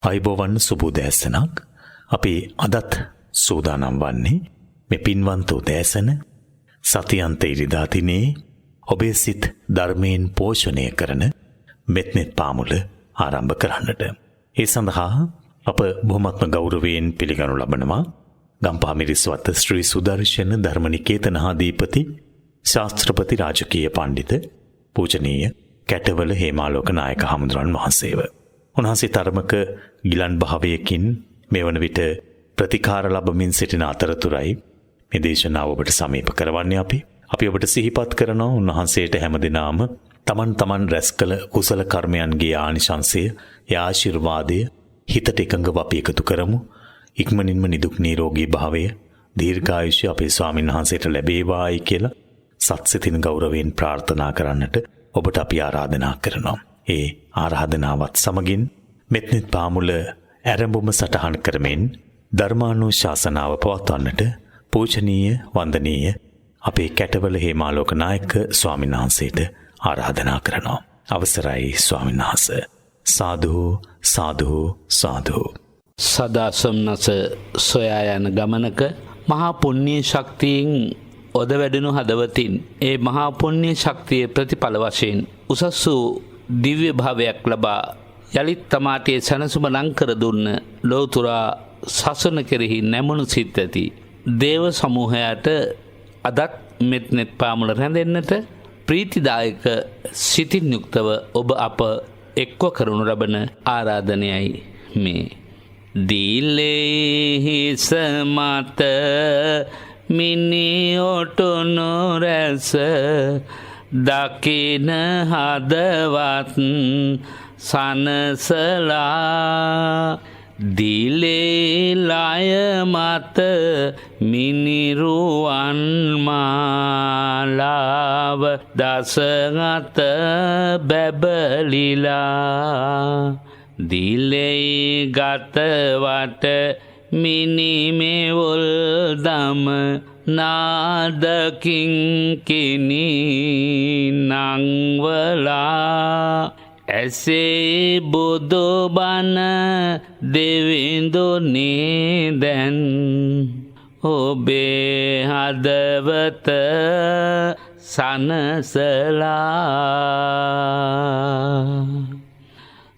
අයිබෝවන් සුබෝදෑසනක්. අපි අදත් සූදානම් වන්නේ මේ පින්වන්ත උදෑසන සතියන්ත ඉරිදා දිනේ ඔබේ සිත් ධර්මයෙන් පෝෂණය කරන මෙත්නෙත් පාමුල ආරම්භ කරන්නට. ඒ සඳහා අප බොහොමත්ම ගෞරවයෙන් පිළිගනු ලබනවා ගම්පහ මිරිස්වත්ත ශ්‍රී සුදර්ශන ධර්මනිකේතනාධිපති ශාස්ත්‍රපති රාජකීය පණ්ඩිත පූජනීය කැටවල හේමාලෝක නායක හමුදුරන් වහන්සේව. උන්වහන්සේ තරමක ගිලන් භාවයකින් මේ වන විට ප්‍රතිකාර ලබමින් සිටින අතරතුරයි මේ දේශනාව ඔබට සමීප කරවන්නේ අපි ඔබට සිහිපත් කරනවා උන්වහන්සේට හැමදෙනාම තමන් රැස් කළ කුසල කර්මයන්ගේ ආනිශංසය ආශිර්වාදය හිතට එකඟව අපි එකතු කරමු. ඉක්මනින්ම නිදුක් නිරෝගී භාවය දීර්ඝායුෂ අපේ ස්වාමීන් වහන්සේට ලැබේවායි කියලා සත්සිතින් ගෞරවයෙන් ප්‍රාර්ථනා කරන්නට ඔබට අපි ආරාධනා කරනවා. ඒ ආරාධනාවත් සමගින් මෙත්නෙත් පාමුල ඇරඹුම සටහන් කරමින් ධර්මානුශාසනාව පවත්වන්නට පූජනීය වන්දනීය අපේ කැටවල හේමාලෝක නායක ස්වාමීන් වහන්සේට ආරාධනා කරනවා. අවසරයි ස්වාමීන් වහන්සේ. සාදු සාදු සාදු. සදා සොම්නස සොයා යන ගමනක මහා පුණ්‍ය ශක්තියෙන් ඔද වැඩෙනු හදවතින් ඒ මහා පුණ්‍ය ශක්තිය ප්‍රතිඵල වශයෙන් උසස් වූ දිව්‍ය භාවයක් ලබා යලිත් තමාටේ සැනසුම ලංකර දුන්න ලෝතුරා සසන කෙරෙහි නැමුණු සිත් ඇති දේව සමූහයට අදත් මෙත්නෙත් පාමුල රැඳෙන්නට ප්‍රීතිදායක සිතින් යුක්තව ඔබ අප එක්ව කරනු ලබන ආරාධනයයි මේ. දීලෙහි සමත මිනිඔටුනු රැස දකින හදවත් සනසලා දිලේලය මත මිනිරුවන් මාලාව දසගත බැබලිලා දිලේ ගතවට මිනිමෙවුල් දම නාදකින් කිනි නංවලා ඇසේ බුදුබණ දෙවිඳුනේ දැන් ඔබේ හදවත සනසලා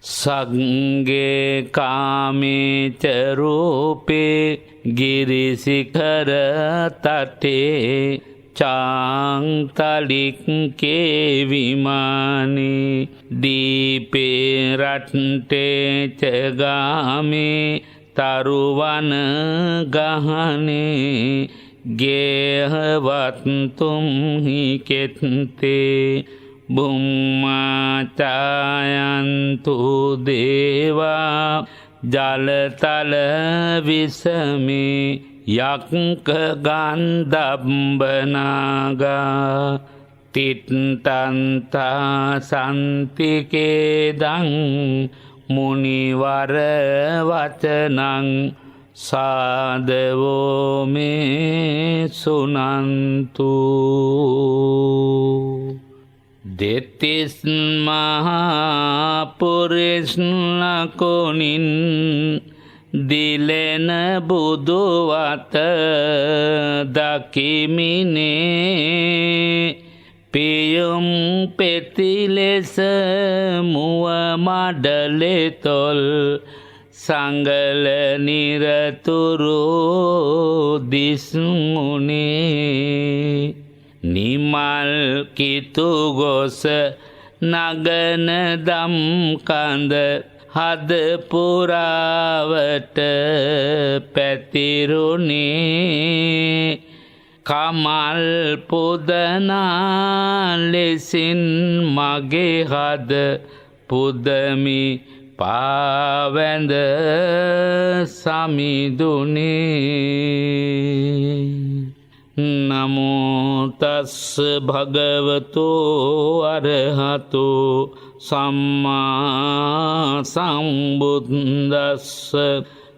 සංගේ කාමේච රූපේ ගිරිසිඛර තටේ चांगतलिके विमाने दीपे रट्टे चगामे तरुवन गहने गेहवत तुम ही केते बुम्मा चायन्तु देवा जलतल विषमे යක්ක ගන්ධබ්බනාගා තිත්තන්තා සන්තිකේදං මුනිවර වචනං සාදවෝ මේ සුනන්තු. දෙතිස් මහා පුරිස්ලකොනින් දිලෙන බුදුවත දකිමිනේ පියුම් පෙතිලෙස මුව මඩලෙතොල් සංගල නිරතුරු දිස්මුනේ නිමල් කිතු ගොස නගන දම් කඳ හද පුරාවට පැතිරුණේ කමල් පුදනා ලෙසින් මගේ හද පුදමි පාවැඳ සමිදුනේ. නමෝ තස්ස භගවතෝ අරහතෝ සම්මා සම්බුද්දස්ස.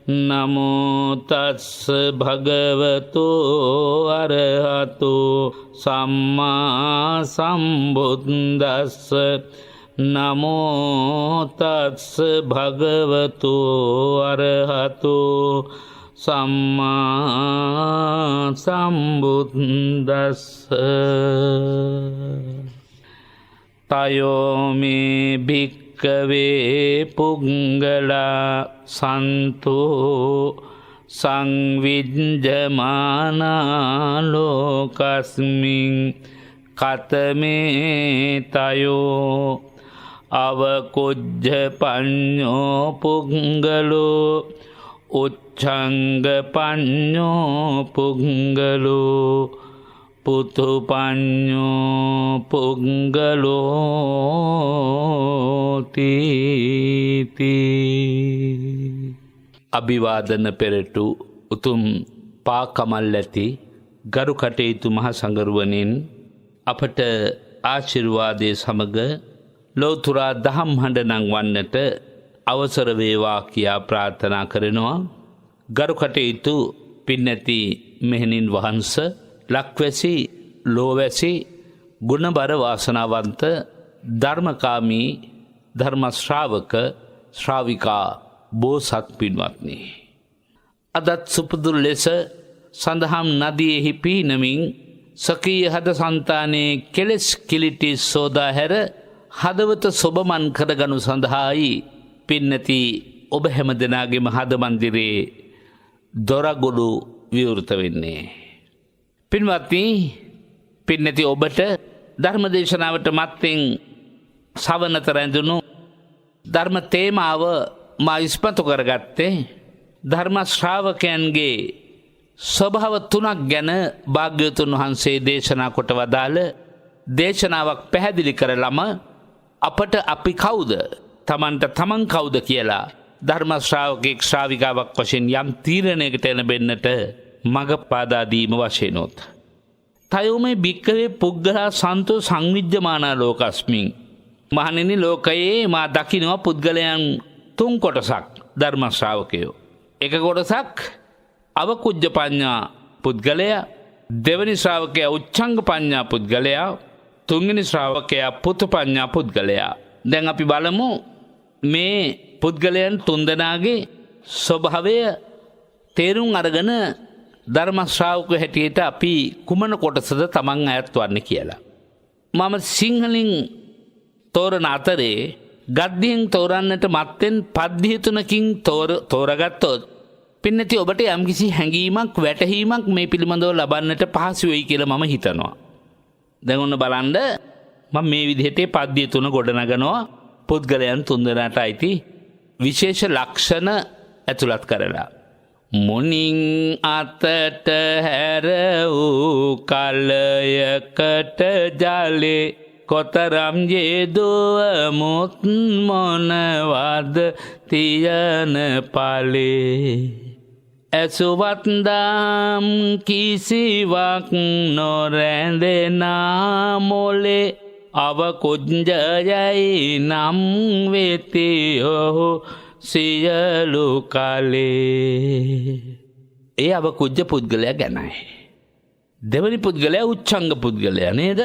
නමෝ තස්ස භගවතෝ අරහතෝ සම්මා සම්බුද්දස්ස. නමෝ තස්ස භගවතු අරහතෝ සම්මා සම්බුද්දස්ස තයෝ මේ භික්ඛවේ පුංගලා සන්තෝ සංවිජ්ජමානා ලෝකස්මින් කතමේ තයෝ අවකුජ්ජ පඤ්ඤෝ පුංගලෝ උච්ඡංග පඤ්ඤෝ පුංගලෝ පුතු පඤ්ඤෝ පුංගලෝ තීති. අභිවාදන පෙරටු උතුම් පාකමල් ඇති ගරු කටයුතු මහ සංගරුවනින් අපට ආශිර්වාදයේ සමග ලෝතුරා දහම් හඬ නංවන්නට අවසර වේවා කියා ප්‍රාර්ථනා කරනවා. ගරු කටයුතු පින්නැති මෙහෙණින් වහන්ස ලක්වැසි ලෝවැසි ගුණබර වාසනාවන්ත ධර්මකාමී ධර්ම ශ්‍රාවක ශ්‍රාවිකා බෝසත් පින්වත්නි, අදත් සුපුදු ලෙස සඳහම් නදියෙහි පීනමින් සකීය හද సంతානයේ කෙලෙස් කිලිටි සෝදා හැර හදවත සොබමන් කරගනු සඳහායි පින්නති ඔබ හැම දෙනාගේම හද මන්දිරේ දොරගොඩු විවෘත වෙන්නේ. පින්වත්නි, පින්නති ඔබට ධර්මදේශනාවට මත්තෙන් සවනත රැඳුණු ධර්ම තේමාව මා ඉස්මතු කරගත්තේ ධර්ම ශ්‍රාවකයන්ගේ ස්වභාව තුනක් ගැන භාග්‍යවතුන් වහන්සේ දේශනා කොට වදාළ දේශනාවක් පැහැදිලි කරලම අපට අපි කවුද, තමන්ට තමන් කවුද කියලා ධර්ම ශ්‍රාවකෙක් ශ්‍රාවිකාවක් වශයෙන් යම් තීරණයකට එළඹෙන්නට මඟ පාදා දීම වශයෙන්ොත් තයෝමේ භික්ඛවේ පුද්ගලා සන්තෝ සංවිජ්ජමානා ලෝකස්මින්. මහණෙනි, ලෝකයේ මා දකින්නවා පුද්ගලයන් තුන් කොටසක් ධර්ම ශ්‍රාවකයෝ. එක කොටසක් අවකුජ්ජ පඤ්ඤා පුද්ගලයා, දෙවනි ශ්‍රාවකයා උච්ඡංග පඤ්ඤා පුද්ගලයා, තුන්වෙනි ශ්‍රාවකයා පුතු පඤ්ඤා පුද්ගලයා. දැන් අපි බලමු මේ පුද්ගලයන් තුන්දෙනාගේ ස්වභාවය තේරුම් අරගෙන ධර්ම ශ්‍රාවකයෝ හැටියට අපි කුමන කොටසද තමන් අයත් වන්නේ කියලා. මම සිංහලෙන් තෝරන අතරේ ගද්දියෙන් තෝරන්නට මත්තෙන් පද්ධතිය තුනකින් තෝරගත්තොත් පින්නති ඔබට යම්කිසි හැඟීමක් වැටහීමක් මේ පිළිබඳව ලබන්නට පහසු වෙයි කියලා මම හිතනවා. දැන් ඔන්න බලන්න, මම මේ විදිහට පද්ධතිය තුන ගොඩනගනවා පුද්ගලයන් තුන්දෙනාට අයිති විශේෂ ලක්ෂණ ඇතුළත් කරලා. මුනින් අතට හැර වූ කලයකට ජලේ කොතරම් ජේදුව මුත් මොනවද තියන පලේ. ඇසුවත් දම් කිසිවක් නොරැඳෙනා මොලේ අවකුජ්ජයයි නම් වෙති ඔහු සියලු කලේ. ඒ අවකුජ්ජ පුද්ගලයා ගැනයි. දෙවනි පුද්ගලයා උච්ඡංග පුද්ගලයා නේද?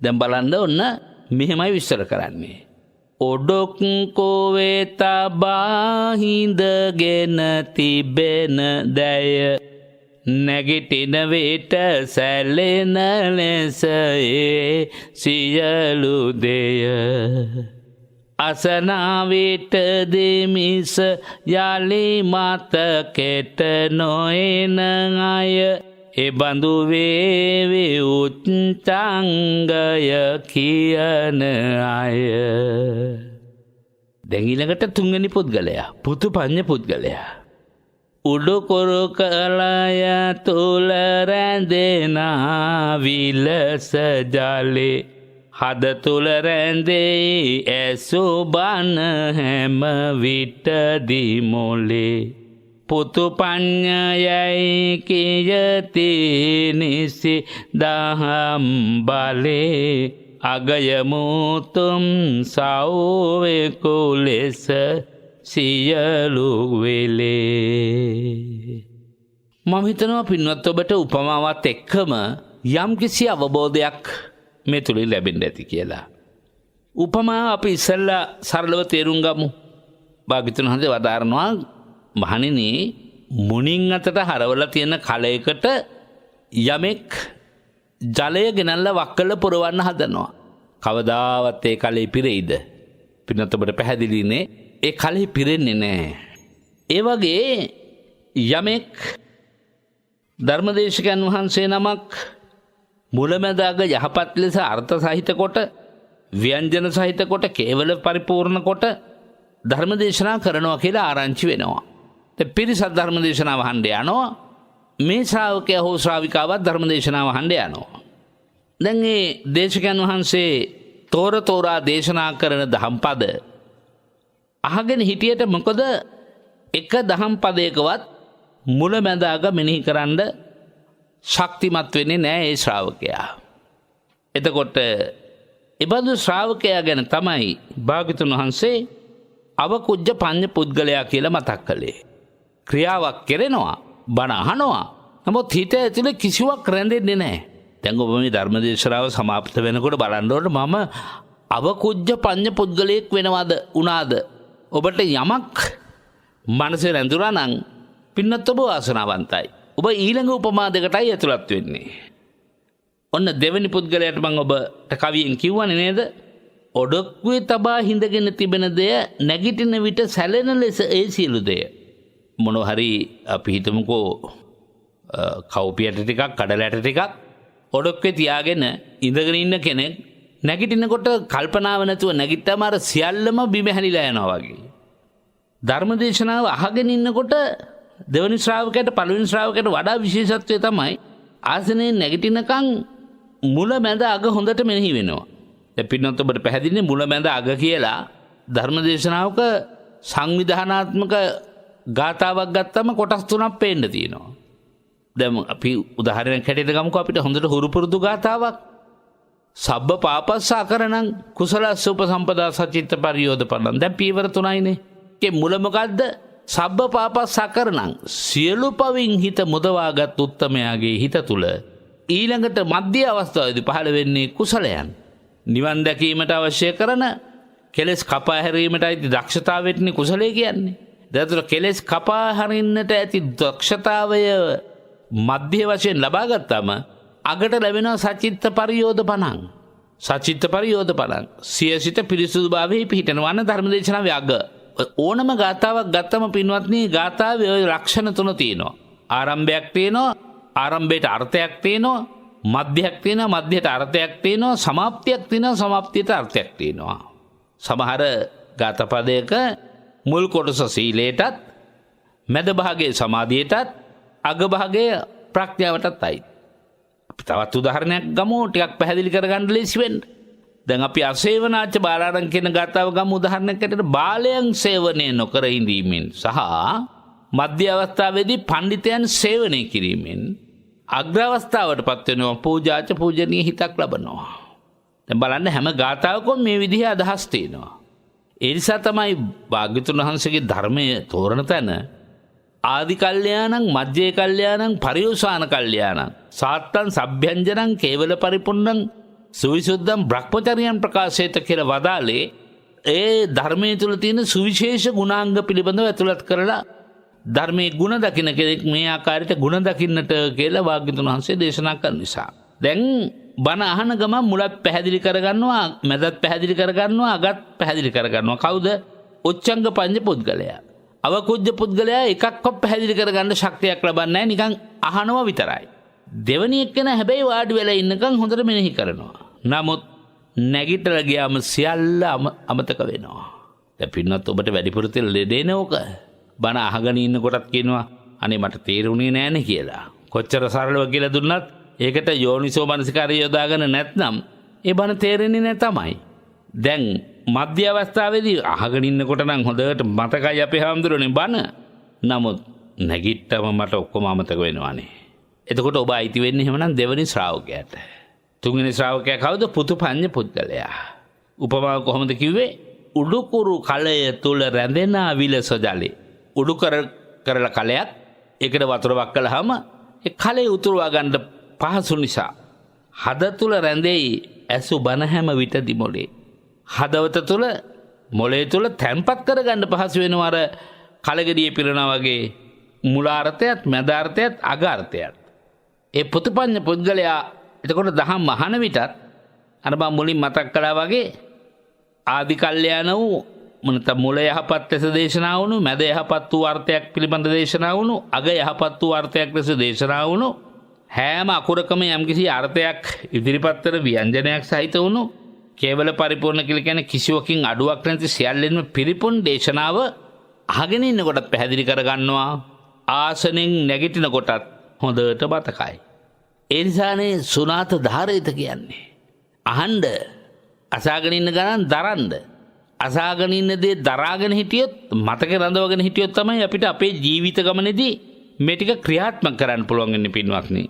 දැන් බලන්න ඔන්න මෙහෙමයි විස්තර කරන්නේ. ඔඩොක් කොවේ තබා හිඳගෙන තිබෙන දැය නැගිටින විට සැලෙන ලෙස ඒ සියලු දෙය. අසනා විට දෙමිස යලි මතකෙට නොඑන අය එබඳු වේවි උච්ඡංගය කියන අය. දැන් ඊළඟට තුන්වෙනි පුද්ගලයා පුතු පඤ්ඤ පුද්ගලයා. උඩුකුරු කලය තුල රැඳෙන විලස ජලේ හද තුල රැඳේ ඇසුබන හැම විටදී මොලේ. පුතු පඤ්ඤයයි කියති නිසි දහම් බලේ අගයමුතුම් සෞවෙකු ලෙස සියලු වෙලේ. මම හිතනවා පින්වත් ඔබට උපමාවත් එක්කම යම්කිසි අවබෝධයක් මේ තුලින් ලැබෙන්න ඇති කියලා. උපමාව අපි ඉස්සෙල්ලා සරලව තේරුම් ගමු. භාග්‍යවතුන් වහන්සේ වදාරනවා මහණෙනි මුණින් අතට හරවලා තියෙන කලයකට යමෙක් ජලය ගෙනල්ලා වක්කල පුරවන්න හදනවා. කවදාවත් ඒ කලේ පිරෙයිද? පින්නත් ඔබට පැහැදිලිනේ ඒ කලේ පිරෙන්නේ නැහැ. ඒ වගේ යමෙක් ධර්මදේශකයන් වහන්සේ නමක් මුලැමැදාග යහපත් ලෙස අර්ථ සහිත කොට ව්‍යංජන සහිත කොට කේවල පරිපූර්ණ කොට ධර්මදේශනා කරනවා කියලා ආරංචි වෙනවා. පිරිසත් ධර්මදේශනාව අහන්න යනවා. මේ ශ්‍රාවකයා හෝ ශ්‍රාවිකාවත් ධර්මදේශනාව අහන්න යනවා. දැන් මේ දේශකයන් වහන්සේ තෝරා දේශනා කරන දහම් පද අහගෙන හිටියට මොකද එක දහම් පදයකවත් මුල මැද අග මෙනෙහි කරන්න ශක්තිමත් වෙන්නේ නැහැ ඒ ශ්‍රාවකයා. එතකොට එබඳු ශ්‍රාවකයා ගැන තමයි භාග්‍යවතුන් වහන්සේ අවකුජ්ජ පඤ්ඤ පුද්ගලයා කියලා මතක් කළේ. ක්‍රියාවක් කරනවා, බණ අහනවා. නමුත් හිත ඇතුලේ කිසිවක් රැඳෙන්නේ නැහැ. දැන් ඔබ මේ ධර්මදේශනාව සමාප්ත වෙනකොට බලන්න ඕනේ මම අවකුජ්ජ පඤ්ඤ පුද්ගලයෙක් වෙනවද උනාද? ඔබට යමක් මනසේ රැඳුණා නම් පින්නත් ඔබ වාසනාවන්තයි. ඔබ ඊළඟ උපමා දෙකටයි ඇතුළත් වෙන්නේ. ඔන්න දෙවෙනි පුද්ගලයාට මම ඔබට කවියෙන් කිව්වනේ නේද? ඔඩොක්කුවේ තබා හිඳගෙන තිබෙන දෙය නැගිටින විට සැලෙන ලෙස ඒ සියලු දෙය. මොනවා හරි අපි හිතමුකෝ කවුපියට ටිකක් කඩලැට ටිකක් ඔඩොක්කුවේ තියාගෙන ඉඳගෙන ඉන්න කෙනෙක් නැගිටිනකොට කල්පනාව නැතුව නැගිට්ටම අර සියල්ලම බිම හැලිලා යනවා වගේ. ධර්මදේශනාව අහගෙන ඉන්නකොට දෙවනි ශ්‍රාවකයට පළවෙනි ශ්‍රාවකයට වඩා විශේෂත්වය තමයි ආසනයේ නැගිටිනකන් මුල මැද අග හොඳට මෙනෙහි වෙනවා. දැන් පින්නත් ඔබට පැහැදිලිනේ මුල මැද අග කියලා ධර්මදේශනාවක සංවිධානාත්මක ගාථාවක් ගත්තම කොටස් තුනක් පේන්න තියෙනවා. දැන් අපි උදාහරණයක් හැටියට ගමුකෝ අපිට හොඳට හුරු පුරුදු ගාථාවක්. සබ්බ පාපස්සාකරණං කුසලස්ස උපසම්පදා සචිත්ත පරියෝධපණං. දැන් පීවර තුනයිනේ. ඒ මුල මොකද්ද? සබ්බ පාපස්සාකරණං සියලු පවින් හිත මුදවාගත් උත්තමයාගේ හිත තුල ඊළඟට මධ්‍ය අවස්ථාවේදී පහළ වෙන්නේ කුසලයන්. නිවන් දැකීමට අවශ්‍ය කරන කෙලෙස් කපා හැරීමට ඇති දක්ෂතාවෙන්නේ කුසලයේ කියන්නේ. දැන් කෙලෙස් කපා හරින්නට ඇති දක්ෂතාවය මධ්‍ය වශයෙන් ලබා ගත්තම අගට ලැබෙන සචිත්ත පරියෝධපණං. සචිත්ත පරියෝධපණං සියසිත පිරිසුදුභාවයේ පිහිටනවන ධර්මදේශනාවේ අග. ඕනම ගාථාවක් ගත්තම පින්වත්නි ගාථාවේ ওই ලක්ෂණ තුන තියෙනවා. ආරම්භයක් තියෙනවා, ආරම්භයට අර්ථයක් තියෙනවා, මධ්‍යයක් තියෙනවා, මධ්‍යයට අර්ථයක් තියෙනවා, සමාප්තියක් තියෙනවා, සමාප්තියට අර්ථයක් තියෙනවා. සමහර ගාථා පදයක මුල් කොටස සීලයටත්, මැද භාගයේ සමාධියටත්, අග භාගයේ ප්‍රඥාවටත්යි. අපි තවත් උදාහරණයක් ගමු ටිකක් පැහැදිලි කරගන්න ලේසි වෙන්න. දැන් අපි අසේවනාච්ච බාලාරං කියන ගාථාව ගමු උදාහරණයක් ඇටියට බාලයන් සේවනය නොකර ඉඳීමෙන් සහ මධ්‍ය අවස්ථාවේදී පඬිතයන් සේවනය කිරීමෙන් අග්‍ර අවස්ථාවටපත් වෙනවා පූජාච පූජනීය හිතක් ලබනවා. දැන් බලන්න හැම ගාථාවකම මේ විදිහේ අදහස් තියෙනවා. ඒ නිසා තමයි භාග්‍යවතුන් වහන්සේගේ ධර්මයේ තෝරන තැන ආදි කල්යාණං මධ්‍ය කල්යාණං පරියෝසాన කල්යාණං සාත්තං සබ්භ්‍යංජනං කේවල පරිපුන්නං සුවිසුද්ධං බ්‍රහ්මචර්යයන් ප්‍රකාශයට කියලා වදාලේ ඒ ධර්මයේ තුල තියෙන සුවිශේෂ ගුණාංග පිළිබඳව ඇතුළත් කරලා ධර්මයේ ගුණ දකින්න කෙනෙක් මේ ආකාරයට ගුණ දකින්නට කියලා භාග්‍යවතුන් වහන්සේ දේශනා කරන නිසා. දැන් බණ අහන ගමන් මුලත් පැහැදිලි කරගන්නවා, මැදත් පැහැදිලි කරගන්නවා, අගත් පැහැදිලි කරගන්නවා. කවුද? උච්චංග පඤ්ඤ පුද්ගලයා. අවකුජ්ජ පුද්ගලයා එකක්වත් පැහැදිලි කරගන්න ශක්තියක් ලබන්නේ නැහැ, නිකන් අහනවා විතරයි. දෙවනි එක්කෙනා හැබැයි වාඩි වෙලා ඉන්නකන් හොඳට මෙනෙහි කරනවා. නමුත් නැගිටලා ගියාම සියල්ල අමතක වෙනවා. දැන් පින්නත් ඔබට වැඩිපුර තෙල් ලෙඩේන ඕක. බණ අහගෙන ඉන්නකොටත් කියනවා අනේ මට තේරුණේ නෑනේ කියලා. කොච්චර සරලව කියලා දුන්නත් ඒකට යෝනිසෝ මනසිකාරය යොදාගෙන නැත්නම් ඒ බණ තේරෙන්නේ නැහැ තමයි. දැන් මධ්‍ය අවස්ථාවේදී අහගෙන ඉන්නකොට නම් හොඳට මතකයි අපේ හැමදෙරෝනේ බණ. නමුත් නැගිට්ටම මට ඔක්කොම අමතක වෙනවානේ. එතකොට ඔබ අයිති වෙන්නේ එහෙමනම් දෙවෙනි ශ්‍රාවකයාට. තුන්වෙනි ශ්‍රාවකයා කවුද? පුතුපඤ්ඤ පුද්ගලයා. උපමාව කොහොමද කිව්වේ? උඩුකුරු කලය තුල රැඳෙන විලස ජලේ. උඩු කරලා කලයක් ඒකට වතුරක් කළාම ඒ කලේ උතුරවා ගන්න පහසු නිසා හද තුල රැඳෙයි ඇසු බන හැම විටදි මොලේ. හදවත තුළ මොලේ තුළ තැන්පත් කරගන්න පහසු වෙනවා අර කලගෙඩිය පිරෙනා වගේ මුලාර්ථයත් මැදාර්ථයත් අගාර්ථයත්. ඒ පුතුපඤ්ඤ පුද්ගලයා එතකොට දහම් අහන විටත් අර මම මුලින් මතක් කළා වගේ ආදි කල්යාණ වූ මොනත මුල යහපත් ලෙස දේශනා වුණු මැද යහපත් වූ අර්ථයක් පිළිබඳ දේශනා වුණු අග යහපත් වූ අර්ථයක් ලෙස දේශනා වුණු හැම අකුරකම යම්කිසි අර්ථයක් ඉදිරිපත් කර ව්‍යංජනයක් සහිත වුණු කේවල පරිපූර්ණ කියලා කියන්නේ කිසිවකින් අඩුවක් නැති සියල්ලෙන්ම පිරිපුන් දේශනාව අහගෙන ඉන්නකොටත් පැහැදිලි කරගන්නවා ආසනෙන් නැගිටින කොටත් හොඳට මතකයි. ඒ නිසානේ සුනාත ධාරේත කියන්නේ. අහන්න අසාගෙන ඉන්න ගණන් දරන්න. අසාගෙන ඉන්න දේ දරාගෙන හිටියොත් මතකේ රඳවගෙන හිටියොත් තමයි අපිට අපේ ජීවිත ගමනේදී මේ ටික ක්‍රියාත්මක කරන්න පුළුවන් වෙන්නේ පින්වත්නි.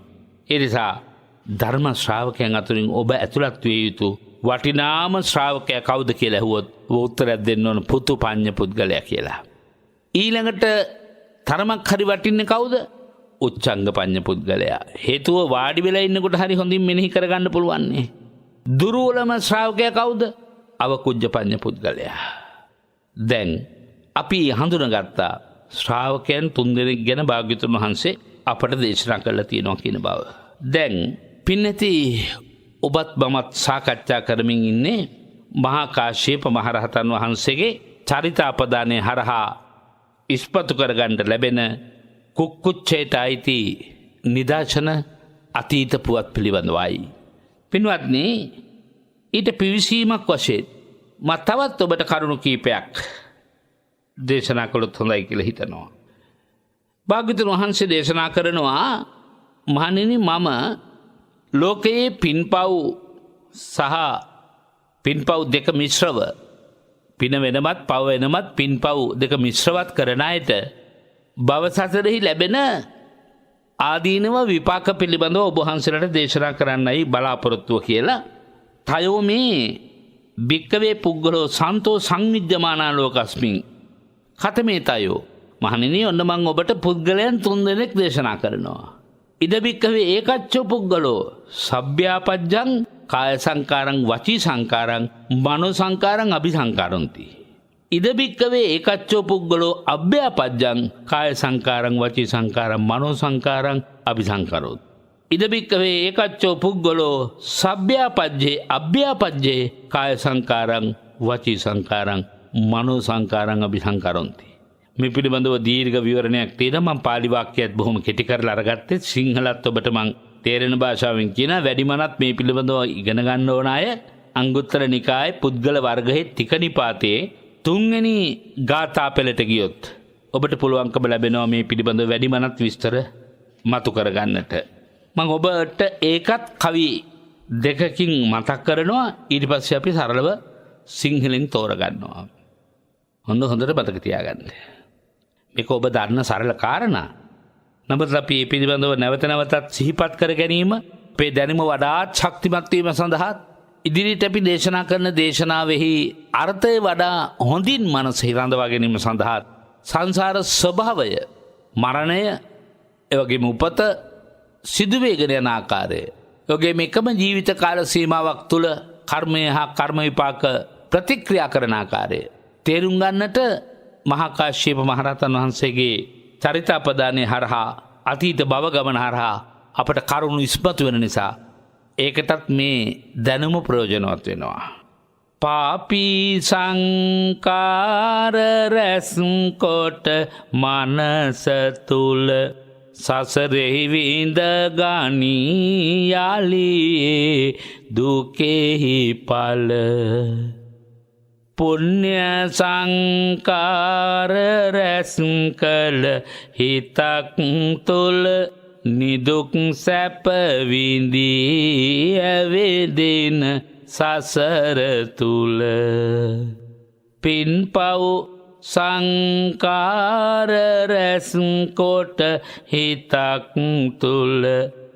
ඒ නිසා ධර්ම ශ්‍රාවකයන් අතරින් ඔබ ඇතුළත් විය යුතු වටිනාම ශ්‍රාවකයා කවුද කියලා ඇහුවොත් උත්තරයක් දෙන්න ඕන පුතුපඤ්ඤ පුද්ගලයා කියලා. ඊළඟට තරමක් හරි වටින්නේ කවුද? උච්චංග පඤ්ඤ පුද්ගලයා. හේතුව වාඩි වෙලා ඉන්නකොට හරි හොඳින් මෙනෙහි කරගන්න පුළුවන් නේ. දුර්වලම ශ්‍රාවකයා කවුද? අවකුජ්ජ පඤ්ඤ පුද්ගලයා. දැන් අපි හඳුනගත්තා ශ්‍රාවකයන් තුන්දෙනෙක් ගැන භාග්‍යවතුන් වහන්සේ අපට දේශනා කළා තියෙනවා කියන බව. දැන් පින්නති ඔබත් මමත් සාකච්ඡා කරමින් ඉන්නේ මහා කාශ්‍යප මහ රහතන් වහන්සේගේ චරිතාපදානයේ හරහා ඉස්පතු කරගන්න ලැබෙන කුක්කුච්චේට අයිති නිදර්ශන අතීත පුවත් පිළිබඳවයි. පින්වත්නි, ඊට පිවිසීමක් වශයෙන් මම තවත් ඔබට කරුණු කීපයක් දේශනා කළොත් හොඳයි කියලා හිතනවා. භාග්‍යවතුන් වහන්සේ දේශනා කරනවා මහණෙනි මම ලෝකයේ පින්පව් සහ පින්පව් දෙක මිශ්‍රව පින වෙනමත් පව වෙනමත් පින්පව් දෙක මිශ්‍රවත් කරන අයට භව සසරෙහි ලැබෙන ආදීනව විපාක පිළිබඳව ඔබ වහන්සේලාට දේශනා කරන්නයි බලාපොරොත්තුව කියලා. තයෝ මේ භික්කවේ පුද්ගලෝ සන්තෝ සංවිජ්ජමානා ලෝකස්මින් කතමේ තයෝ. මහණෙනි ඔන්න මම ඔබට පුද්ගලයන් 3 දෙනෙක් දේශනා කරනවා. ඉද භික්කවේ ඒකච්චෝ පුද්ගලෝ සබ්භ්‍යාපජ්ජං කාය සංකාරං වචී සංකාරං මනෝ සංකාරං අபிසංකාරಂತಿ. ඉද භික්කවේ ඒකච්චෝ පුද්ගලෝ අභ්‍යාපජ්ජං කාය සංකාරං වචී සංකාරං මනෝ සංකාරං අபிසංකාරොත්. ඉද භික්කවේ ඒකච්චෝ පුද්ගලෝ සබ්භ්‍යාපජ්ජේ අභ්‍යාපජ්ජේ කාය සංකාරං වචී සංකාරං මනෝ සංකාරං අபிසංකාරොන්ති. මේ පිළිබඳව දීර්ඝ විවරණයක් තියෙනවා. මම පාලි වාක්‍යයත් බොහොම කෙටි කරලා අරගත්තේ. සිංහලත් ඔබට මම තේරෙන භාෂාවෙන් කියන වැඩිමනත් මේ පිළිබඳව ඉගෙන ගන්න ඕන අය අංගුත්තර නිකායේ පුද්ගල වර්ගයේ තික නිපාතයේ 3 වෙනි ගාථා පෙළට ගියොත් ඔබට පුළුවන්කම ලැබෙනවා මේ පිළිබඳව වැඩිමනත් විස්තර මතු කරගන්නට. මම ඔබට ඒකත් කවි දෙකකින් මතක් කරනවා. ඊට පස්සේ අපි සරලව සිංහලෙන් තෝරගන්නවා. හොඳට මතක තියාගන්න. මේක ඔබ දන්න සරල කාරණා. නමුත් අපි මේ පිළිබඳව නැවත නැවතත් සිහිපත් කර ගැනීම අපේ දැනුම වඩාත් ශක්තිමත් වීම සඳහා ඉදිරියට අපි දේශනා කරන දේශනාවෙහි අර්ථය වඩා හොඳින් මනසෙහි රඳවා ගැනීම සඳහා සංසාර ස්වභාවය, මරණය, එවැගේම උපත, සිදුවේගෙන යන ආකාරය, එවැගේම එකම ජීවිත කාල සීමාවක් තුළ කර්මය හා කර්ම විපාක ප්‍රතික්‍රියා කරන ආකාරය තේරුම් ගන්නට මහා කාශ්‍යප මහ රහතන් වහන්සේගේ චරිතාපදානයේ හරහා අතීත භව ගමන හරහා අපට කරුණු ඉස්මතු වෙන නිසා ඒකටත් මේ දැනුම ප්‍රයෝජනවත් වෙනවා. පාපී සංකාර රැස් කොට මනස තුල සසරෙහි විඳ ගනී යාලී දුකෙහි ඵල. පුණ්‍ය සංකාර රැස් කළ හිතක් තුල නිදුක් සැප විඳී ඇවිදින සසර තුල. පින්පව් සංකාර රැස් කොට හිතක් තුල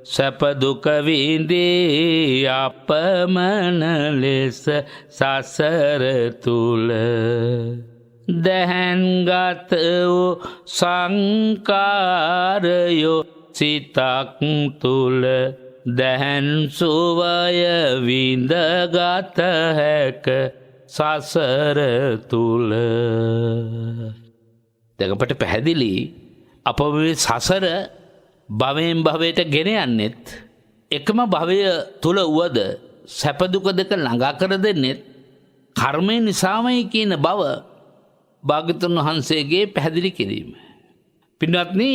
සැප දුක විඳී අපමණ ලෙස සසර තුල. දැහන්ගත වූ සංකාරයෝ සිතක් තුල දැන් සුවය විඳගත හැක සසර තුල දැකපට පැහැදිලි අප මේ සසර භවයෙන් භවයට ගෙන යන්නෙත් එකම භවය තුල වුවද සැප දුක දෙක ළඟා කර දෙන්නෙත් කර්මය නිසාමයි කියන බව භාග්‍යවතුන් වහන්සේගේ පැහැදිලි කිරීම. පින්වත්නි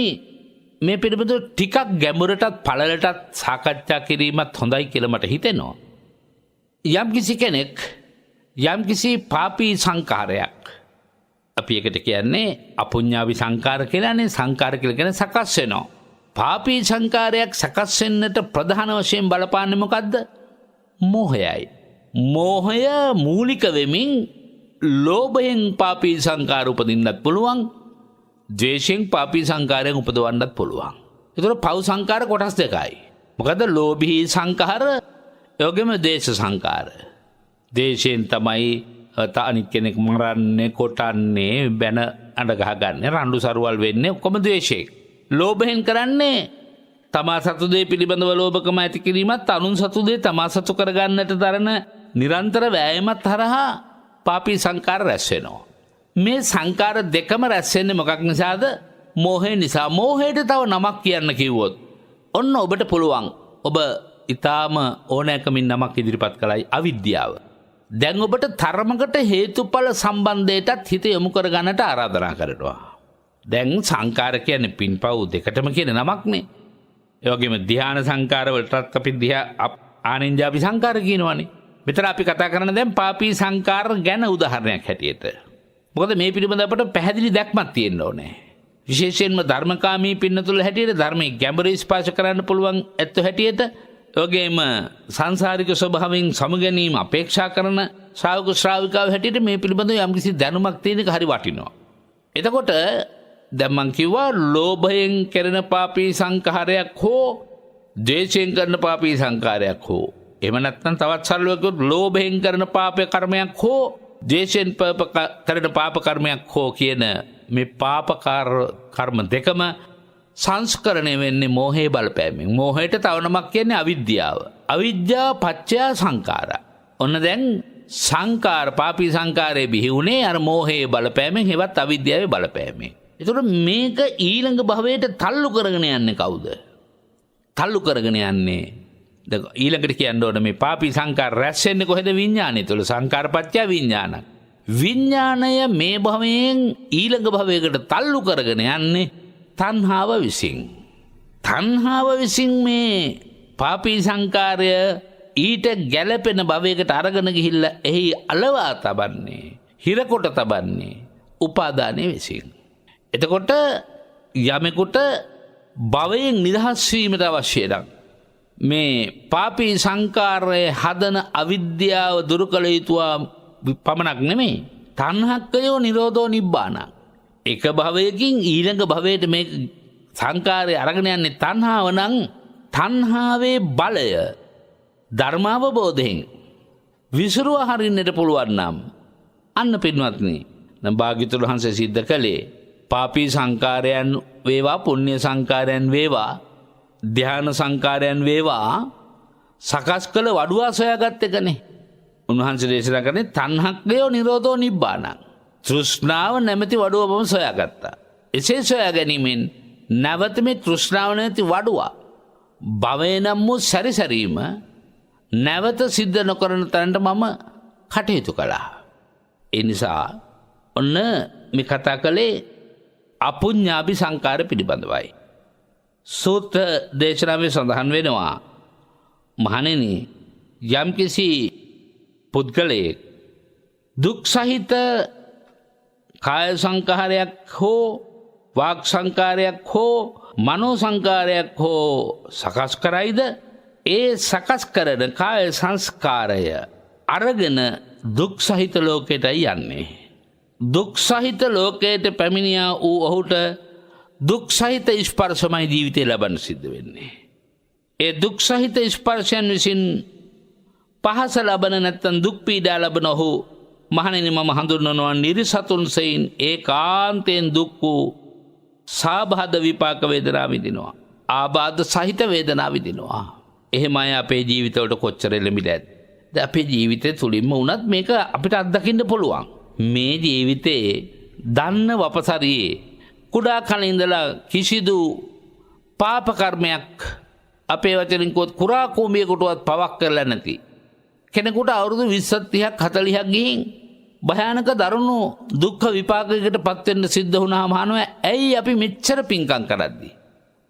මේ පිළිබඳව ටිකක් ගැඹුරටත් පළලටත් සාකච්ඡා කිරීමත් හොඳයි කියලා මට හිතෙනවා. යම්කිසි කෙනෙක් යම්කිසි පාපී සංකාරයක් අපි එකට කියන්නේ අපුඤ්ඤාවි සංකාර කියලානේ. සංකාර කියලා කියන්නේ සකස් වෙනවා. පාපී සංකාරයක් සකස් වෙන්නට ප්‍රධාන වශයෙන් බලපාන්නේ මොකද්ද? මෝහයයි. මෝහය මූලික වෙමින් ලෝභයෙන් පාපී සංකාර උපදින්නත් පුළුවන්. ද්වේෂයෙන් පාපී සංකාරයෙන් උපදවන්නත් පුළුවන්. ඒතර පව් සංකාර කොටස් දෙකයි. මොකද ලෝභී සංකාර යෝගෙම ද්වේෂ සංකාර. ද්වේෂයෙන් තමයි අනිත් කෙනෙක් මරන්නේ, කොටන්නේ, බැන අඬ ගහගන්නේ, රණ්ඩු සරුවල් වෙන්නේ ඔක්කොම ද්වේෂයෙන්. ලෝභයෙන් කරන්නේ තමා සතු දේ පිළිබඳව ලෝභකම ඇති කිරීමත් අනුන් සතු දේ තමා සතු කරගන්නට දරන නිරන්තර වෑයමත් හරහා පාපී සංකාර රැස් වෙනවා. මේ සංකාර දෙකම රැස් වෙන්නේ මොකක් නිසාද? මෝහය නිසා. මෝහයට තව නමක් කියන්න කිව්වොත් ඔන්න ඔබට පුළුවන්. ඔබ ඊටාම ඕනෑකමින් නමක් ඉදිරිපත් කළයි අවිද්‍යාව. දැන් ඔබට තරමකට හේතුඵල සම්බන්ධයටත් හිත යොමු කරගන්නට ආරාධනා කරනවා. දැන් සංකාර කියන්නේ පින්පව් දෙකටම කියන නමක්නේ. ඒ වගේම ධ්‍යාන සංකාර වලටත් අපි ආනෙන්ජාපි සංකාර කියනවානේ. මෙතන අපි කතා කරන දැන් පාපී සංකාර ගැන උදාහරණයක් හැටියට. මොකද මේ පිළිබඳව අපට පැහැදිලි දැක්මක් තියෙන්න ඕනේ. විශේෂයෙන්ම ධර්මකාමී පින්නතුල හැටියට ධර්මයේ ගැඹුර ස්පර්ශ කරන්න පුළුවන් ඇත්ත හැටියට, ඒ වගේම සංසාරික ස්වභාවයෙන් සමුගැනීම අපේක්ෂා කරන ශ්‍රාවක ශ්‍රාවිකාව හැටියට මේ පිළිබඳව යම්කිසි දැනුමක් තියෙන එක හරි වටිනවා. එතකොට දැන් මං කිව්වා ලෝභයෙන් කරන පාපී සංකාරයක් හෝ ද්වේෂයෙන් කරන පාපී සංකාරයක් හෝ එහෙම නැත්නම් තවත් සරලව කිව්වොත් ලෝභයෙන් කරන පාප කර්මයක් හෝ ද්වේෂයෙන් කරන පාප කර්මයක් හෝ කියන මේ පාප කර්ම දෙකම සංස්කරණය වෙන්නේ මෝහයේ බලපෑමෙන්. මෝහයට තව නමක් කියන්නේ අවිද්‍යාව. අවිද්‍යාව පත්‍ය සංකාර. ඔන්න දැන් සංකාර පාපී සංකාරයේ බිහි වුණේ අර මෝහයේ බලපෑමෙන්, හෙවත් අවිද්‍යාවේ බලපෑමෙන්. ඒතකොට මේක ඊළඟ භවයට තල්ලු කරගෙන යන්නේ කවුද? තල්ලු කරගෙන යන්නේ ඊළඟට කියන්න ඕන මේ පාපී සංකාර රැස් වෙන්නේ කොහෙද? විඥානය තුළ. සංකාරපත්‍ය විඥාන. විඥාණය මේ භවයෙන් ඊළඟ භවයකට තල්ලු කරගෙන යන්නේ තණ්හාව විසින්. තණ්හාව විසින් මේ පාපී සංකාරය ඊට ගැළපෙන භවයකට අරගෙන ගිහිල්ලා එහි අලවා තබන්නේ, හිරකොට තබන්නේ උපාදානයේ විසින්. එතකොට යමෙකුට භවයෙන් නිදහස් වීමට අවශ්‍ය නම් මේ පාපී සංකාරයේ හදන අවිද්‍යාව දුරු කළ යුතුවා පමණක් නෙමෙයි, තණ්හක්කයෝ නිරෝධෝ නිබ්බාන. එක භවයකින් ඊළඟ භවයට මේ සංකාරය අරගෙන යන්නේ තණ්හාව නම් තණ්හාවේ බලය ධර්මාවබෝධයෙන් විසුරුව හරින්නට පුළුවන් නම් අන්න පින්වත්නි, නම් භාග්‍යවතුන් වහන්සේ සිද්ධ කළේ පාපී සංකාරයන් වේවා, පුණ්‍ය සංකාරයන් වේවා, ධ්‍යාන සංකාරයන් වේවා සකස් කළ වඩුවා සොයාගත් එකනේ. උන්වහන්සේ දේශනා කරන්නේ තණ්හක්කයෝ නිරෝධෝ නිබ්බාන. තෘෂ්ණාව නැමැති වඩුව මම සොයාගත්තා. එසේ සොයා ගැනීමෙන් නැවත මේ තෘෂ්ණාව නැති වඩුවා භවය නම් වූ සැරිසැරීම නැවත සිද්ධ නොකරන තැනට මම කටයුතු කළා. ඒ නිසා ඔන්න මේ කතා කළේ අපුඤ්ඤාභි සංකාර පිළිබඳවයි. සූත්‍ර දේශනාවේ සඳහන් වෙනවා, මහණෙනි, යම්කිසි පුද්ගලයෙක් දුක් සහිත කාය සංකාරයක් හෝ වාක් සංකාරයක් හෝ මනෝ සංකාරයක් හෝ සකස් කරයිද, ඒ සකස් කරන කාය සංස්කාරය අරගෙන දුක් සහිත ලෝකයටයි යන්නේ. දුක් සහිත ලෝකයට පැමිණියා වූ ඔහුට දුක් සහිත ස්පර්ශමයි ජීවිතය ලබන්න සිද්ධ වෙන්නේ. ඒ දුක් සහිත ස්පර්ශයන් විසින් පහස ලබන නැත්තම් දුක් පීඩා ලබන ඔහු, මහණෙනි, මම හඳුන්වනවා නිරිසතුන් සෙයින් ඒකාන්තයෙන් දුක් වූ සාබාධ විපාක වේදනා විඳිනවා. ආබාධ සහිත වේදනා විඳිනවා. එහෙම අය අපේ ජීවිතවලට කොච්චර එළඹිලාද? අපේ ජීවිතය තුළින්ම වුණත් මේක අපිට අත්දකින්න පුළුවන්. මේ ජීවිතයේ දන්න වපසරියේ කුඩා කල ඉඳලා කිසිදු පාප කර්මයක් අපේ වචනින් කිව්වොත් කුරා කූඹියකටවත් පවක් කරලා නැති කෙනෙකුට අවුරුදු 20ක් 30ක් 40ක් ගිහින් භයානක දරුණු දුක්ඛ විපාකයකට පත් වෙන්න සිද්ධ වුණාම අහනවා ඇයි අපි මෙච්චර පිංකම් කරද්දී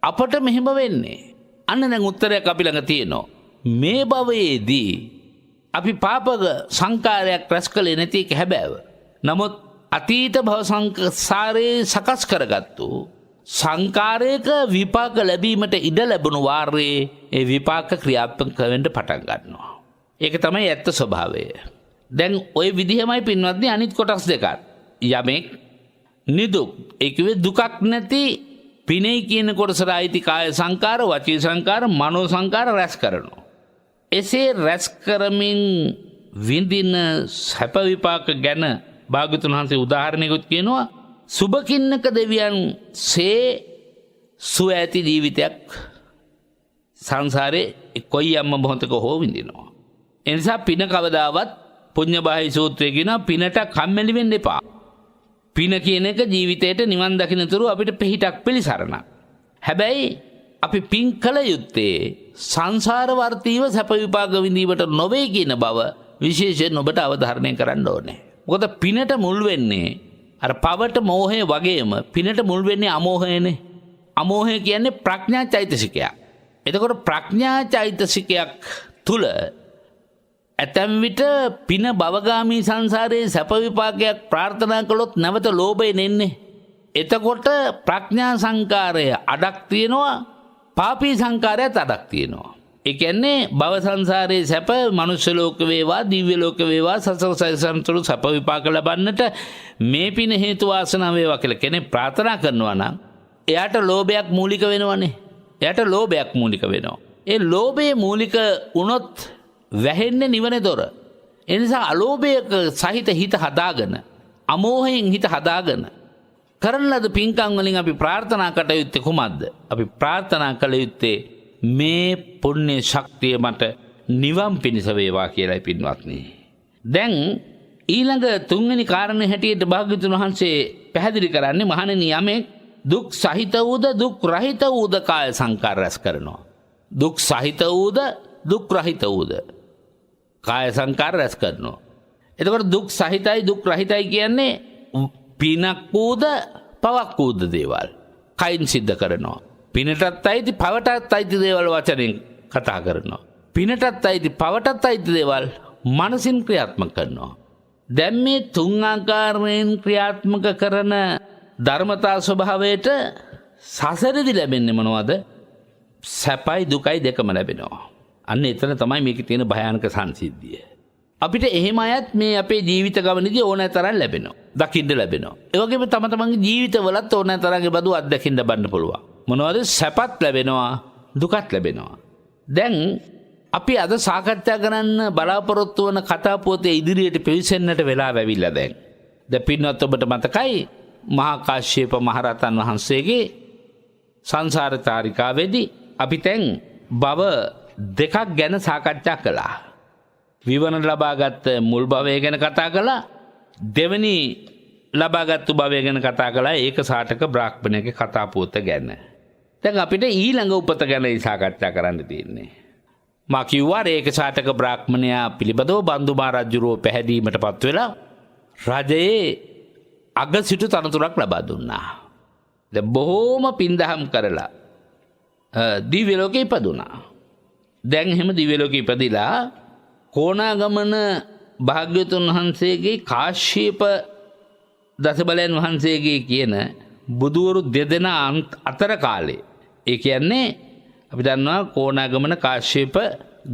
අපට මෙහෙම වෙන්නේ? අන්න දැන් උත්තරයක් අපි ළඟ තියෙනවා. මේ භවයේදී අපි පාපක සංකාරයක් රැස් කළේ නැති එක හැබෑව. නමුත් අතීත භව සංසාරේ සකස් කරගත්තු සංකාරයක විපාක ලැබීමට ඉඩ ලැබුණු වාරයේ ඒ විපාක ක්‍රියාත්මක වෙන්න පටන් ගන්නවා. ඒක තමයි ඇත්ත ස්වභාවය. දැන් ওই විදිහමයි පින්වත්නි අනිත් කොටස් දෙකත්. යමෙක් නිදුක් ඒ කිව්වේ දුකක් නැති පිනේ කියන කොටසට අයිති කාය සංකාර, වචී සංකාර, මනෝ සංකාර රැස් කරනවා. එසේ රැස් කරමින් විඳින සැප විපාක ගැන භාග්‍යවතුන් වහන්සේ උදාහරණයකුත් කියනවා. සුබකින්නක දෙවියන් සේ සුව ඇති ජීවිතයක් සංසාරේ කොයි යම්ම මොහොතක හෝ විඳිනවා. ඒ නිසා පින කවදාවත් පුඤ්ඤබාහි සූත්‍රයේ කියන පිනට කම්මැලි වෙන්න එපා. පින කියන එක ජීවිතේට නිවන් දකින්නතුරු අපිට පිහිටක් පිළිසරණක්. හැබැයි අපි පින් කළ යුත්තේ සංසාර වර්තීව සැප විපාක විඳීමට නොවේ කියන බව විශේෂයෙන් ඔබට අවධාරණය කරන්න ඕනේ. මොකද පිනට මුල් වෙන්නේ අර පවට මෝහය වගේම පිනට මුල් වෙන්නේ අමෝහයනේ. අමෝහය කියන්නේ ප්‍රඥා චෛතසිකයක්. එතකොට ප්‍රඥා චෛතසිකයක් තුල ඇතැම් විට පින භවගාමී සංසාරයේ සැප විපාකයක් ප්‍රාර්ථනා කළොත් නැවත ලෝභයෙන් එන්නේ. එතකොට ප්‍රඥා සංකාරය අඩක් තියෙනවා, පාපී සංකාරයත් අඩක් තියෙනවා. ඒ කියන්නේ භව සංසාරයේ සැප මනුෂ්‍ය ලෝක වේවා, දිව්‍ය ලෝක වේවා, සසර සසන්තුරු සැප විපාක ලබන්නට මේ පින හේතු වාසනා වේවා කියලා කෙනෙක් ප්‍රාර්ථනා කරනවා නම් එයාට ලෝභයක් මූලික වෙනවනේ. එයාට ලෝභයක් මූලික වෙනවා. ඒ ලෝභයේ මූලික වුණොත් වැහෙන්නේ නිවන දොර. ඒ නිසා අලෝභයක සහිත හිත හදාගෙන, අමෝහයෙන් හිත හදාගෙන කරන ලද පින්කම් වලින් අපි ප්‍රාර්ථනා කටයුත්තේ කුමක්ද? අපි ප්‍රාර්ථනා කළ යුත්තේ මේ පුණ්‍ය ශක්තිය මට නිවන් පිණිස වේවා කියලායි පින්වත්නි. දැන් ඊළඟ තුන්වෙනි කාරණේ හැටියට භාග්‍යවතුන් වහන්සේ පැහැදිලි කරන්නේ මහණෙනි යමෙක් දුක් සහිත වූද දුක් රහිත වූද කාය සංකාර රැස් කරනවා. දුක් සහිත වූද දුක් රහිත වූද කාය සංකාර රැස් කරනවා. එතකොට දුක් සහිතයි දුක් රහිතයි කියන්නේ පිනක් වූද පවක් වූද දේවල් කයින් සිද්ධ කරනවා. පිනටත් අයිති පවටත් අයිති දේවල් වචනෙන් කතා කරනවා. පිනටත් අයිති පවටත් අයිති දේවල් මනසින් ක්‍රියාත්මක කරනවා. දැන් මේ තුන් ආකාරයෙන් ක්‍රියාත්මක කරන ධර්මතා ස්වභාවයට සසරෙදි ලැබෙන්නේ මොනවද? සැපයි දුකයි දෙකම ලැබෙනවා. අන්න එතන තමයි මේකේ තියෙන භයානක සංසිද්ධිය. අපිට එහෙම අයත් මේ අපේ ජීවිත ගමනේදී ඕනෑ තරම් ලැබෙනවා. දකින්න ලැබෙනවා. ඒ වගේම තම තමන්ගේ ජීවිතවලත් ඕනෑ තරම්ගේ බදු අත්දකින්න බන්න පුළුවන්. මොනවද? සැපත් ලැබෙනවා, දුකත් ලැබෙනවා. දැන් අපි අද සාකච්ඡා කරන්න බලාපොරොත්තු වන කතා පොතේ ඉදිරියට පිවිසෙන්නට වෙලා වැවිලා දැන්. දැන් පින්වත් ඔබට මතකයි මහා කාශ්‍යප මහරහතන් වහන්සේගේ සංසාර චාරිකාවේදී අපි දැන් භව දෙකක් ගැන සාකච්ඡා කළා. විවරණ ලබාගත් මුල් භවය ගැන කතා කළා. දෙවෙනි ලබාගත් භවය ගැන කතා කළා. ඒක සාටක බ්‍රාහ්මණයගේ කතා පොත ගැන. දැන් අපිට ඊළඟ උපත ගැන සාකච්ඡා කරන්න තියෙන්නේ. මා කිව්වා ඒක සාටක බ්‍රාහ්මණයා පිළිබඳව බන්දුමා රජුරෝ පැහැදීමටපත් වෙලා රජයේ අගසිටු තනතුරක් ලබා දුන්නා. දැන් බොහෝම පින්දහම් කරලා දිව්‍ය ලෝකේ ඉපදුනා. දැන් එහෙම දිව්‍ය ලෝකේ ඉපදිලා කොණාගමන භාග්‍යවතුන් වහන්සේගේ කාශ්‍යප දසබලයන් වහන්සේගේ කියන බුදුවරු දෙදෙනා අතර කාලේ. ඒ කියන්නේ අපි දන්නවා කොණාගමන කාශ්‍යප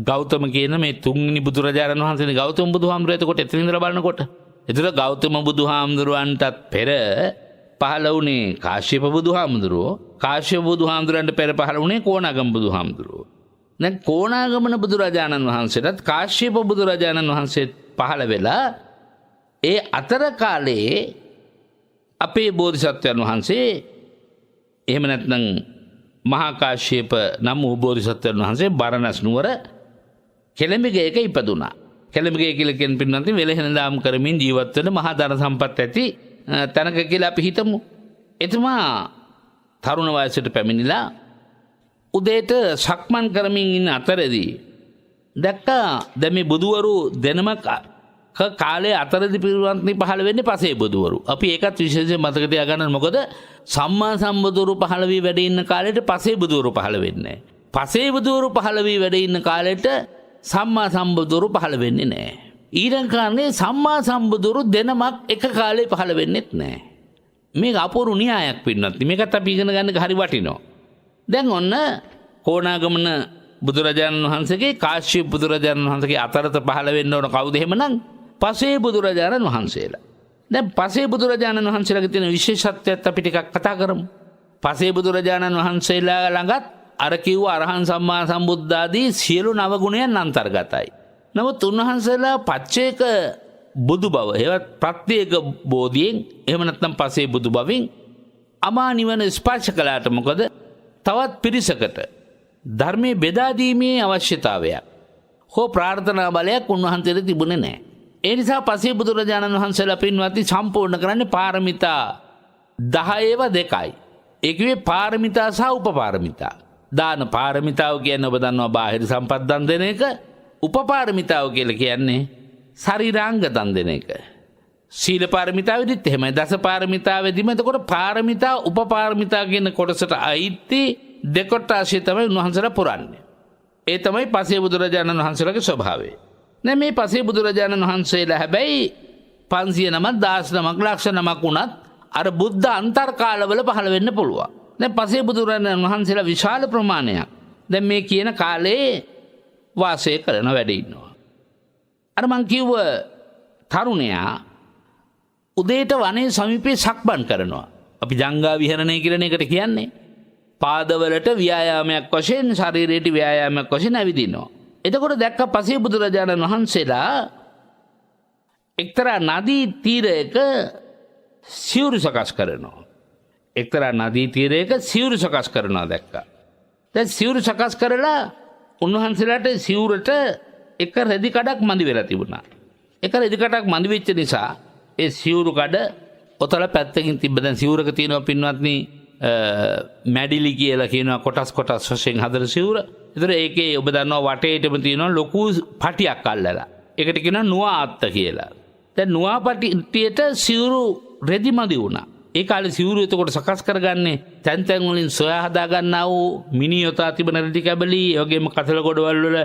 ගෞතම කියන මේ තුන්වෙනි බුදුරජාණන් වහන්සේනේ ගෞතම බුදුහාමුදුරුවෝ. එතකොට එතන ඉඳලා බලනකොට එතන ගෞතම බුදුහාමුදුරුවන්ටත් පෙර පහළ වුණේ කාශ්‍යප බුදුහාමුදුරුවෝ. කාශ්‍යප බුදුහාමුදුරන්ට පෙර පහළ වුණේ කොණාගම බුදුහාමුදුරුවෝ. දැන් කොණාගමන බුදුරජාණන් වහන්සේටත් කාශ්‍යප බුදුරජාණන් වහන්සේ පහළ වෙලා ඒ අතර කාලේ අපේ බෝධිසත්වයන් වහන්සේ එහෙම නැත්නම් මහා කාශ්‍යප නම් වූ බෝධිසත්වයන් වහන්සේ බරණැස් නුවර කෙළඹිගයක ඉපදුනා. කැළඹගේ කියලා කියන පින්නන්ති වෙලහෙන දාම් කරමින් ජීවත් වෙන මහා ධන සම්පත් ඇති තැනක කියලා අපි හිතමු. එතුමා තරුණ වයසට පැමිණිලා උදේට සක්මන් කරමින් ඉන්න අතරදී දැක්කා දැන් මේ බුදුවරු දෙනම කාලේ අතරදී පිරිවන්තනි පහළ වෙන්නේ පසේ බුදුවරු. අපි ඒකත් විශේෂයෙන් මතක තියාගන්න. මොකද සම්මා සම්බුදුවරු පහළ වී වැඩ ඉන්න කාලෙට පසේ බුදුවරු පහළ වෙන්නේ නැහැ. පසේ බුදුවරු පහළ වී වැඩ ඉන්න කාලෙට සම්මා සම්බුදුවරු පහළ වෙන්නේ නැහැ. ඊළඟ කාරණේ සම්මා සම්බුදුවරු දෙනමක් එක කාලේ පහළ වෙන්නේත් නැහැ. මේක අපූර්ව න්‍යායක් පින්නත්. මේකත් අපි ඉගෙන ගන්න හරි වටිනවා. දැන් ඔන්න කොණාගමන බුදුරජාණන් වහන්සේගේ කාශ්‍යප බුදුරජාණන් වහන්සේගේ අතරත පහළ වෙන්න ඕන කවුද එහෙමනම්? පසේ බුදුරජාණන් වහන්සේලා. දැන් පසේ බුදුරජාණන් වහන්සේලාගේ තියෙන විශේෂත්වයත් අපි ටිකක් කතා කරමු. පසේ බුදුරජාණන් වහන්සේලා ළඟත් අර කිව්ව අරහන් සම්මා සම්බුද්ධාදී සියලු නව ගුණයන් අන්තර්ගතයි. නමුත් උන්වහන්සේලා පච්චේක බුදු බව, ඒවත් ප්‍රත්‍යේක බෝධියෙන්, එහෙම නැත්නම් පසේ බුදු බවින් අමා නිවන ස්පර්ශ කළාට මොකද? තවත් පිරිසකට ධර්මයේ බෙදා දීමේ අවශ්‍යතාවයක් හෝ ප්‍රාර්ථනා බලයක් උන්වහන්සේට තිබුණේ නැහැ. ඒ නිසා පසේ බුදුරජාණන් වහන්සේලා පින්වත්නි සම්පූර්ණ කරන්නේ පාරමිතා 10 ඒ කිව්වේ පාරමිතා සහ උපපාරමිතා. දාන පාරමිතාව කියන්නේ ඔබ දන්නවා බාහිර සම්පත් දන් දෙන එක. උපපාරමිතාව කියලා කියන්නේ ශරීරාංග දන් දෙන එක. සීල පාරමිතාවෙදිත් එහෙමයි. දස පාරමිතාවෙදිම එතකොට පාරමිතා උපපාරමිතා කියන කොටසට අයිති දෙකොටාශය තමයි උන්වහන්සේලා පුරන්නේ. ඒ තමයි පසේ බුදුරජාණන් වහන්සේලාගේ ස්වභාවය. දැන් මේ පසේ බුදුරජාණන් වහන්සේලා හැබැයි 500 නමක් 1000 නමක් ලක්ෂ නමක් වුණත් අර බුද්ධ අන්තර් කාලවල පහළ වෙන්න පුළුවන්. දැන් පසේ බුදුරජාණන් වහන්සේලා විශාල ප්‍රමාණයක් දැන් මේ කියන කාලේ වාසය කරන වැඩ ඉන්නවා. අර මං කිව්ව තරුණයා උදේට වනේ සමීපේ සක්මන් කරනවා. අපි ජංගා විහරණය කියන එකට කියන්නේ පාදවලට ව්‍යායාමයක් වශයෙන්, ශරීරයට ව්‍යායාමයක් වශයෙන් ඇවිදිනවා. එතකොට දැක්ක පසේ බුදුරජාණන් වහන්සේලා එක්තරා නදී තීරයක සිවුරු සකස් කරනවා. එක්තරා නදී තීරයක සිවුරු සකස් කරනවා දැක්කා. දැන් සිවුරු සකස් කරලා උන්වහන්සේලාට සිවුරට එක රෙදි කඩක් මදි වෙලා තිබුණා. එක රෙදි කඩක් මදි වෙච්ච නිසා ඒ සිවුරු කඩ ඔතල පැත්තකින් තිබ්බ. දැන් සිවුරක තියෙනවා පින්වත්නි මැඩිලි කියලා කියනවා කොටස් වශයෙන් හදන සිවුර. ඒතර ඒකේ ඔබ දන්නවා වටේටම තියෙනවා ලොකු පටියක් අල්ලලා. ඒකට කියනවා නුවා අත්ත කියලා. දැන් නුවා පටියට සිවුරු රෙදි මදි වුණා. ඒ කාලේ සිවුරු එතකොට සකස් කරගන්නේ තැන් තැන් වලින් සොයා හදා ගන්නා වූ මිනියොතා තිබෙන රෙදි කැබලි, ඒ වගේම කතල ගොඩවල් වල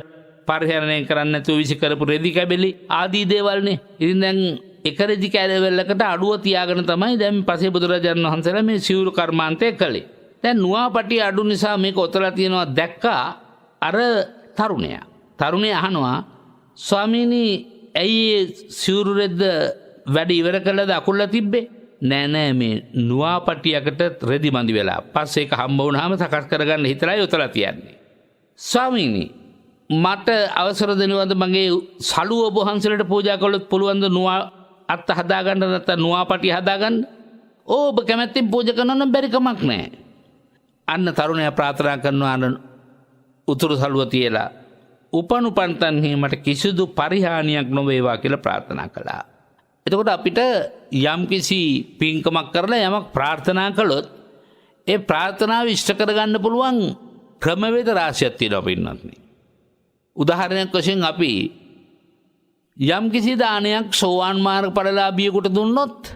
පරිහරණය කරන්න නැතුව විසි කරපු රෙදි කැබලි ආදී දේවල්නේ. ඉතින් දැන් එක රෙදි කැබලකට අඩුව තියාගෙන තමයි දැන් පසේ බුදුරජාණන් වහන්සේලා මේ සිවුරු කර්මාන්තය කළේ. දැන් නුවාපටි අඩු නිසා මේක ඔතලා තියෙනවා දැක්කා අර තරුණයා. තරුණයා අහනවා ස්වාමීනි ඇයි සිවුරු රෙද්ද වැඩ ඉවර කළාද අකුල්ලා තිබ්බේ? නෑ මේ නුවාපටියකට රෙදි මදි වෙලා. පස්සේ ඒක හම්බ වුණාම සකස් කරගන්න හිතලා යොතලා තියන්නේ. ස්වාමීනි මට අවසර දෙනවද මගේ සලුව ඔබ වහන්සේලාට පූජා කළොත් පුළුවන්ද නුවා අත්ත හදාගන්න නැත්නම් නුවාපටිය හදාගන්න? ඔබ කැමැත්තෙන් පූජා කරනවා නම් බැරි කමක් නෑ. අන්න තරුණයා ප්‍රාර්ථනා කරනවා අර උතුරු සලුව තියලා උපන් තන්හි මට කිසිදු පරිහානියක් නොවේවා කියලා ප්‍රාර්ථනා කළා. එතකොට අපිට යම්කිසි පින්කමක් කරලා යමක් ප්‍රාර්ථනා කළොත් ඒ ප්‍රාර්ථනාව ඉෂ්ට කරගන්න පුළුවන් ක්‍රමවේද රාශියක් තියෙනවා පින්වත්නි. උදාහරණයක් වශයෙන් අපි යම්කිසි දානයක් සෝවාන් මාර්ගඵලලාභියෙකුට දුන්නොත්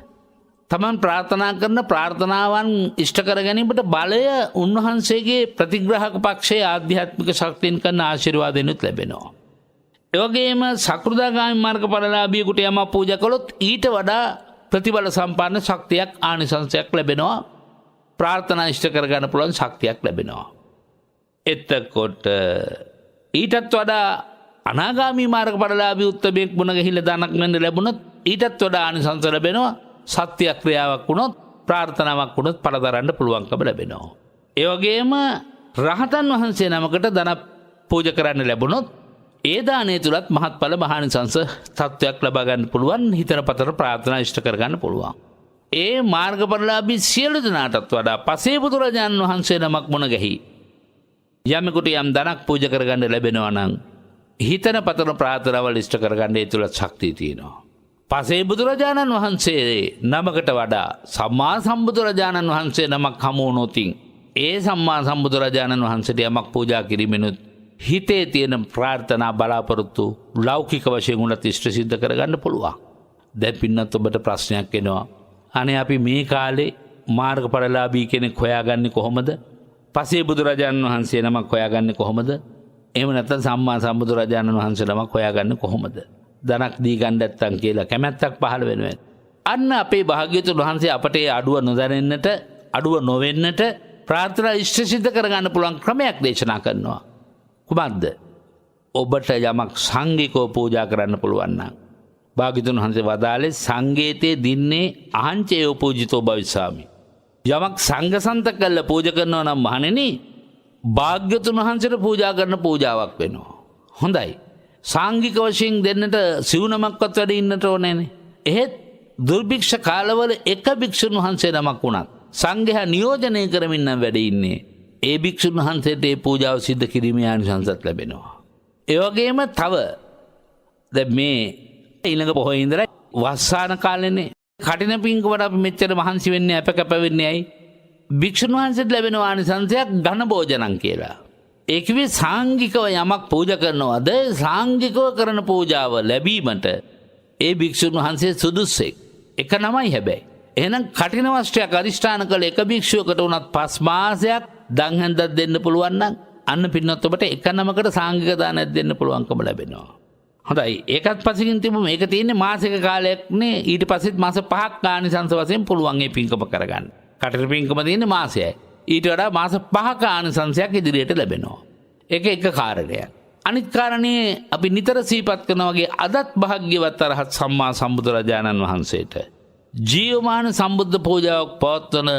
තමන් ප්‍රාර්ථනා කරන ප්‍රාර්ථනාවන් ඉෂ්ට කර ගැනීමට බලය උන්වහන්සේගේ ප්‍රතිග්‍රාහක පක්ෂයේ ආධ්‍යාත්මික ශක්තියෙන් කරන ආශිර්වාදෙනුත් ලැබෙනවා. එවැගේම සකෘදාගාමී මාර්ගඵලලාභියෙකුට යම පූජා කළොත් ඊට වඩා ප්‍රතිබල සම්පන්න ශක්තියක් ආනිසංසයක් ලැබෙනවා. ප්‍රාර්ථනා ඉෂ්ට කරගන්න පුළුවන් ශක්තියක් ලැබෙනවා. එතකොට ඊටත් වඩා අනාගාමී මාර්ගඵලලාභී උත්තමයෙක් මුණ ගැහිලා දානක් වෙන්න ලැබුණොත් ඊටත් වඩා ආනිසංස ලැබෙනවා. සත්‍ය ක්‍රියාවක් වුණොත් ප්‍රාර්ථනාවක් වුණොත් පළදරන්න පුළුවන්කම ලැබෙනවා. ඒ වගේම රහතන් වහන්සේ නමකට ධන පූජා කරන්න ලැබුණොත් ඒ දානය තුලත් මහත්ඵල මහානිසංස තත්වයක් ලබා ගන්න පුළුවන්. හිතන පතර ප්‍රාර්ථනා ඉෂ්ට කර ගන්න පුළුවන්. ඒ මාර්ගඵලලාභී සියලු දෙනාටත් වඩා පසේ බුදුරජාණන් වහන්සේ නමක් මුණ ගැහි යමෙකුට යම් ධනක් පූජා කරගන්න ලැබෙනවා නම් හිතන පතන ප්‍රාර්ථනාවල් ඉෂ්ට කරගන්න ඒ තුල ශක්තිය තියෙනවා. පසේ බුදුරජාණන් වහන්සේ නමකට වඩා සම්මා සම්බුදුරජාණන් වහන්සේ නමක් හමු වුණොතින් ඒ සම්මා සම්බුදුරජාණන් වහන්සේට යමක් පූජා කිරීමෙනුත් හිතේ තියෙන ප්‍රාර්ථනා බලාපොරොත්තු ලෞකික වශයෙන් උනත් ඉෂ්ට සිද්ධ කරගන්න පුළුවන්. දැන් පින්නත් ඔබට ප්‍රශ්නයක් එනවා. අනේ අපි මේ කාලේ මාර්ගඵලලාභී කෙනෙක් හොයාගන්නේ කොහොමද? පසේ බුදුරජාණන් වහන්සේ නමක් හොයාගන්නේ කොහොමද? එහෙම නැත්නම් සම්මා සම්බුදුරජාණන් වහන්සේ නමක් හොයාගන්නේ කොහොමද? ධනක් දී ගන්න නැත්තම් කියලා කැමැත්තක් පහළ වෙනවා. අන්න අපේ භාග්‍යවතුන් වහන්සේ අපට ඒ අඩුව නොදැනෙන්නට, අඩුව නොවෙන්නට ප්‍රාර්ථනා ඉෂ්ට සිද්ධ කරගන්න පුළුවන් ක්‍රමයක් දේශනා කරනවා. කුමක්ද? ඔබට යමක් සංඝිකව පූජා කරන්න පුළුවන් නම් භාග්‍යවතුන් වහන්සේ වදාළේ සංඝේතේ දින්නේ අහංචයෝ පූජිතෝ භවිස්සාමි. යමක් සංඝසන්ත කළ පූජා කරනවා නම් මහණෙනි භාග්‍යවතුන් වහන්සේට පූජා කරන පූජාවක් වෙනවා. හොඳයි. සංඝික වශයෙන් දෙන්නට සිවුනමක්වත් වැඩ ඉන්නට ඕනේනේ. එහෙත් දුර්භික්ෂ කාලවල එක භික්ෂුන් වහන්සේ නමක් වුණත් සංඝයා නියෝජනය කරමින් නම් වැඩ ඉන්නේ. ඒ භික්ෂුන් වහන්සේට ඒ පූජාව සිද්ධ කිරීමේ ආනිසංසත් ලැබෙනවා. ඒ වගේම තව දැන් මේ ඊළඟ පොහොය ඉඳලා වස්සාන කාලෙනේ කටින පිංකමට අපි මෙච්චර මහන්සි වෙන්නේ අප කැප වෙන්නේ ඇයි? භික්ෂුන් වහන්සේට ලැබෙන ආනිසංසයක් ඝන භෝජනං කියලා. ඒ කිව්වේ සාංගිකව යමක් පූජා කරනවාද සාංගිකව කරන පූජාව ලැබීමට ඒ භික්ෂුන් වහන්සේ සුදුස්සෙක්. එක නමයි හැබැයි. එහෙනම් කටින වස්ත්‍රයක් අරිෂ්ඨාන කළ එක භික්ෂුවකට උනත් 5 මාසයක් දන් හැන්දක් දෙන්න පුළුවන් නම් අන්න පින්නත් ඔබට එක නමකට සාංගික දානයක් දෙන්න පුළුවන්කම ලැබෙනවා. හොඳයි. ඒකත් පස්සකින් තිබු මේක තියෙන්නේ මාසික කාලයක් නේ. ඊට පස්සෙත් මාස 5ක් ආනිසංස වශයෙන් පුළුවන් මේ පින්කම කරගන්න. කටින පින්කම තියෙන්නේ මාසයයි. ඊට වඩා මාස 5ක ආනිසංසයක් ඉදිරියට ලැබෙනවා. ඒක එක කාරණයක්. අනිත් කාරණේ අපි නිතර සිහිපත් කරනවා වගේ අදත් භාග්‍යවත් අරහත් සම්මා සම්බුදුරජාණන් වහන්සේට ජීවමාන සම්බුද්ධ පූජාවක් පවත්වන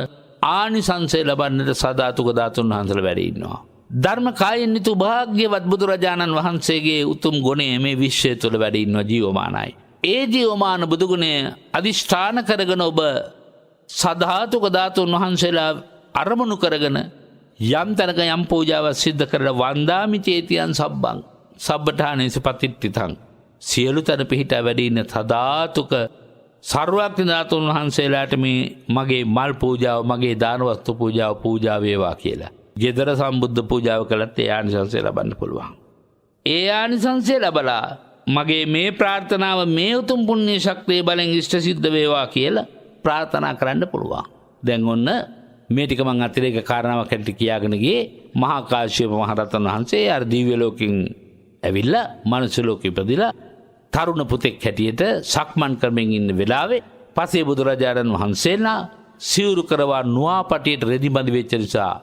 ආනිසංසය ලබන්නට සදාතුක ධාතුන් වහන්සේලා වැඩ ඉන්නවා. ධර්ම කායෙන් නිතු භාග්‍යවත් බුදුරජාණන් වහන්සේගේ උතුම් ගුණය මේ විශ්වය තුළ වැඩ ඉන්නවා ජීවමානයි. ඒ ජීවමාන බුදු ගුණය අදිෂ්ඨාන කරගෙන ඔබ සදාතුක ධාතුන් වහන්සේලා අරමුණු කරගෙන යම් තැනක යම් පූජාවක් සිද්ධ කරලා වන්දාමි චේතියන් සබ්බං සබ්බඨානේසු පතිට්ඨිතං සියලු තැන පිහිටා වැඩ ඉන්න සදාතුක සර්වඥ ධාතුන් වහන්සේලාට මේ මගේ මල් පූජාව මගේ දාන වස්තු පූජාව පූජා වේවා කියලා. ගෙදර සම්බුද්ධ පූජාව කළත් ඒ ආනිසංසය ලබන්න පුළුවන්. ඒ ආනිසංසය ලැබලා මගේ මේ ප්‍රාර්ථනාව මේ උතුම් පුණ්‍ය ශක්තිය බලෙන් ඉෂ්ට සිද්ධ වේවා කියලා ප්‍රාර්ථනා කරන්න පුළුවන්. දැන් ඔන්න මේ ටික මම අතිරේක කාරණාවක් හැටියට කියාගෙන ගියේ මහා කාශ්‍යප මහ රහතන් වහන්සේ අර දිව්‍ය ලෝකෙන් ඇවිල්ලා මනුෂ්‍ය ලෝකෙ ඉපදිලා තරුණ පුතෙක් හැටියට සක්මන් කරමින් ඉන්න වෙලාවේ පසේ බුදුරජාණන් වහන්සේලා සිවුරු කරවා නුවාපටියට රෙදි බඳ වෙච්ච නිසා